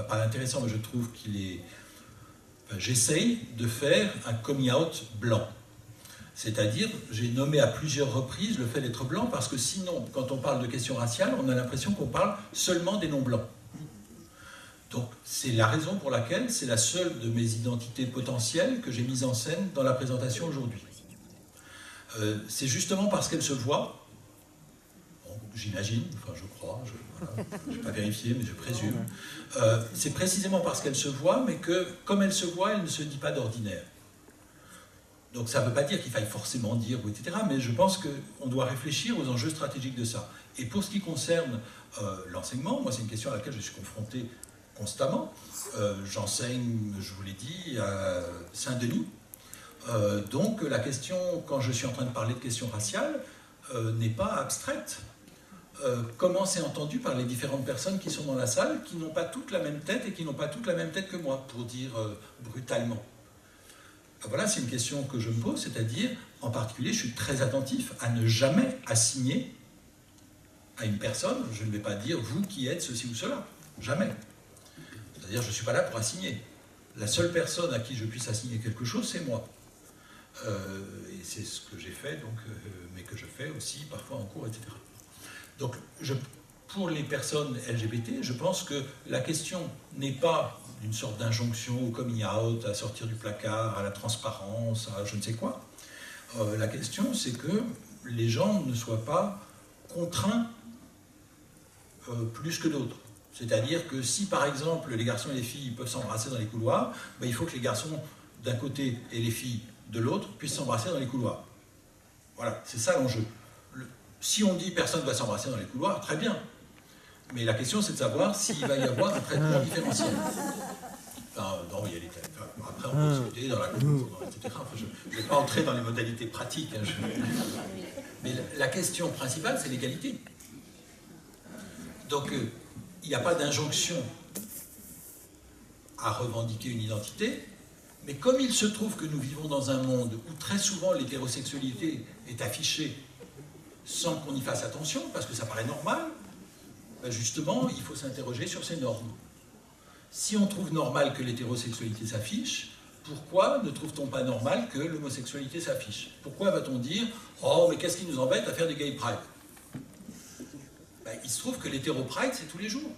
pas intéressant, mais je trouve qu'il est... Enfin, j'essaye de faire un coming out blanc. C'est-à-dire, j'ai nommé à plusieurs reprises le fait d'être blanc, parce que sinon, quand on parle de questions raciales, on a l'impression qu'on parle seulement des non-blancs. Donc, c'est la raison pour laquelle c'est la seule de mes identités potentielles que j'ai mise en scène dans la présentation aujourd'hui. C'est justement parce qu'elle se voit, bon, j'imagine, enfin je crois, je n'ai pas vérifié, mais je présume, c'est précisément parce qu'elle se voit, mais que comme elle se voit, elle ne se dit pas d'ordinaire. Donc ça ne veut pas dire qu'il faille forcément dire, etc., mais je pense qu'on doit réfléchir aux enjeux stratégiques de ça. Et pour ce qui concerne l'enseignement, moi c'est une question à laquelle je suis confronté constamment. J'enseigne, je vous l'ai dit, à Saint-Denis. Donc la question, quand je suis en train de parler de questions raciales, n'est pas abstraite. Comment c'est entendu par les différentes personnes qui sont dans la salle, qui n'ont pas toutes la même tête et qui n'ont pas toutes la même tête que moi, pour dire brutalement. Voilà, c'est une question que je me pose, c'est-à-dire, en particulier, je suis très attentif à ne jamais assigner à une personne, je ne vais pas dire vous qui êtes ceci ou cela, jamais. C'est-à-dire, je ne suis pas là pour assigner. La seule personne à qui je puisse assigner quelque chose, c'est moi. Et c'est ce que j'ai fait, donc, mais que je fais aussi parfois en cours, etc. Donc, pour les personnes LGBT, je pense que la question n'est pas une sorte d'injonction au coming out, à sortir du placard, à la transparence, à je ne sais quoi. La question, c'est que les gens ne soient pas contraints plus que d'autres. C'est-à-dire que si, par exemple, les garçons et les filles peuvent s'embrasser dans les couloirs, ben, il faut que les garçons d'un côté et les filles de l'autre puissent s'embrasser dans les couloirs. Voilà, c'est ça l'enjeu. Si on dit personne ne va s'embrasser dans les couloirs, très bien. Mais la question, c'est de savoir s'il va y avoir un traitement différentiel. Enfin, non, il y a les... Après, on peut discuter dans la cour, etc. Enfin, je ne vais pas entrer dans les modalités pratiques. Hein, Mais la question principale, c'est l'égalité. Donc, il n'y a pas d'injonction à revendiquer une identité, mais comme il se trouve que nous vivons dans un monde où très souvent l'hétérosexualité est affichée sans qu'on y fasse attention, parce que ça paraît normal, ben justement, il faut s'interroger sur ces normes. Si on trouve normal que l'hétérosexualité s'affiche, pourquoi ne trouve-t-on pas normal que l'homosexualité s'affiche? Pourquoi va-t-on dire « Oh, mais qu'est-ce qui nous embête à faire des gay pride ?» Ben, il se trouve que l'hétéro-pride, c'est tous les jours.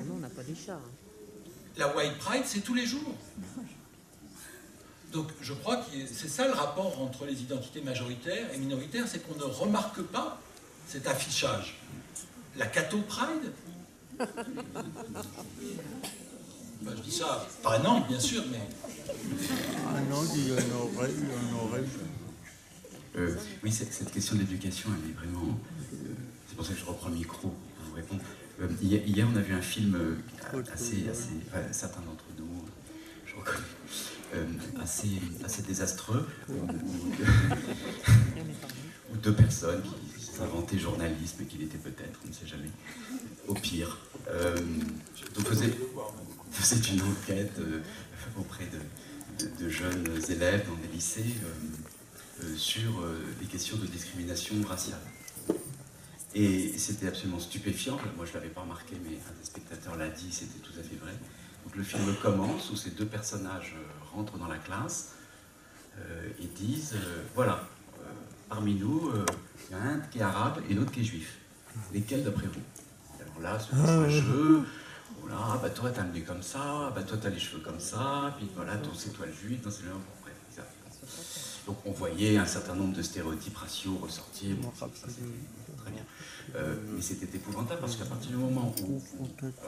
Non, on n'a pas des chats. La white pride, c'est tous les jours. Donc, je crois que c'est ça le rapport entre les identités majoritaires et minoritaires, c'est qu'on ne remarque pas cet affichage. La catho pride, Je dis ça par un an, bien sûr, mais... Ah non, il y en aurait. Oui, cette question d'éducation, elle est vraiment... c'est pour ça que je reprends le micro pour vous répondre. Hier, on a vu un film assez certains d'entre nous, je reconnais, assez désastreux, où deux personnes qui s'inventaient journalisme et qu'il était peut-être, on ne sait jamais, au pire. Donc faisait une enquête auprès de jeunes élèves dans des lycées sur les questions de discrimination raciale. Et c'était absolument stupéfiant. Moi, je ne l'avais pas remarqué, mais un des spectateurs l'a dit, c'était tout à fait vrai. Donc le film commence où ces deux personnages rentrent dans la classe et disent voilà, parmi nous, il y en a un qui est arabe et l'autre qui est juif. Lesquels d'après vous? Alors là, ce jeu, voilà, bah toi, t'as le nez comme ça, bah toi, t'as les cheveux comme ça, puis voilà, c'est toi le juif, non, c'est le... Bref, ça. Donc on voyait un certain nombre de stéréotypes raciaux ressortir, bon, ça c'était très bien. Mais c'était épouvantable parce qu'à partir du moment où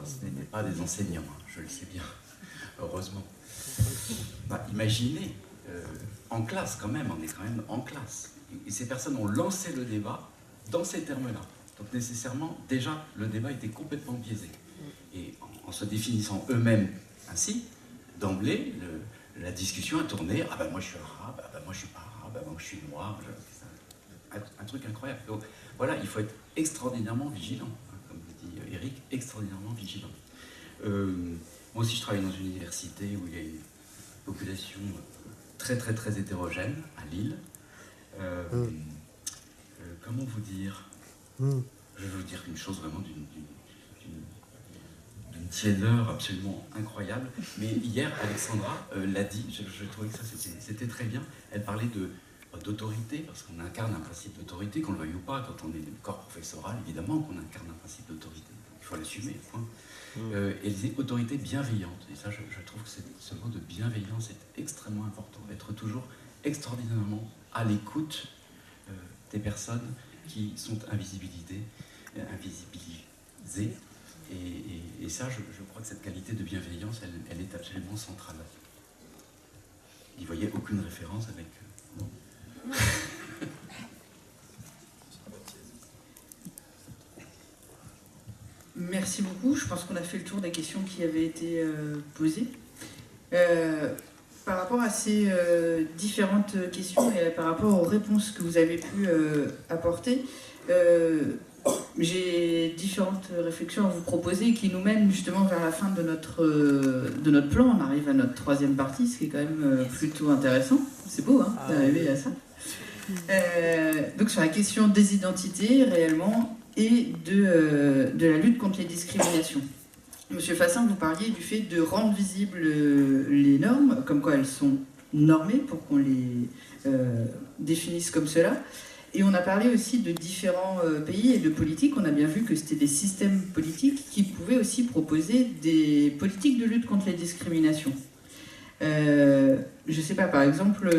ce n'étaient pas des enseignants, je le sais bien, heureusement, bah, imaginez, en classe quand même, on est quand même en classe, et ces personnes ont lancé le débat dans ces termes-là. Donc nécessairement, déjà, le débat était complètement biaisé. Et en se définissant eux-mêmes ainsi, d'emblée, la discussion a tourné « Ah ben moi je suis arabe, ah ben moi je suis pas arabe, ah ben moi je suis noir ». Un truc incroyable. Donc voilà, il faut être extraordinairement vigilant, hein, comme dit Eric, extraordinairement vigilant. Moi aussi je travaille dans une université où il y a une population très très très hétérogène, à Lille. Comment vous dire? Je vais vous dire une chose vraiment d'une tiédeur absolument incroyable. Mais hier, Alexandra l'a dit, je trouvais que ça c'était très bien. Elle parlait d'autorité, parce qu'on incarne un principe d'autorité, qu'on le veuille ou pas, quand on est du corps professoral, évidemment qu'on incarne un principe d'autorité. Il faut l'assumer, point. Elle disait autorité bienveillante. Et ça, je trouve que ce mot de bienveillance est extrêmement important. Être toujours extraordinairement à l'écoute des personnes qui sont invisibilisées. Et ça, je crois que cette qualité de bienveillance, elle est absolument centrale. N'y voyez aucune référence avec... Merci beaucoup. Je pense qu'on a fait le tour des questions qui avaient été posées. Par rapport à ces différentes questions et par rapport aux réponses que vous avez pu apporter, j'ai différentes réflexions à vous proposer qui nous mènent justement vers la fin de notre plan. On arrive à notre troisième partie, ce qui est quand même plutôt intéressant. C'est beau hein, d'arriver à ça. Donc sur la question des identités réellement et de la lutte contre les discriminations. Monsieur Fassin, vous parliez du fait de rendre visibles les normes, comme quoi elles sont normées pour qu'on les définisse comme cela. Et on a parlé aussi de différents pays et de politiques. On a bien vu que c'était des systèmes politiques qui pouvaient aussi proposer des politiques de lutte contre les discriminations. Je ne sais pas, par exemple,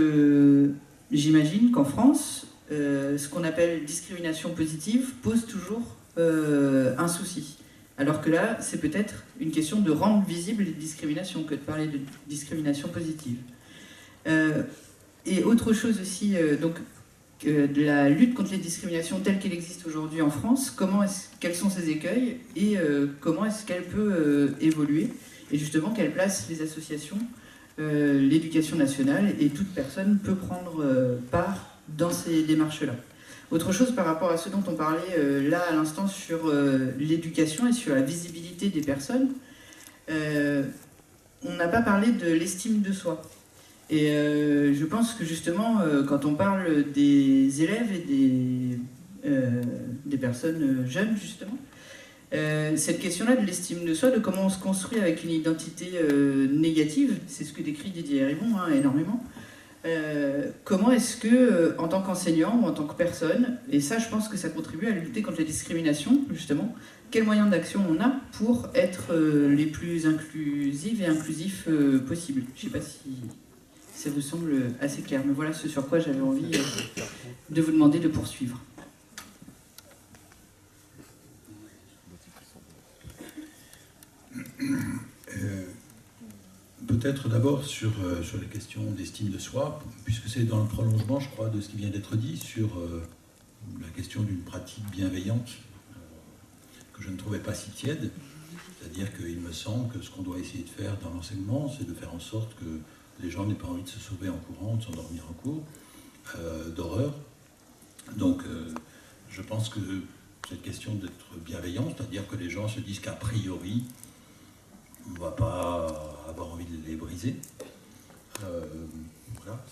j'imagine qu'en France, ce qu'on appelle discrimination positive pose toujours un souci. Alors que là, c'est peut-être une question de rendre visibles les discriminations que de parler de discrimination positive. Et autre chose aussi, de la lutte contre les discriminations telle qu'elle existe aujourd'hui en France, quels sont ses écueils et comment est-ce qu'elle peut évoluer, et justement quelle place les associations, l'éducation nationale et toute personne peut prendre part dans ces démarches-là. Autre chose par rapport à ce dont on parlait là à l'instant sur l'éducation et sur la visibilité des personnes, on n'a pas parlé de l'estime de soi. Et je pense que justement, quand on parle des élèves et des personnes jeunes, justement, cette question-là de l'estime de soi, de comment on se construit avec une identité négative, c'est ce que décrit Didier Hérimont énormément, comment est-ce que, en tant qu'enseignant ou en tant que personne, et ça je pense que ça contribue à lutter contre les discriminations, justement, quels moyens d'action on a pour être les plus inclusives et inclusifs possibles. Je ne sais pas si ça vous semble assez clair, mais voilà ce sur quoi j'avais envie de vous demander de poursuivre. peut-être d'abord sur les questions d'estime de soi, puisque c'est dans le prolongement, je crois, de ce qui vient d'être dit sur la question d'une pratique bienveillante que je ne trouvais pas si tiède. C'est-à-dire qu'il me semble que ce qu'on doit essayer de faire dans l'enseignement, c'est de faire en sorte que les gens n'aient pas envie de se sauver en courant, de s'endormir en cours, d'horreur. Donc, je pense que cette question d'être bienveillant, c'est-à-dire que les gens se disent qu'a priori, on ne va pas avoir envie de les briser. Voilà,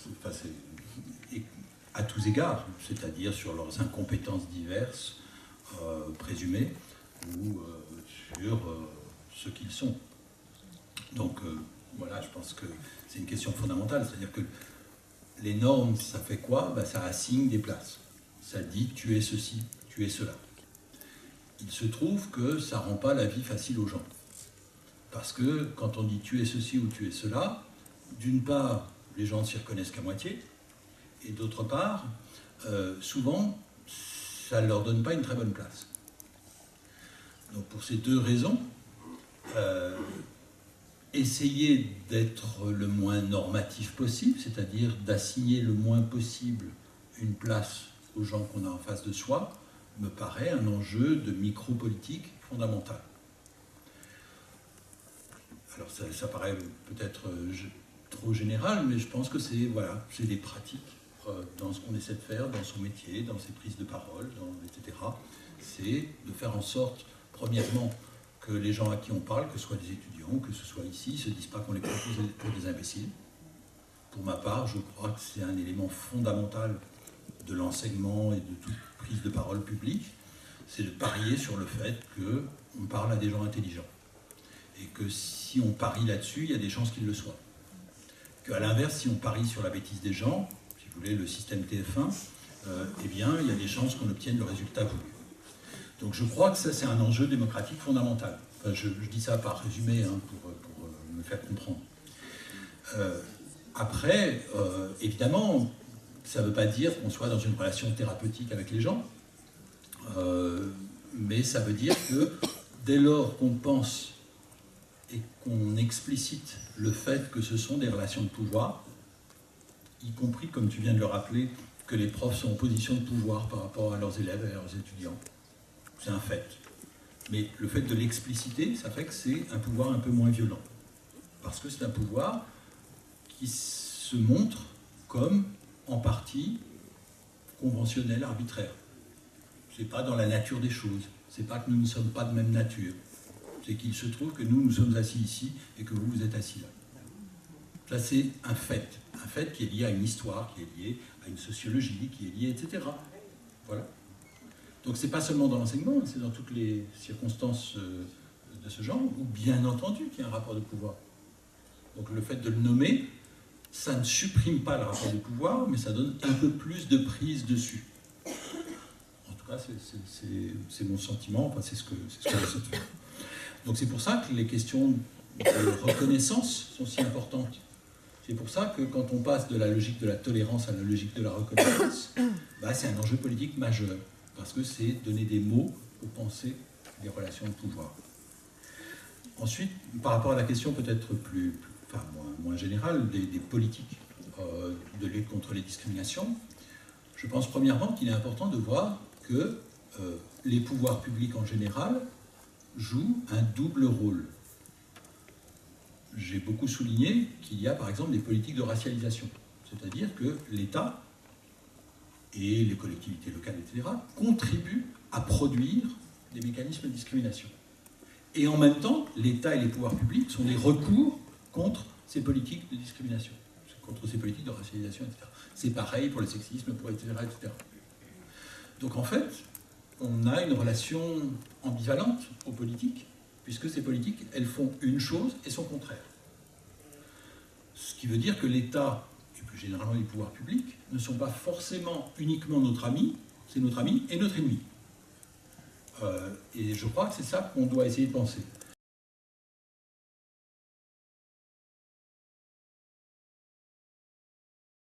et à tous égards, c'est-à-dire sur leurs incompétences diverses, présumées, ou sur ce qu'ils sont. Donc, voilà, je pense que c'est une question fondamentale, c'est-à-dire que les normes, ça fait quoi? Ça assigne des places. Ça dit tu es ceci, tu es cela. Il se trouve que ça ne rend pas la vie facile aux gens. Parce que quand on dit tu es ceci ou tu es cela, d'une part, les gens ne s'y reconnaissent qu'à moitié, et d'autre part, souvent, ça ne leur donne pas une très bonne place. Donc pour ces deux raisons, essayer d'être le moins normatif possible, c'est-à-dire d'assigner le moins possible une place aux gens qu'on a en face de soi, me paraît un enjeu de micro-politique fondamental. Alors ça paraît peut-être trop général, mais je pense que c'est voilà, c'est des pratiques dans ce qu'on essaie de faire, dans son métier, dans ses prises de parole, etc. C'est de faire en sorte, premièrement, que les gens à qui on parle, que ce soit des étudiants, que ce soit ici, ne se disent pas qu'on les prend pour des imbéciles. Pour ma part, je crois que c'est un élément fondamental de l'enseignement et de toute prise de parole publique, c'est de parier sur le fait qu'on parle à des gens intelligents. Et que si on parie là-dessus, il y a des chances qu'ils le soient. Qu'à l'inverse, si on parie sur la bêtise des gens, si vous voulez, le système TF1, eh bien, il y a des chances qu'on obtienne le résultat voulu. Donc je crois que ça, c'est un enjeu démocratique fondamental. Enfin, je dis ça par résumé, hein, pour me faire comprendre. Après, évidemment, ça ne veut pas dire qu'on soit dans une relation thérapeutique avec les gens, mais ça veut dire que dès lors qu'on pense et qu'on explicite le fait que ce sont des relations de pouvoir, y compris, comme tu viens de le rappeler, que les profs sont en position de pouvoir par rapport à leurs élèves et à leurs étudiants. C'est un fait. Mais le fait de l'expliciter, ça fait que c'est un pouvoir un peu moins violent. Parce que c'est un pouvoir qui se montre comme, en partie, conventionnel, arbitraire. C'est pas dans la nature des choses. C'est pas que nous ne sommes pas de même nature. C'est qu'il se trouve que nous sommes assis ici et que vous êtes assis là. Ça, c'est un fait. Un fait qui est lié à une histoire, qui est lié à une sociologie, qui est lié, etc. Voilà. Donc, c'est pas seulement dans l'enseignement, c'est dans toutes les circonstances de ce genre, où bien entendu qu'il y a un rapport de pouvoir. Donc, le fait de le nommer, ça ne supprime pas le rapport de pouvoir, mais ça donne un peu plus de prise dessus. En tout cas, c'est mon sentiment, enfin, c'est ce que j'essaie de faire. Donc c'est pour ça que les questions de reconnaissance sont si importantes. C'est pour ça que quand on passe de la logique de la tolérance à la logique de la reconnaissance, c'est un enjeu politique majeur, parce que c'est donner des mots pour penser les relations de pouvoir. Ensuite, par rapport à la question peut-être moins générale des politiques de lutte contre les discriminations, je pense premièrement qu'il est important de voir que les pouvoirs publics en général jouent un double rôle. J'ai beaucoup souligné qu'il y a par exemple des politiques de racialisation, c'est-à-dire que l'État et les collectivités locales, etc., contribuent à produire des mécanismes de discrimination. Et en même temps, l'État et les pouvoirs publics sont des recours contre ces politiques de discrimination, contre ces politiques de racialisation, etc. C'est pareil pour le sexisme, pour etc., etc. Donc en fait, on a une relation ambivalente aux politiques, puisque ces politiques, elles font une chose et son contraire. Ce qui veut dire que l'État, et plus généralement les pouvoirs publics, ne sont pas forcément uniquement notre ami, c'est notre ami et notre ennemi. Et je crois que c'est ça qu'on doit essayer de penser.